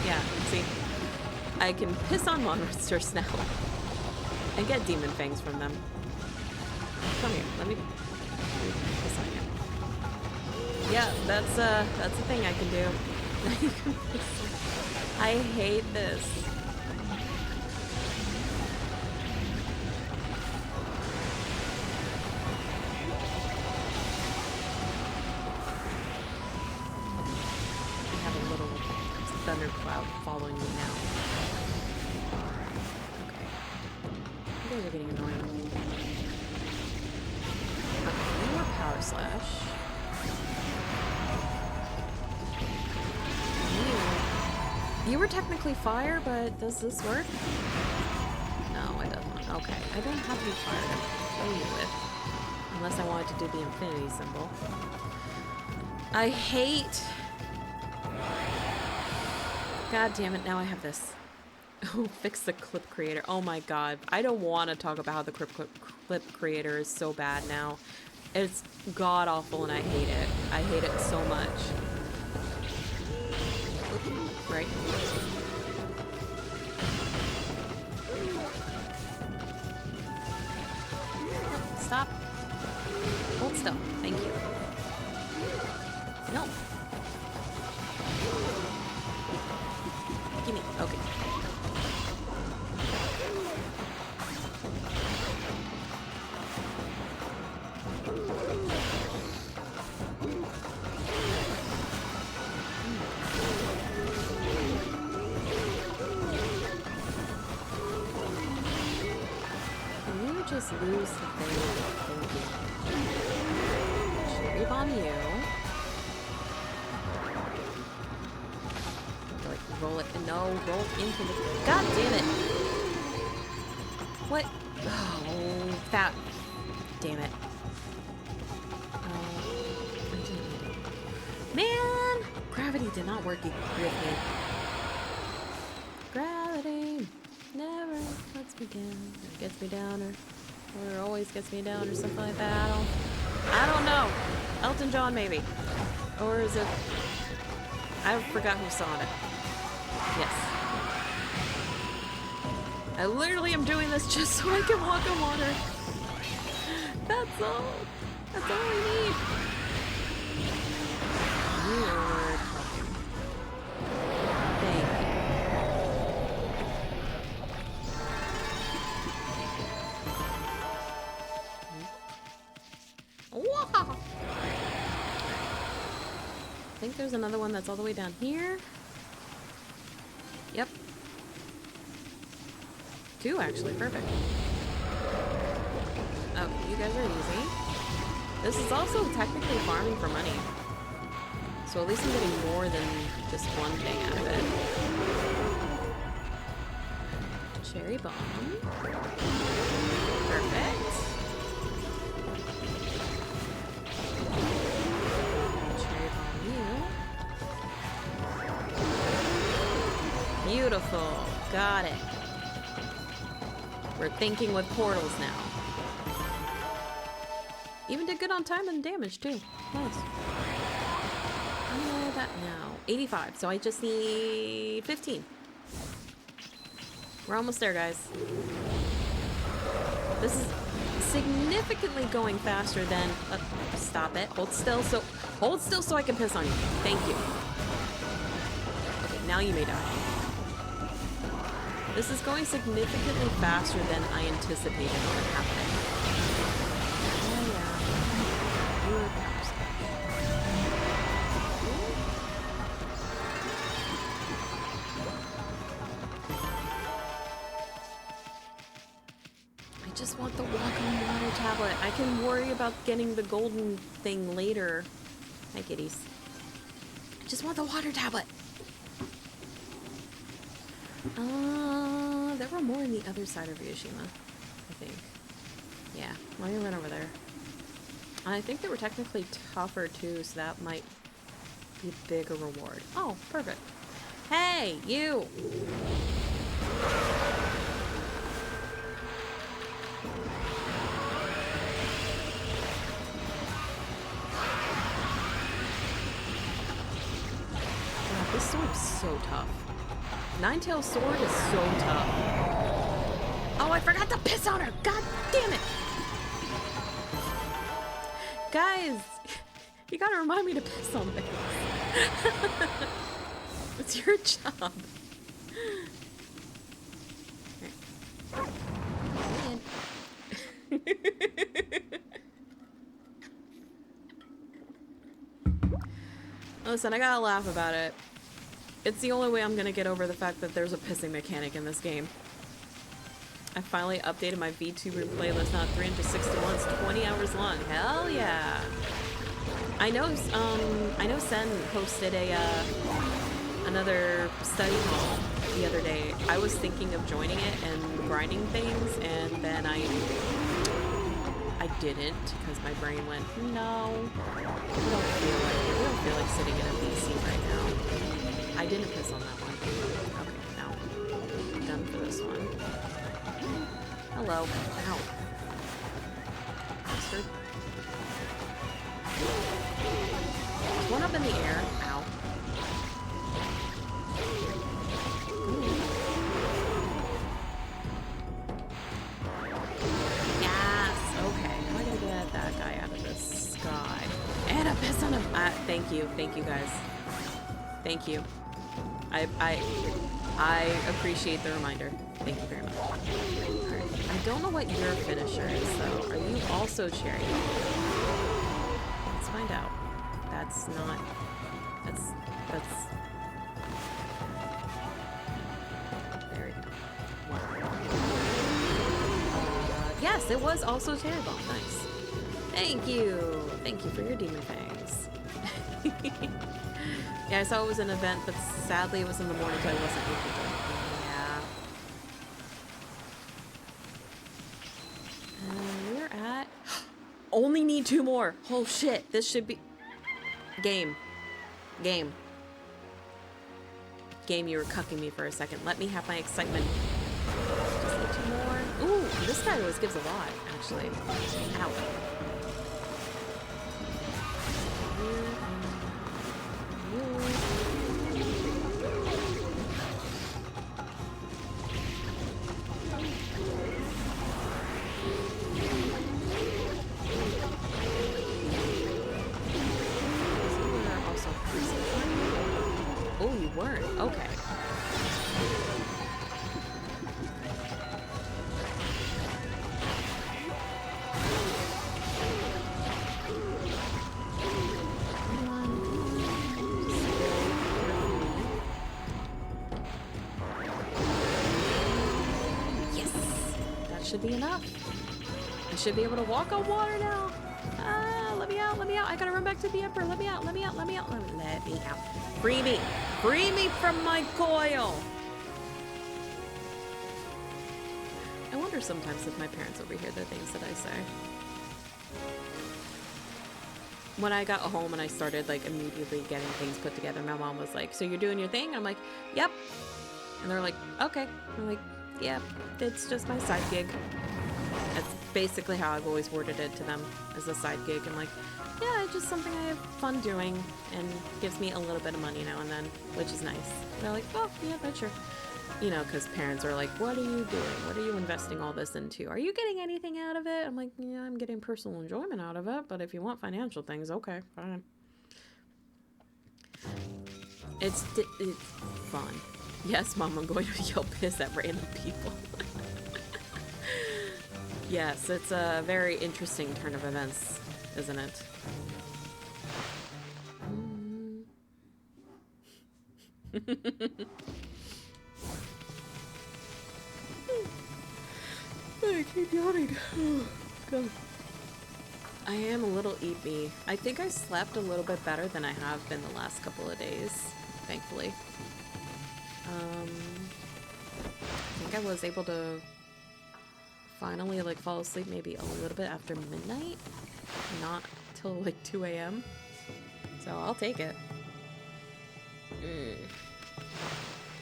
Yeah, see? I can piss on monsters now. And get demon fangs from them. Come here, let me piss on you. Yeah, that's a thing I can do. I hate this. I have a little thundercloud following me now. guys are getting annoying. Okay, more power slash. You were technically fire, but does this work? No, it doesn't. Okay, I don't have any fire to play with. Unless I wanted to do the infinity symbol. I hate... God damn it, now I have this. Oh, fix the clip creator. Oh my god. I don't want to talk about how the clip creator is so bad now. It's god-awful and I hate it. I hate it so much. Right? Stop. Hold still. Thank you. No. Gimme. Okay. Just lose the thing. Cherry bomb you. Like roll it. No, roll into the. God damn it! What? Oh, that. Damn it. I didn't need it. Man, gravity did not work with me. Gravity never lets me down. Or gets me down, or always gets me down, or something like that. I don't know. Elton John, maybe. Or is it... I forgot who sang it. Yes. I literally am doing this just so I can walk on water. That's all. That's all I need. Weird. Thank you. Wow. I think there's another one that's all the way down here. Yep. 2 actually, perfect. Okay, you guys are easy. This is also technically farming for money. So at least I'm getting more than just one thing out of it. Cherry bomb. Perfect. Beautiful. Got it. We're thinking with portals now. Even did good on time and damage too. Nice. How that now? 85. So I just need 15. We're almost there, guys. This is significantly going faster than... stop it. Hold still so I can piss on you. Thank you. Okay, now you may die. This is going significantly faster than I anticipated would happen. Oh yeah. You were I just want the walk on water tablet. I can worry about getting the golden thing later. Hi, kitties. I just want the water tablet. There were more on the other side of Ryushima, I think. Yeah, let me run over there. I think they were technically tougher too, so that might be a bigger reward. Oh, perfect. Hey, you! God, this sword's so tough. Nine-tailed sword is so tough. Oh, I forgot to piss on her! God damn it! Guys, you gotta remind me to piss on things. It's your job. Listen, I gotta laugh about it. It's the only way I'm gonna get over the fact that there's a pissing mechanic in this game. I finally updated my VTuber playlist. Now 361. It's 20 hours long. Hell yeah! I know Sen hosted a another study hall the other day. I was thinking of joining it and grinding things, and then I didn't because my brain went, no, we don't feel like it. We don't feel like sitting in a VC right now. I didn't piss on that one. Okay, now done for this one. Hello. Ow. Bastard. There's one up in the air. Ow. Yes. Okay. How am I gonna get that guy out of the sky? And a piss on him. Thank you. Thank you, guys. Thank you. I appreciate the reminder. Thank you very much. Alright. I don't know what your finisher is, though. Are you also cherry? Let's find out. That's not... That's... There we go. Yes, it was also cherry bomb. Nice. Thank you. Thank you for your demon fangs. Yeah, I saw it was an event, but sadly it was in the morning, so I wasn't able to join. Yeah. We're at... Only need 2 more. Oh shit, this should be... Game. Game, you were cucking me for a second. Let me have my excitement. Just need 2 more. Ooh, this guy always gives a lot, actually. Ow. Oh, you weren't. Okay. Yes! That should be enough. I should be able to walk on water now. Ah, let me out, let me out. I gotta run back to the Emperor. Let me out, let me out, let me out, let me out. Free me! Free me from my coil! I wonder sometimes if my parents overhear the things that I say. When I got home and I started like immediately getting things put together, my mom was like, so you're doing your thing? I'm like, yep. And they're like, okay. I'm like, yeah, it's just my side gig. That's basically how I've always worded it to them, as a side gig. I'm like, yeah, it's just something I have fun doing and gives me a little bit of money now and then, which is nice. And they're like, oh, yeah, that's sure. You know, because parents are like, what are you doing? What are you investing all this into? Are you getting anything out of it? I'm like, yeah, I'm getting personal enjoyment out of it, but if you want financial things, okay, fine. It's fun. Yes, Mom, I'm going to yell piss at random people. Yes, it's a very interesting turn of events, isn't it? I keep yawning. Go. I am a little eat me. I think I slept a little bit better than I have been the last couple of days, thankfully. I think I was able to finally like fall asleep maybe a little bit after midnight, not till like 2 a.m. So I'll take it.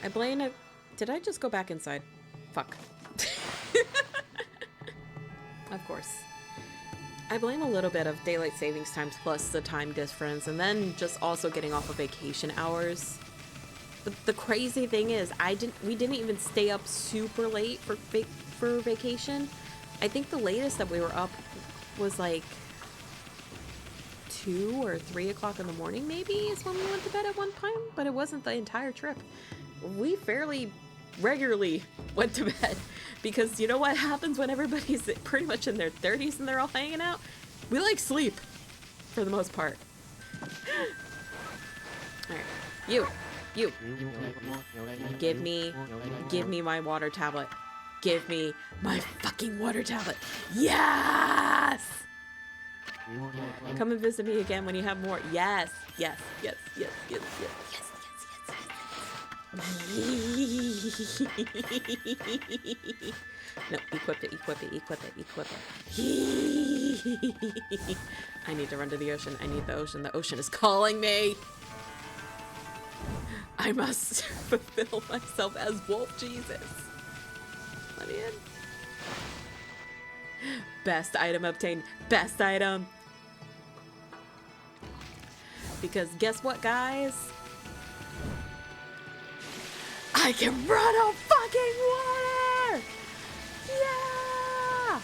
I blame it. Did I just go back inside? Fuck. Of course. I blame a little bit of daylight savings times plus the time difference, and then just also getting off of vacation hours. The crazy thing is, we didn't even stay up super late for vacation. I think the latest that we were up was like 2 or 3 o'clock in the morning, maybe, is when we went to bed at one time, but it wasn't the entire trip. We fairly regularly went to bed, because you know what happens when everybody's pretty much in their 30s and they're all hanging out? We like sleep, for the most part. Alright, you, give me my water tablet. Give me my fucking water tablet. Yes! Come and visit me again when you have more. Yes, yes, yes, yes, yes, yes, yes, yes, yes. No, equip it, equip it, equip it, equip it. I need to run to the ocean. I need the ocean. The ocean is calling me. I must fulfill myself as Wolf Jesus. Let me in. Best item obtained. Best item. Because guess what, guys? I can run on fucking water! Yeah!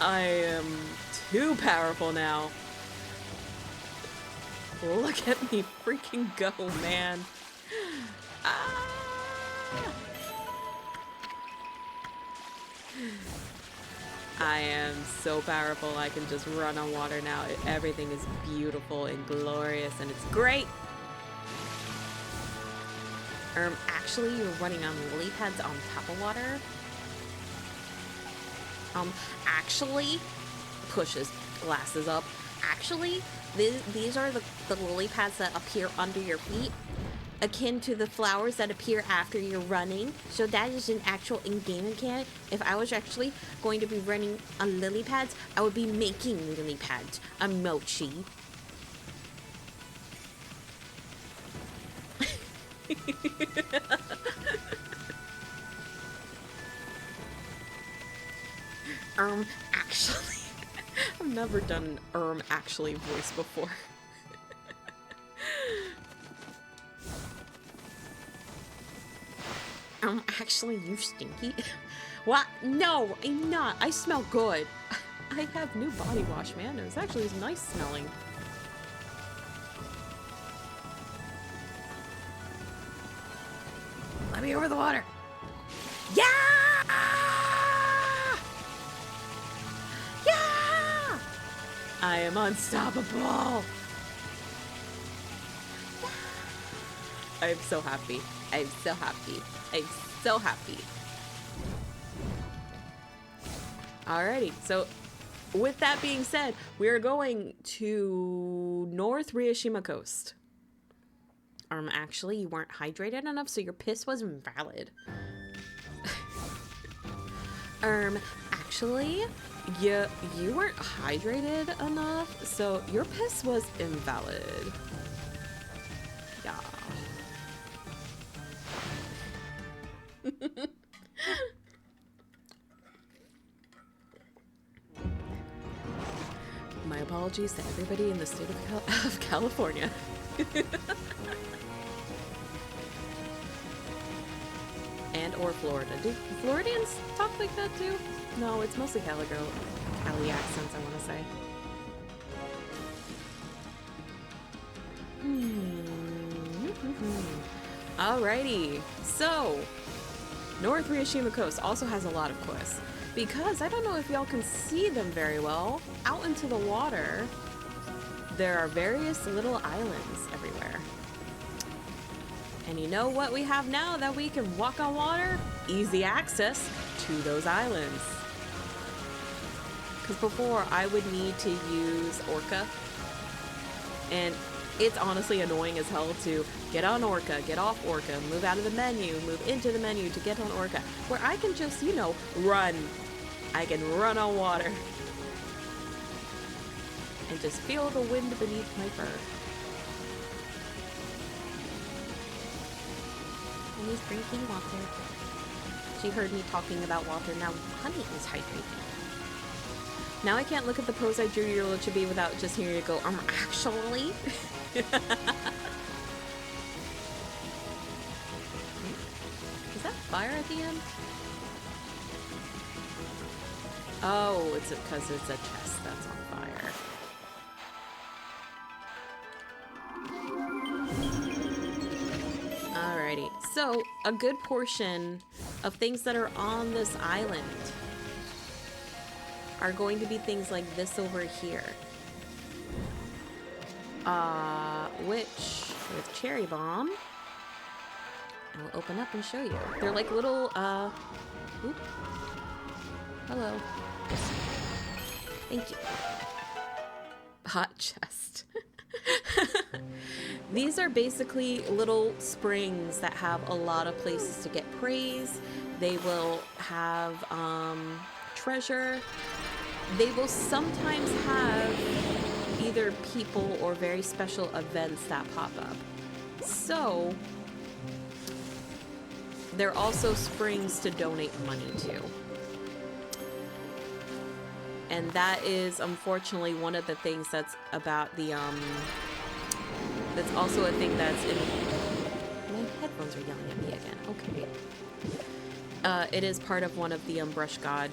I am too powerful now. Look at me freaking go, man. Ah! I am so powerful. I can just run on water now. Everything is beautiful and glorious, and it's great. Actually, you're running on lily pads on top of water. Actually, pushes glasses up. Actually, these are the lily pads that appear under your feet, akin to the flowers that appear after you're running. So that is an actual in-game mechanic. If I was actually going to be running on lily pads, I would be making lily pads. A mochi. Actually, I've never done an actually voice before. Actually, you stinky. What? No, I'm not. I smell good. I have new body wash, man. It's actually nice smelling. Let me over the water. Yeah! Yeah! I am unstoppable. I'm so happy. I'm so happy. I'm so happy. Alrighty, so with that being said, we are going to North Ryushima Coast. Actually, you weren't hydrated enough, so your piss was invalid. Actually, you weren't hydrated enough, so your piss was invalid. Yeah. My apologies to everybody in the state of California. And or Florida. Do Floridians talk like that too? No, it's mostly Cali accents, I want to say. Alrighty, so North Ryushima Coast also has a lot of quests, because I don't know if y'all can see them very well. Out into the water, there are various little islands everywhere. And you know what we have now that we can walk on water? Easy access to those islands. Because before, I would need to use Orca, and it's honestly annoying as hell to get on Orca, get off Orca, move out of the menu, move into the menu to get on Orca, where I can just, you know, run. I can run on water. And just feel the wind beneath my fur. And he's drinking water. She heard me talking about water. Now honey is hydrating. Now I can't look at the pose I drew your little chibi without just hearing it go, actually? Is that fire at the end? Oh, it's because it's a chest that's on fire. Alrighty, so a good portion of things that are on this island are going to be things like this over here. Which, with Cherry Bomb, I will open up and show you. They're like little, oop, hello. Thank you. Hot chest. These are basically little springs that have a lot of places to get praise. They will have treasure. They will sometimes have either people or very special events that pop up. So they're also springs to donate money to. And that is unfortunately one of the things that's about the that's also a thing that's in my headphones are yelling at me again. Okay. It is part of one of the brush god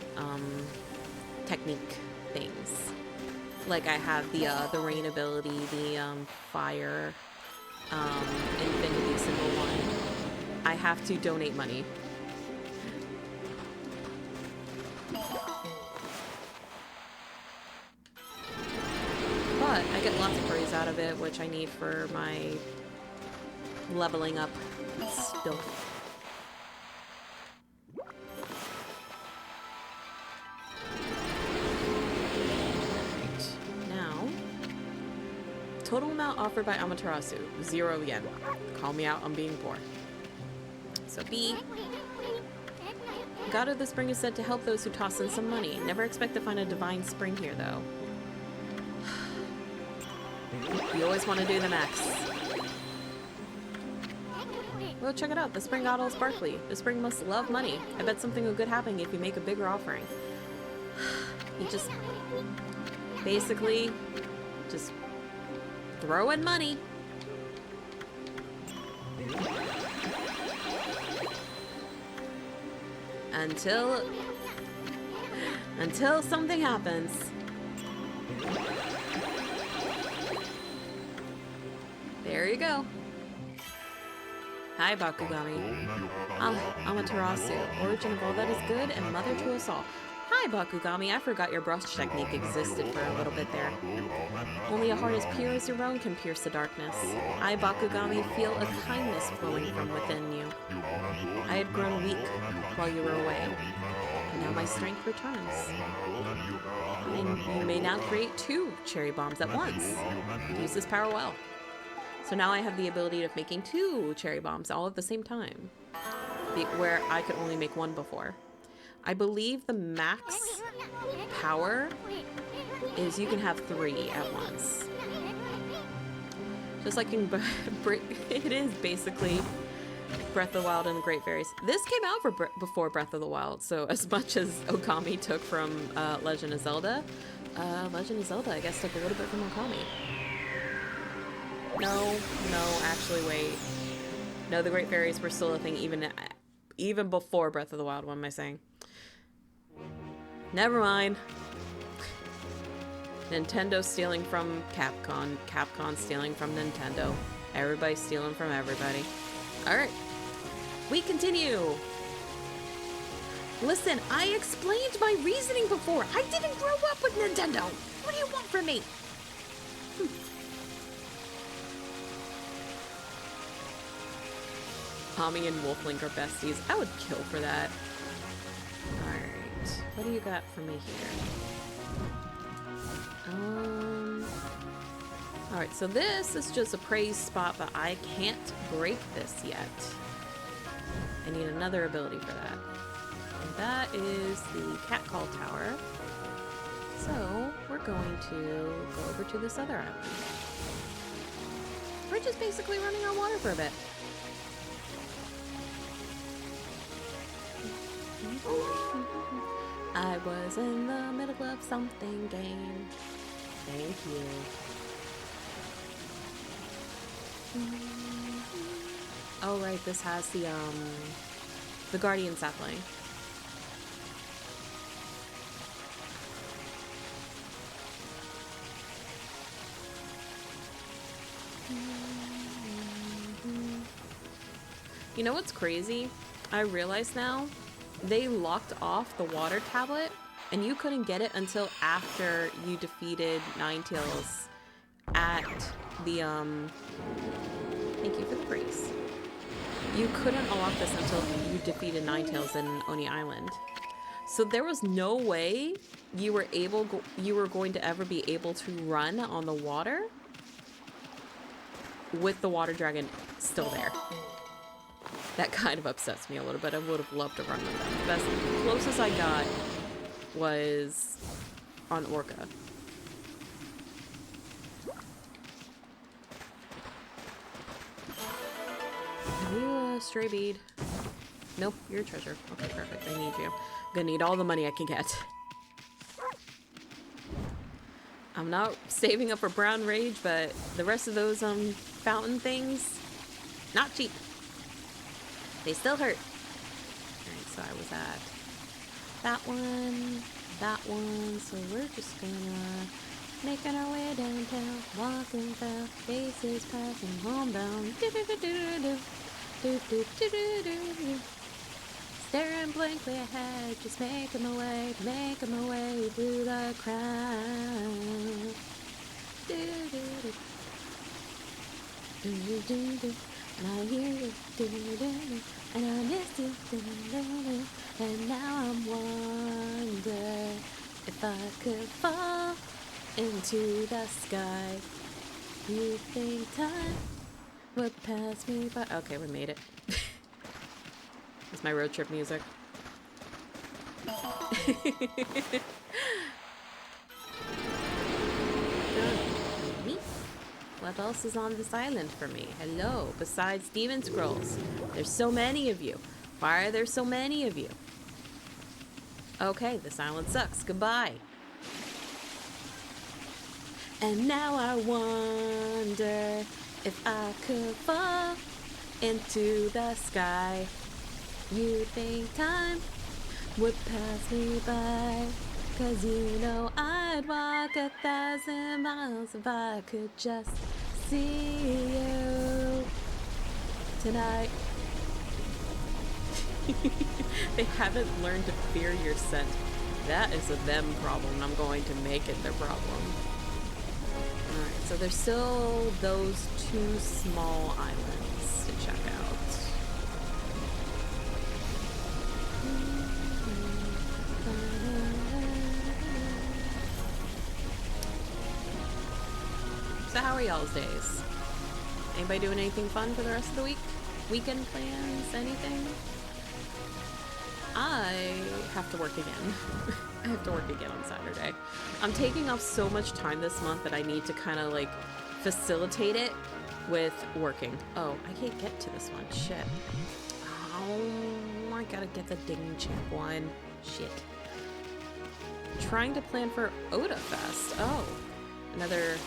technique things. Like I have the rain ability, the fire infinity symbol one. I have to donate money. But I get lots of praise out of it, which I need for my leveling up still. Now, total amount offered by Amaterasu, 0 yen. Call me out on being poor. So B. God of the Spring is said to help those who toss in some money. Never expect to find a divine spring here, though. You always want to do the max. Well, check it out. The spring god all sparkly. The spring must love money. I bet something will good happen if you make a bigger offering. You just... basically... just... throw in money. Until something happens. There you go. Hi, Bakugami. Amaterasu, origin of all that is good and mother to us all. Hi, Bakugami. I forgot your brush technique existed for a little bit there. Only a heart as pure as your own can pierce the darkness. I, Bakugami, feel a kindness flowing from within you. I had grown weak while you were away, and now my strength returns. And you may now create 2 cherry bombs at once. Use this power well. So now I have the ability of making 2 cherry bombs all at the same time, where I could only make 1 before. I believe the max power is you can have 3 at once. Just like in it is basically Breath of the Wild and the Great Fairies. This came out for before Breath of the Wild, so as much as Okami took from Legend of Zelda, Legend of Zelda I guess took a little bit from Okami. No, actually, wait. No, the Great Fairies were still a thing even before Breath of the Wild. What am I saying? Never mind. Nintendo stealing from Capcom. Capcom stealing from Nintendo. Everybody stealing from everybody. Alright. We continue. Listen, I explained my reasoning before. I didn't grow up with Nintendo. What do you want from me? Tommy and Wolflink are besties. I would kill for that. Alright. What do you got for me here? Alright, so this is just a praise spot, but I can't break this yet. I need another ability for that. And that is the Catcall Tower. So, we're going to go over to this other island. We're just basically running on water for a bit. I was in the middle of something game. Thank you. Oh right, this has the Guardian Sapling. You know what's crazy? I realize now they locked off the water tablet and you couldn't get it until after you defeated Ninetales at the thank you for the praise. You couldn't unlock this until you defeated Ninetales in Oni Island. So there was no way you were going to ever be able to run on the water with the water dragon still there. That kind of upsets me a little bit. I would have loved to run with them. The best, closest I got was on Orca. Are you a stray bead? Nope, you're a treasure. Okay, perfect. I need you. I'm gonna need all the money I can get. I'm not saving up for Brown Rage, but the rest of those fountain things, not cheap. They still hurt. Alright, so I was at that one, so we're just gonna making our way downtown, walking fast, faces passing homebound. Staring blankly ahead, just making my way through the crowd. And I hear you, and I miss you, and now I'm wondering if I could fall into the sky. You think time would pass me by? Okay, we made it. It's my road trip music. What else is on this island for me? Hello, besides demon scrolls. There's so many of you. Why are there so many of you? Okay, this island sucks. Goodbye. And now I wonder if I could fall into the sky. You think time would pass me by? 'Cause you know I'd walk 1,000 miles if I could just see you tonight. They haven't learned to fear your scent. That is a them problem. I'm going to make it their problem. Alright, so there's still those 2 small islands to check out. So how are y'all's days? Anybody doing anything fun for the rest of the week? Weekend plans? Anything? I have to work again. I have to work again on Saturday. I'm taking off so much time this month that I need to kind of like facilitate it with working. Oh, I can't get to this one. Shit. Oh, I gotta get the Ding Champ one. Shit. Trying to plan for Oda Fest. Oh, another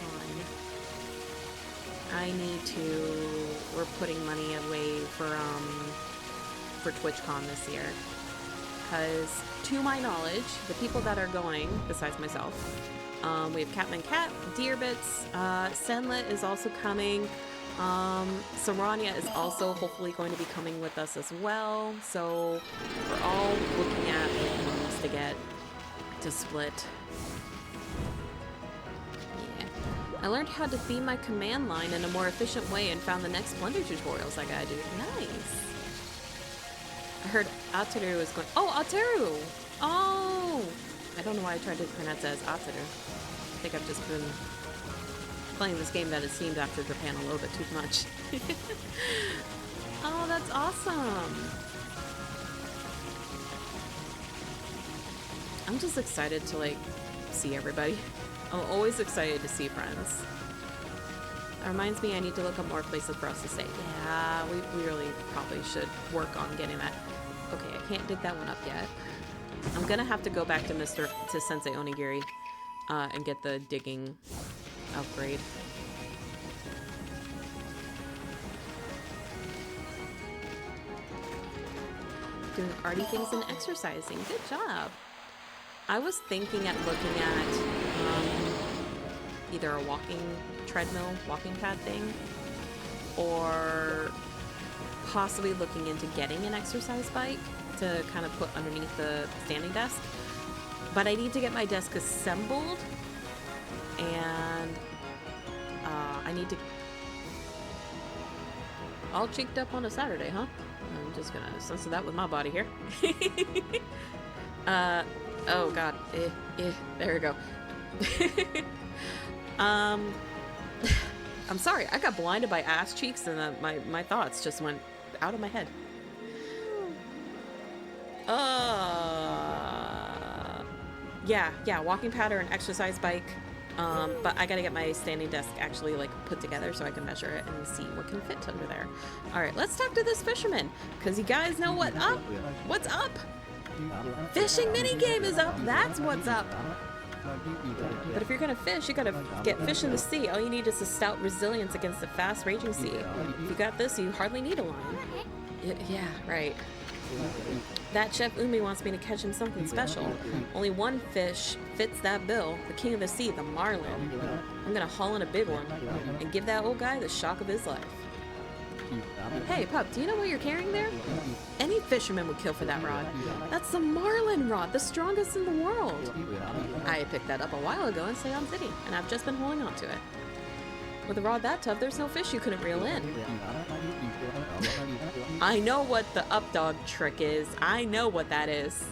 con. I need to. We're putting money away for TwitchCon this year, because to my knowledge, the people that are going, besides myself, we have Catman Cat, Deerbits, Senlet is also coming. Sarania is also hopefully going to be coming with us as well. So we're all looking at the moves to get to split. Yeah. I learned how to theme my command line in a more efficient way and found the next Splendor tutorials I gotta do. Nice. I heard Ataru is going. Oh, Ataru! Oh! I don't know why I tried to pronounce it as Ataru. I think I've just been playing this game that it seemed after Japan a little bit too much. Oh, that's awesome! I'm just excited to, like, see everybody. I'm always excited to see friends. That reminds me I need to look up more places for us to stay. Yeah, we really probably should work on getting that. Okay, I can't dig that one up yet. I'm gonna have to go back to Sensei Onigiri and get the digging upgrade. Doing arty things and exercising. Good job. I was thinking at looking at either a walking treadmill, walking pad thing, or possibly looking into getting an exercise bike to kind of put underneath the standing desk. But I need to get my desk assembled, and I need to... all cheeked up on a Saturday, huh? I'm just gonna censor that with my body here. Oh god. There we go. I'm sorry, I got blinded by ass cheeks and my thoughts just went out of my head. Yeah, walking powder and exercise bike. But I gotta get my standing desk actually like put together so I can measure it and see what can fit under there. All right, let's talk to this fisherman, because you guys know what up? What's up? Fishing minigame is up, that's what's up. But if you're gonna fish, you gotta get fish in the sea. All you need is a stout resilience against the fast raging sea. If you got this, you hardly need a line. Yeah, right. That Chef Umi wants me to catch him something special. Only one fish fits that bill, the king of the sea, the marlin. I'm gonna haul in a big one and give that old guy the shock of his life. Hey, pup, do you know what you're carrying there? Any fisherman would kill for that rod. That's the marlin rod, the strongest in the world. I picked that up a while ago in Ceylon City, and I've just been holding on to it. With a rod that tough, there's no fish you couldn't reel in. I know what the up dog trick is. I know what that is.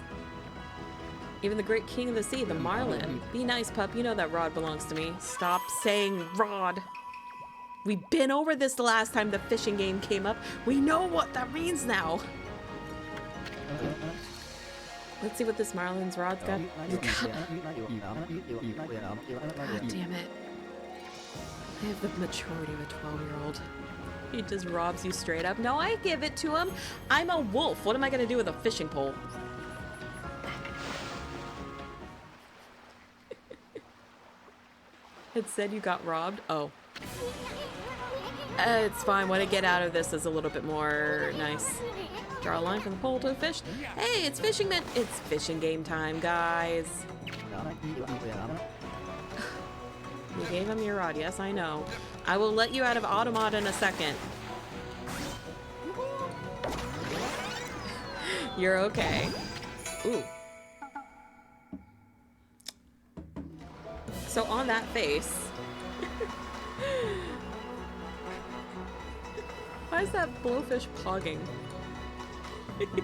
Even the great king of the sea, the marlin. Be nice, pup. You know that rod belongs to me. Stop saying rod. We've been over this the last time the fishing game came up. We know what that means now. Let's see what this marlin's rod's got. God damn it. I have the maturity of a 12-year-old. He just robs you straight up. No, I give it to him. I'm a wolf. What am I going to do with a fishing pole? It said you got robbed? Oh. It's fine. What I get out of this is a little bit more nice. Draw a line from the pole to the fish. Hey, it's fishing man. It's fishing game time, guys. You gave him your rod. Yes, I know. I will let you out of Automod in a second. You're okay. Ooh. So on that face. Why is that blowfish pogging?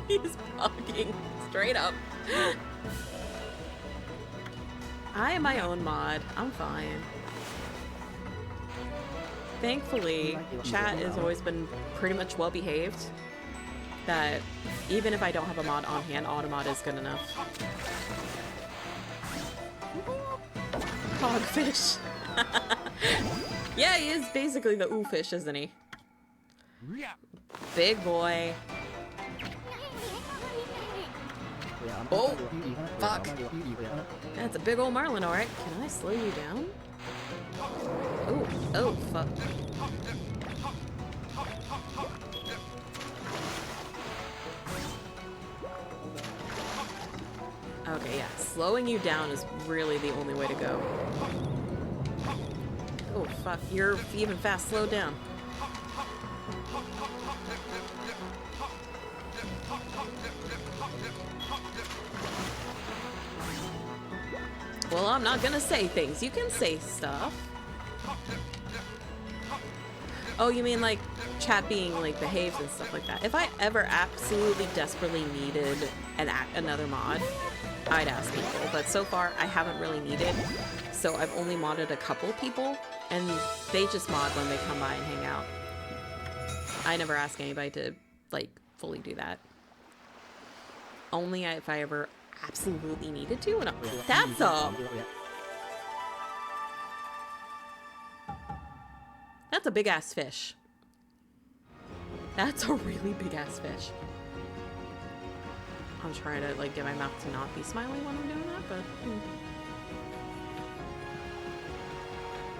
He's pogging straight up. I am my own mod. I'm fine. Thankfully, chat has always been pretty much well behaved. That even if I don't have a mod on hand, Automod is good enough. Hogfish. Yeah, he is basically the ooh fish, isn't he? Big boy. Oh, fuck. That's a big old marlin, alright. Can I slow you down? Oh, fuck. Okay, yeah. Slowing you down is really the only way to go. Oh, fuck. You're even fast. Slow down. Well, I'm not gonna say things. You can say stuff. Oh, you mean like chat being like behaved and stuff like that? If I ever absolutely desperately needed another mod, I'd ask people. But so far, I haven't really needed. So I've only modded a couple people, and they just mod when they come by and hang out. I never ask anybody to like fully do that. Only if I ever absolutely needed to. And that's a big ass fish. That's a really big ass fish. I'm trying to like get my mouth to not be smiling when I'm doing that,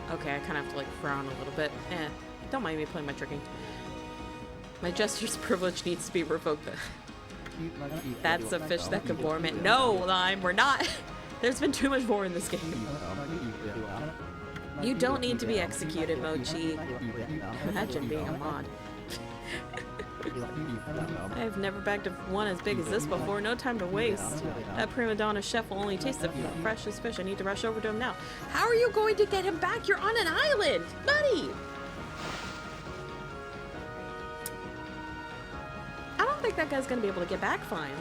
but okay, I kind of have to like frown a little bit. Don't mind me playing my tricking. My jester's privilege needs to be revoked. That's a fish that can bore me. No, Lime, we're not. There's been too much more in this game. You don't need to be executed, Mochi. Imagine being a mod. I've never bagged one as big as this before. No time to waste. That prima donna chef will only taste the freshest fish. I need to rush over to him now. How are you going to get him back? You're on an island, buddy. don't think that guy's gonna be able to get back fine.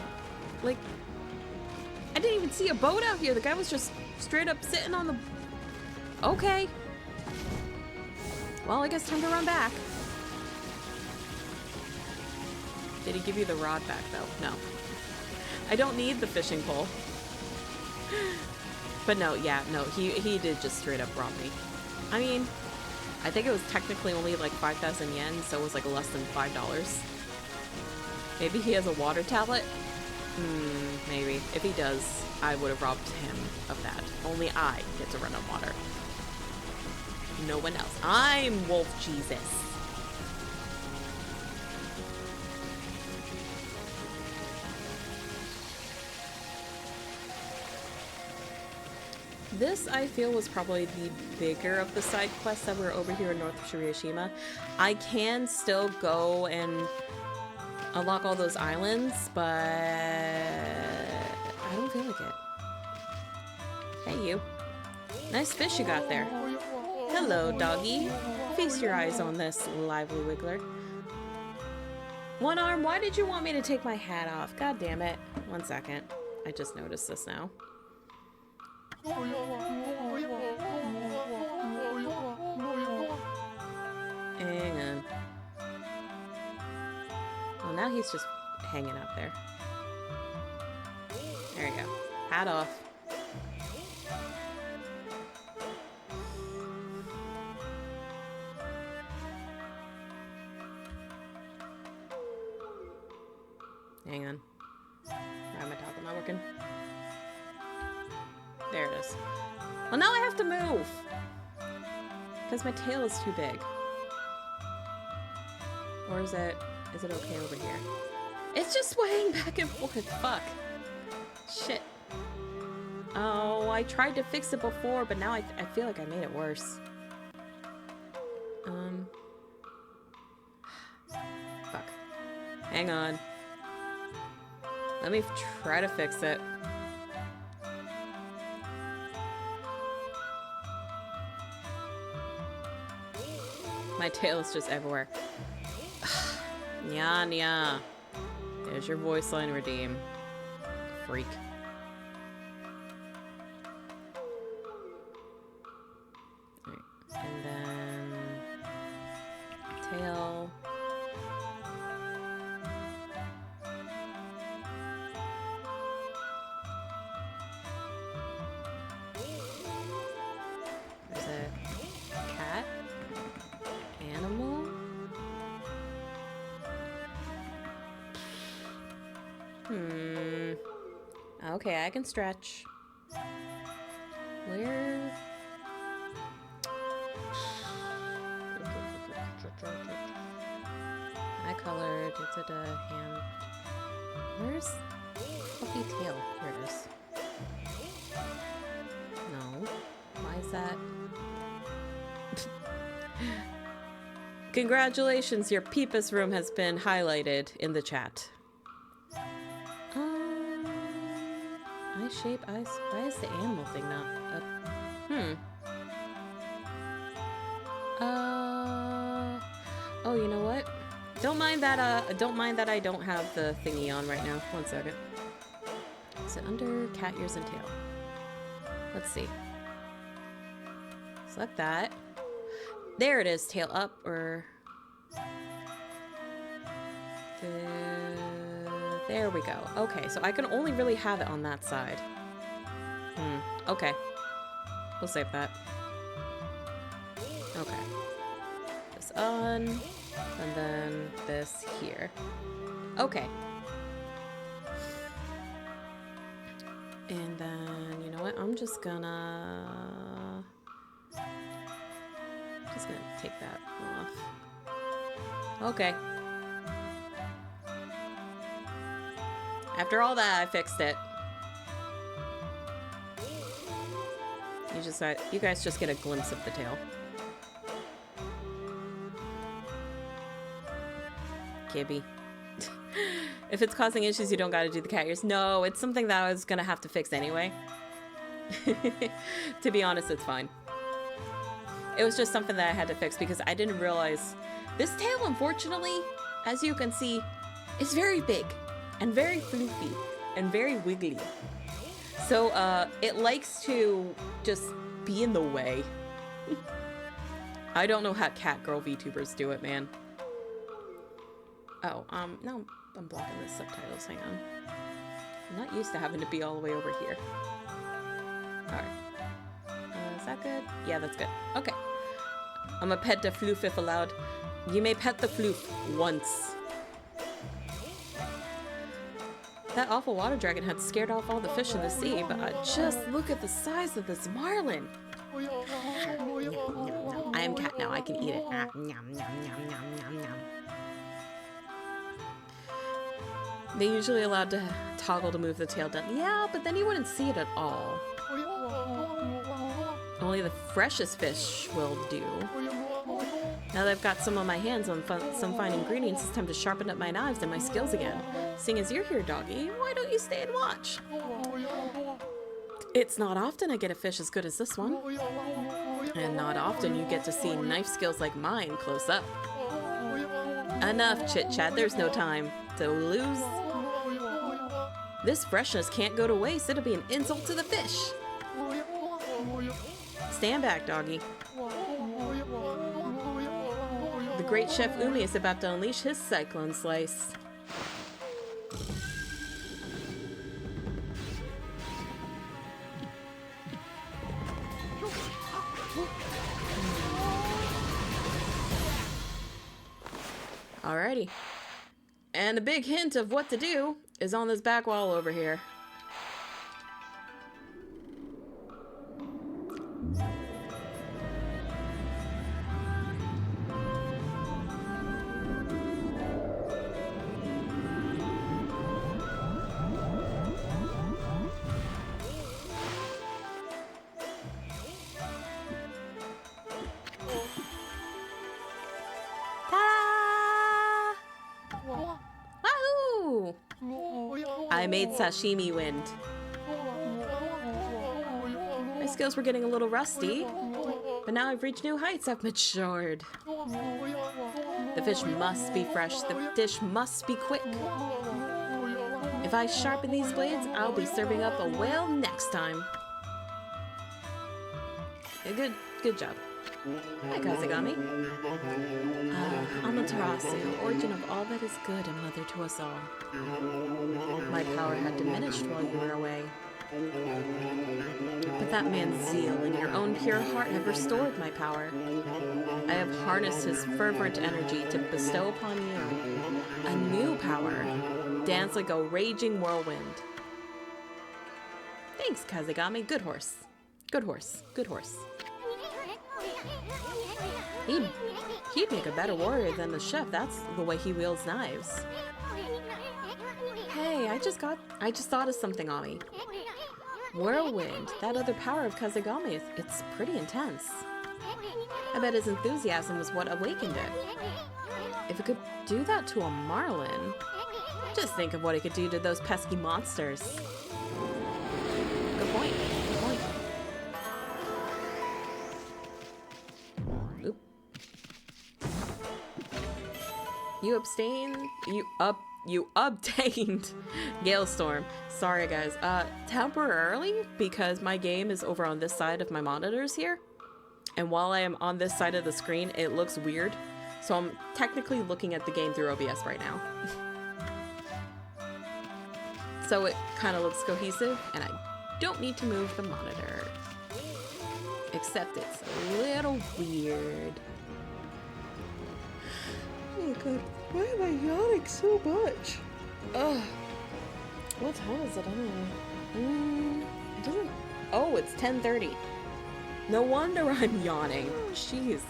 Like, I didn't even see a boat out here. The guy was just straight up sitting on the... Okay. Well, I guess time to run back. Did he give you the rod back, though? No. I don't need the fishing pole. But no, yeah, no, he did just straight up rob me. I mean, I think it was technically only like 5,000 yen, so it was like less than $5. Maybe he has a water tablet? Maybe. If he does, I would have robbed him of that. Only I get to run on water. No one else. I'm Wolf Jesus. This, I feel, was probably the bigger of the side quests that were over here in North Shirashima. I can still go and unlock all those islands, but I don't feel like it. Hey, you. Nice fish you got there. Hello, doggy. Feast your eyes on this lively wiggler. One arm, why did you want me to take my hat off? God damn it. 1 second. I just noticed this now. Hang on. Well, now he's just hanging up there. There you go. Hat off. Hang on. Why am I talking? Not working. There it is. Well, now I have to move! Because my tail is too big. Or is it okay over here? It's just swaying back and forth. Fuck. Shit. Oh, I tried to fix it before, but now I feel like I made it worse. Fuck. Hang on. Let me try to fix it. My tail is just everywhere. Nya nya. There's your voice line redeem. Freak. Alright. And then tail. There's a cat. Animal? Okay, I can stretch. Where? Eye color, hand. Where's fluffy tail? Here it is. No. Why is that? Congratulations, your Peepus room has been highlighted in the chat. Eye shape, eyes. Why is the animal thing not up? Oh, you know what? Don't mind that I don't have the thingy on right now. 1 second. Is it under cat ears and tail? Let's see. Select that. There it is, tail up, or... There we go. Okay, so I can only really have it on that side. Okay. We'll save that. Okay. This on, and then this here. Okay. And then, you know what? I'm just gonna take that off. Okay. After all that, I fixed it. You guys just get a glimpse of the tail. Kibby. If it's causing issues, you don't gotta do the cat ears. No, it's something that I was gonna have to fix anyway. To be honest, it's fine. It was just something that I had to fix because I didn't realize this tail, unfortunately, as you can see, It's very big and very floofy and very wiggly. So it likes to just be in the way. I don't know how cat girl VTubers do it, man. Oh, no, I'm blocking the subtitles. Hang on. I'm not used to having to be all the way over here. Alright. Is that good? Yeah, that's good. Okay. I'm a pet the floof if allowed. You may pet the floof once. That awful water dragon had scared off all the fish in the sea, but just look at the size of this marlin. I am cat now, I can eat it. They usually allowed to toggle to move the tail down. Yeah, but then you wouldn't see it at all. Only the freshest fish will do. Now that I've got some on my hands on some fine ingredients, it's time to sharpen up my knives and my skills again. Seeing as you're here, doggy, why don't you stay and watch? It's not often I get a fish as good as this one. And not often you get to see knife skills like mine close up. Enough chit-chat, there's no time to lose. This freshness can't go to waste, it'll be an insult to the fish. Stand back, doggy. The great Chef Umi is about to unleash his cyclone slice. Alrighty. And a big hint of what to do is on this back wall over here. I made sashimi wind. My skills were getting a little rusty, but now I've reached new heights. I've matured. The fish must be fresh. The dish must be quick. If I sharpen these blades, I'll be serving up a whale next time. Good job. Hi, Kazagami. Amaterasu, origin of all that is good and mother to us all. My power had diminished while you were away. But that man's zeal and your own pure heart have restored my power. I have harnessed his fervent energy to bestow upon you a new power. Dance like a raging whirlwind. Thanks, Kazagami. Good horse. Good horse. Good horse. He'd make a better warrior than the chef. That's the way he wields knives. Hey, I just thought of something, Ami. Whirlwind, that other power of Kazagami, it's pretty intense. I bet his enthusiasm was what awakened it. If it could do that to a marlin, just think of what it could do to those pesky monsters. Good point. Good point. Oop. You obtained Galestorm. Sorry guys, temporarily, because my game is over on this side of my monitors here, and while I am on this side of the screen it looks weird, so I'm technically looking at the game through OBS right now. So it kind of looks cohesive and I don't need to move the monitor, except it's a little weird. Oh god, why am I yawning so much? Ugh. What time is it anyway? It doesn't... Oh, it's 10:30. No wonder I'm yawning. Jeez.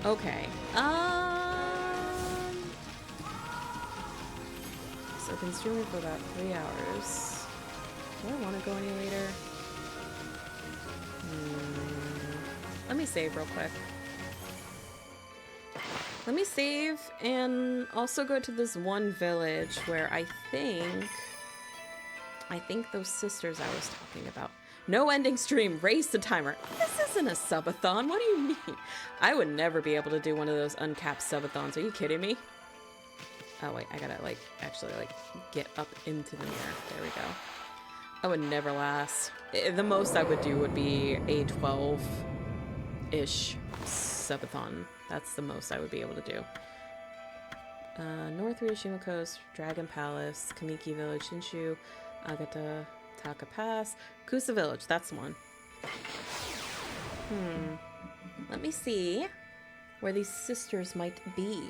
Okay. So I've been streaming for about 3 hours. Do I want to go any later? Let me save real quick. Let me save and also go to this one village where I think those sisters I was talking about. No ending stream, raise the timer. This isn't a subathon, what do you mean? I would never be able to do one of those uncapped subathons, are you kidding me? Oh wait, I gotta like actually like get up into the mirror. There we go. I would never last. The most I would do would be a 12-ish subathon. That's the most I would be able to do. North Ryushima Coast, Dragon Palace, Kamiki Village, Shinshu, Agata, Taka Pass, Kusa Village. That's one. Let me see where these sisters might be.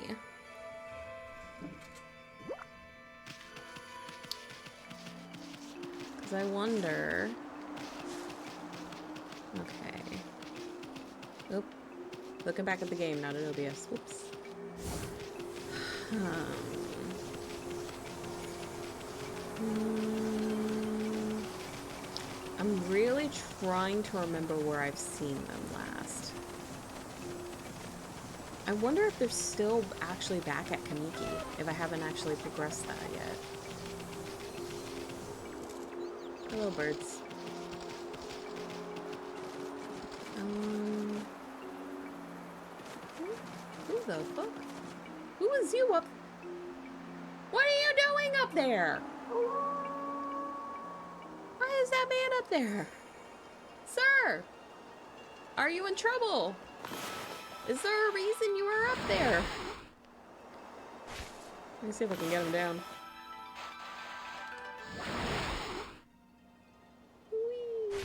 Because I wonder... Okay. Oop. Looking back at the game, not at OBS. Whoops. I'm really trying to remember where I've seen them last. I wonder if they're still actually back at Kamiki, if I haven't actually progressed that yet. Hello, birds. Who the fuck? Who is you up? What are you doing up there? Why is that man up there? Sir! Are you in trouble? Is there a reason you are up there? Let me see if I can get him down. Whee!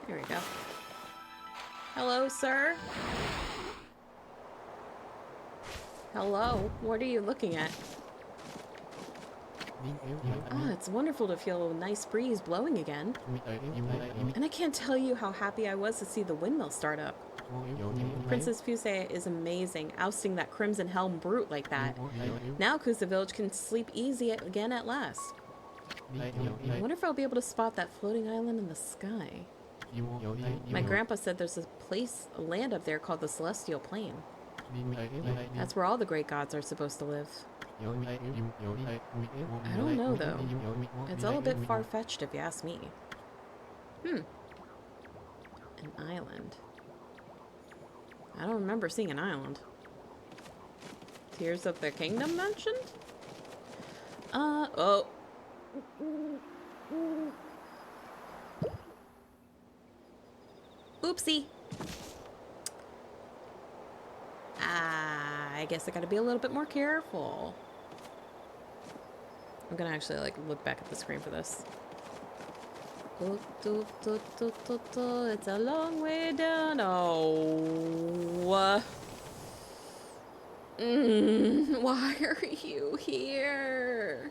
There we go. Hello, sir? Hello? What are you looking at? Oh, it's wonderful to feel a nice breeze blowing again. And I can't tell you how happy I was to see the windmill start up. Princess Fusei is amazing, ousting that Crimson Helm brute like that. Now Kusa Village can sleep easy again at last. I wonder if I'll be able to spot that floating island in the sky. My grandpa said there's a land up there called the Celestial Plain. That's where all the great gods are supposed to live. I don't know, though. It's all a bit far-fetched, if you ask me. An island. I don't remember seeing an island. Tears of the Kingdom mentioned? Oh. Oopsie. I guess I gotta be a little bit more careful. I'm gonna actually like look back at the screen for this. It's a long way down. Oh. Why are you here?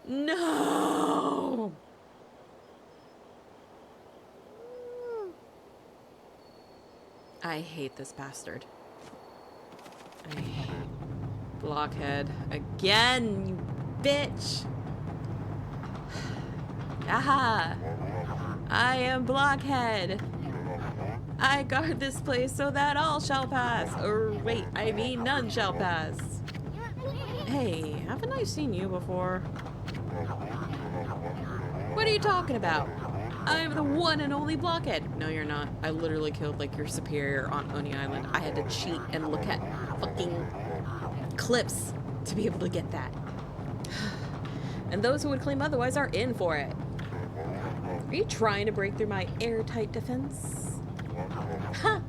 No. I hate this bastard. I hate Blockhead again, you bitch. Aha! I am Blockhead. I guard this place so that all shall pass. Or wait, I mean none shall pass. Hey, haven't I seen you before? What are you talking about? I'm the one and only Blockhead. No, you're not. I literally killed like your superior on Oni Island. I had to cheat and look at fucking clips to be able to get that. And those who would claim otherwise are in for it. Are you trying to break through my airtight defense? Ha!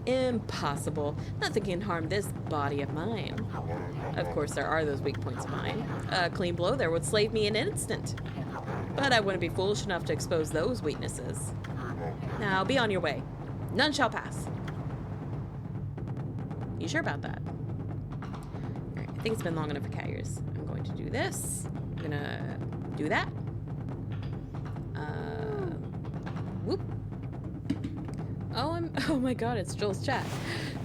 Impossible. Nothing can harm this body of mine. Of course, there are those weak points of mine. A clean blow there would slay me in an instant. But I wouldn't be foolish enough to expose those weaknesses. Now, be on your way. None shall pass. You sure about that? Alright, I think it's been long enough for cat ears. I'm going to do this. I'm gonna do that. Whoop. Oh my god, it's Joel's chat.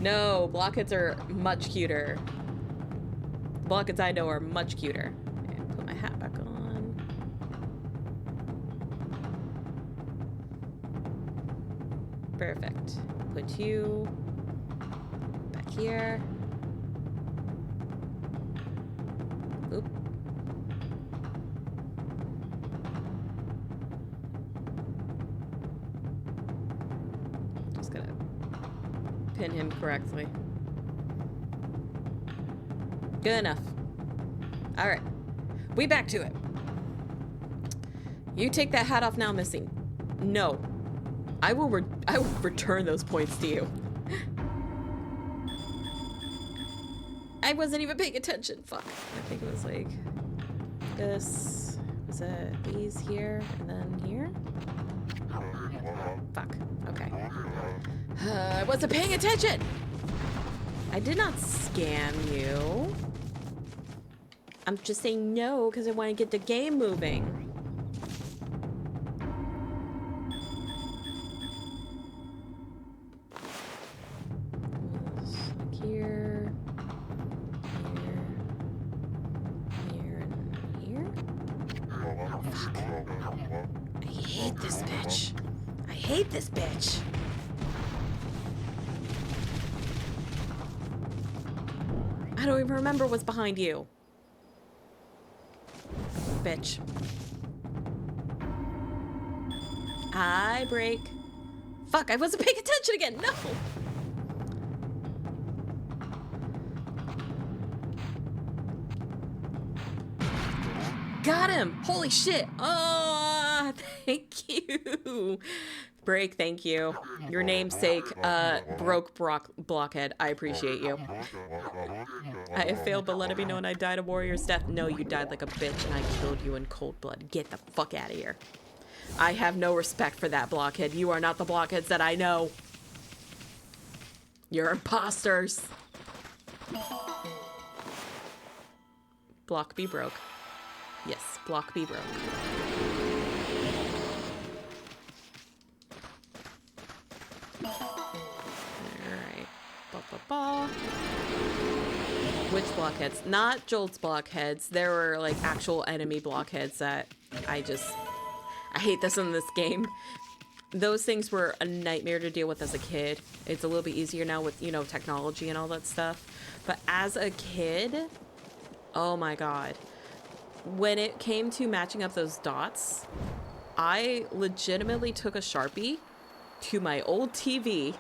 No, blockheads are much cuter. Blockheads I know are much cuter. Okay, put my hat back on. Perfect. Put you back here. Oop. Just gotta pin him correctly. Good enough. Alright. We back to it. You take that hat off now, Missy. No. I will return those points to you. I wasn't even paying attention. Fuck. I think it was like this. Was it these here and then here? Fuck. Okay. I wasn't paying attention. I did not scam you. I'm just saying no because I want to get the game moving. Here, and here. Fuck. I hate this bitch. I hate this bitch. I don't even remember what's behind you. Bitch. I break. Fuck, I wasn't paying attention again. No. Got him. Holy shit. Oh, thank you. Break, thank you. Your namesake, broke blockhead. I appreciate you. I have failed, but let it be known I died a warrior's death. No, you died like a bitch and I killed you in cold blood. Get the fuck out of here. I have no respect for that blockhead. You are not the blockheads that I know. You're imposters. Block B broke. Yes, block B broke. Which blockheads? Not Jolt's blockheads. There were like actual enemy blockheads that I hate this in this game. Those things were a nightmare to deal with as a kid. It's a little bit easier now with, you know, technology and all that stuff. But as a kid, oh my god. When it came to matching up those dots, I legitimately took a Sharpie to my old TV.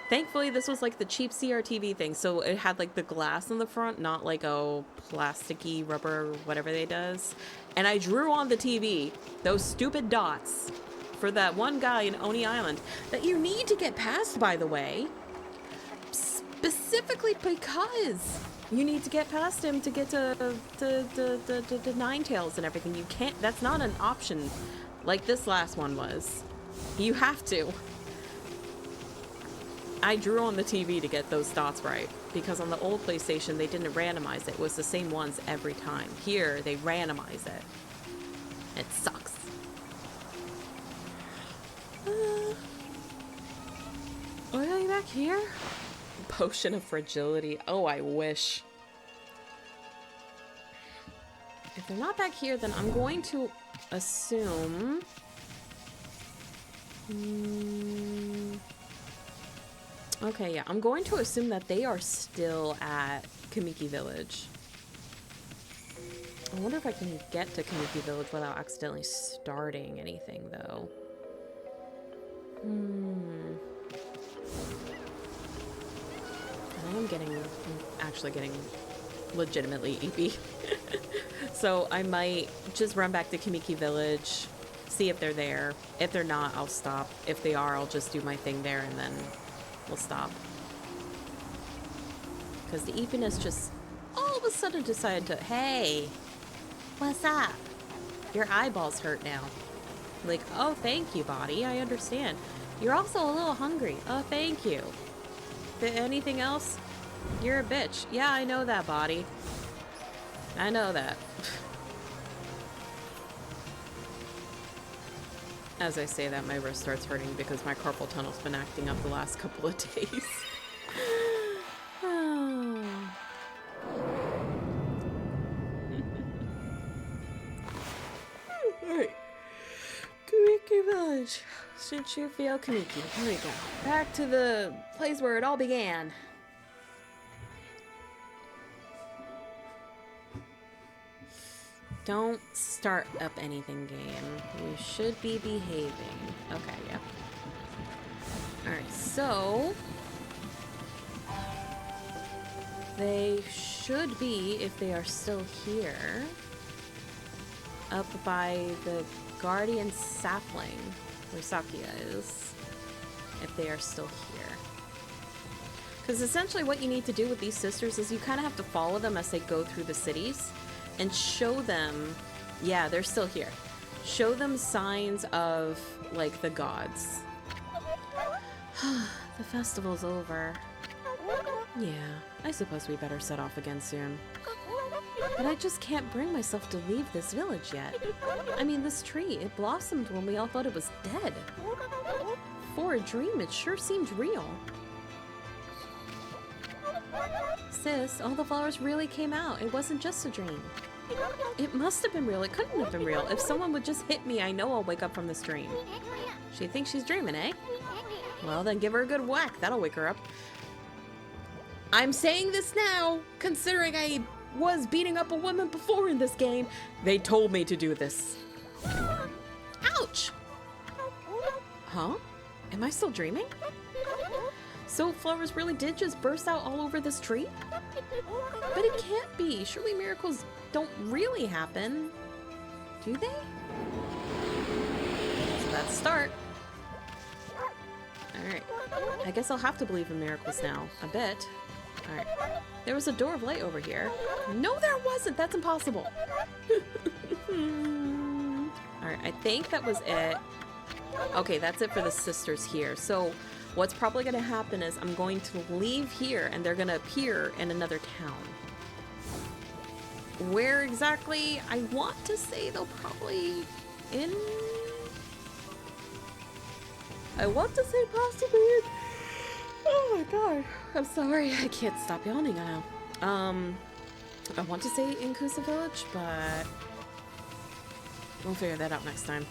Thankfully, this was like the cheap CRTV thing, so it had like the glass in the front, not like a plasticky rubber, whatever they does. And I drew on the TV those stupid dots for that one guy in Oni Island that you need to get past, by the way. Specifically because you need to get past him to get to Ninetales and everything. You can't, that's not an option like this last one was. You have to. I drew on the TV to get those dots right, because on the old PlayStation, they didn't randomize it. It was the same ones every time. Here, they randomize it. It sucks. Are they back here? Potion of Fragility. Oh, I wish. If they're not back here, then I'm going to assume... Okay, yeah, I'm going to assume that they are still at Kamiki Village. I wonder if I can get to Kamiki Village without accidentally starting anything, though. I'm actually getting legitimately eepy. So I might just run back to Kamiki Village, see if they're there. If they're not, I'll stop. If they are, I'll just do my thing there and then we'll stop. Because the eepiness just all of a sudden decided to, hey, what's up? Your eyeballs hurt now. Like, oh, thank you, body. I understand. You're also a little hungry. Oh, thank you. Anything else? You're a bitch. Yeah, I know that, body. I know that. As I say that, my wrist starts hurting because my carpal tunnel's been acting up the last couple of days. Alright. Kamiki Village. Since you feel Kamiki. Here we go. Back to the place where it all began. Don't start up anything, game. You should be behaving. Okay, yeah. Alright, so... they should be, if they are still here, up by the guardian sapling, where Sakia is, if they are still here. Because essentially what you need to do with these sisters is you kind of have to follow them as they go through the cities and show them, yeah, they're still here. Show them signs of, like, the gods. The festival's over. Yeah, I suppose we better set off again soon. But I just can't bring myself to leave this village yet. I mean, this tree, it blossomed when we all thought it was dead. For a dream, it sure seemed real. Sis, all the flowers really came out. It wasn't just a dream. It must have been real. It couldn't have been real. If someone would just hit me, I know I'll wake up from this dream. She thinks she's dreaming, eh? Well, then give her a good whack. That'll wake her up. I'm saying this now, considering I was beating up a woman before in this game. They told me to do this. Ouch! Huh? Am I still dreaming? So flowers really did just burst out all over this tree? But it can't be. Surely miracles don't really happen. Do they? So that's a start. Alright. I guess I'll have to believe in miracles now. A bit. Alright. There was a door of light over here. No, there wasn't! That's impossible! Alright, I think that was it. Okay, that's it for the sisters here. So, what's probably going to happen is I'm going to leave here and they're going to appear in another town. Where exactly? I want to say they'll probably in... I want to say possibly in... Oh my god. I'm sorry. I can't stop yawning now. I want to say in Kusa Village, but we'll figure that out next time.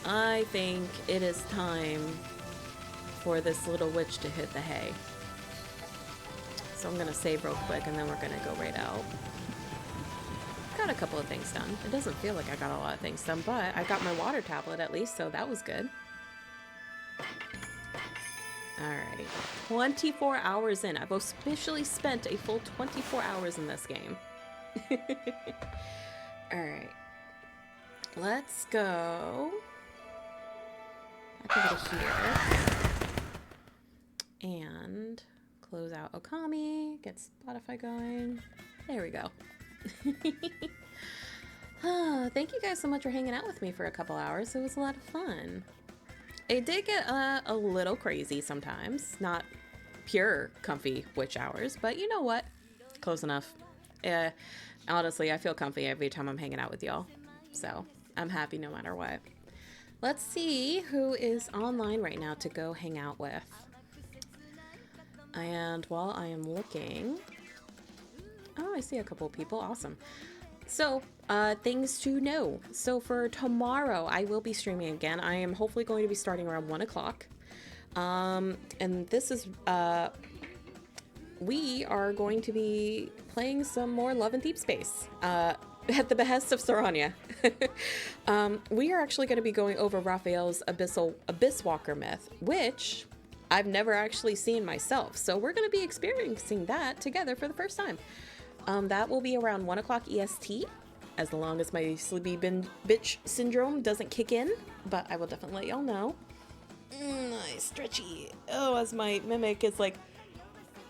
I think it is time for this little witch to hit the hay. So I'm gonna save real quick and then we're gonna go right out. Got a couple of things done. It doesn't feel like I got a lot of things done, but I got my water tablet at least, so that was good. Alrighty. 24 hours in. I've officially spent a full 24 hours in this game. Alright. Let's go back over to here. And close out OKAMI. Get Spotify going. There we go. Thank you guys so much for hanging out with me for a couple hours. It was a lot of fun. It did get a little crazy sometimes. Not pure comfy witch hours, but you know what? Close enough. Honestly, I feel comfy every time I'm hanging out with y'all. So I'm happy no matter what. Let's see who is online right now to go hang out with. And while I am looking... Oh, I see a couple of people. Awesome. So, things to know. So for tomorrow, I will be streaming again. I am hopefully going to be starting around 1 o'clock. And this is, we are going to be playing some more Love and Deep Space, at the behest of Saranya. We are actually going to be going over Raphael's Abyss Walker myth, which I've never actually seen myself. So we're going to be experiencing that together for the first time. That will be around 1 o'clock EST, as long as my sleepy bitch syndrome doesn't kick in, but I will definitely let y'all know. Nice, stretchy. Oh, as my mimic is like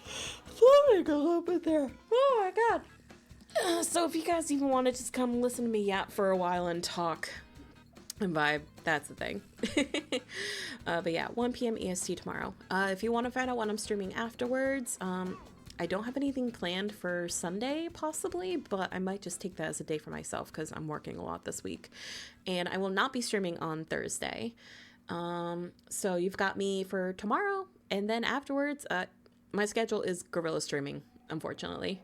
floating a little bit there. Oh my god. So if you guys even want to just come listen to me yap for a while and talk and vibe, that's the thing. But yeah, 1 p.m. EST tomorrow. If you want to find out when I'm streaming afterwards, I don't have anything planned for Sunday, possibly, but I might just take that as a day for myself because I'm working a lot this week. And I will not be streaming on Thursday. So you've got me for tomorrow, and then afterwards, my schedule is guerrilla streaming, unfortunately.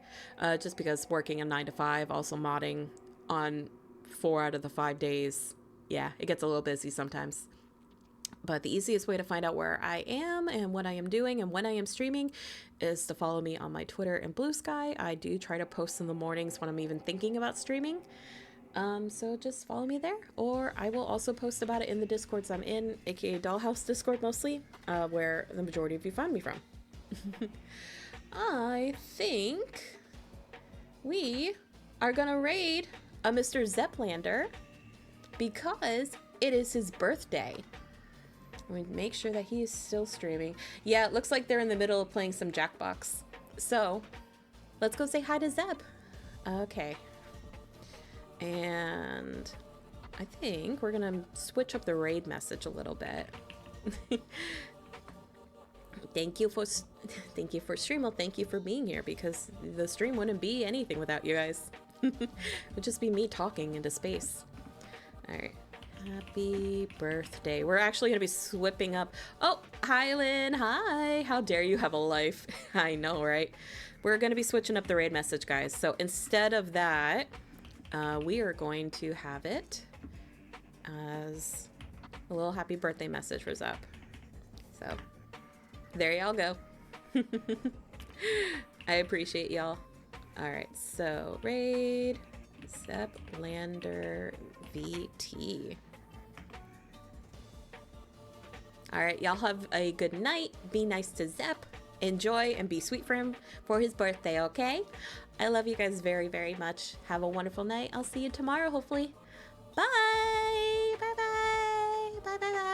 Just because working a 9 to 5, also modding on 4 out of the 5 days. Yeah, it gets a little busy sometimes. But the easiest way to find out where I am and what I am doing and when I am streaming is to follow me on my Twitter and Blue Sky. I do try to post in the mornings when I'm even thinking about streaming. So just follow me there. Or I will also post about it in the Discords I'm in, aka Dollhouse Discord mostly, where the majority of you find me from. I think we are gonna raid a Mr. Zeplander because it is his birthday. We make sure that he is still streaming. Yeah, it looks like they're in the middle of playing some Jackbox. So, let's go say hi to Zeb. Okay. And I think we're gonna switch up the raid message a little bit. Thank you for stream. Well, thank you for being here, because the stream wouldn't be anything without you guys. It would just be me talking into space. All right. Happy birthday. We're actually going to be swapping up. Oh, Hylan. Hi. How dare you have a life? I know, right? We're going to be switching up the raid message, guys. So instead of that, we are going to have it as a little happy birthday message for Zep. So there y'all go. I appreciate y'all. All right. So raid Zeplander VT. All right, y'all have a good night. Be nice to Zep. Enjoy and be sweet for him for his birthday, okay? I love you guys very, very much. Have a wonderful night. I'll see you tomorrow, hopefully. Bye! Bye-bye! Bye-bye-bye!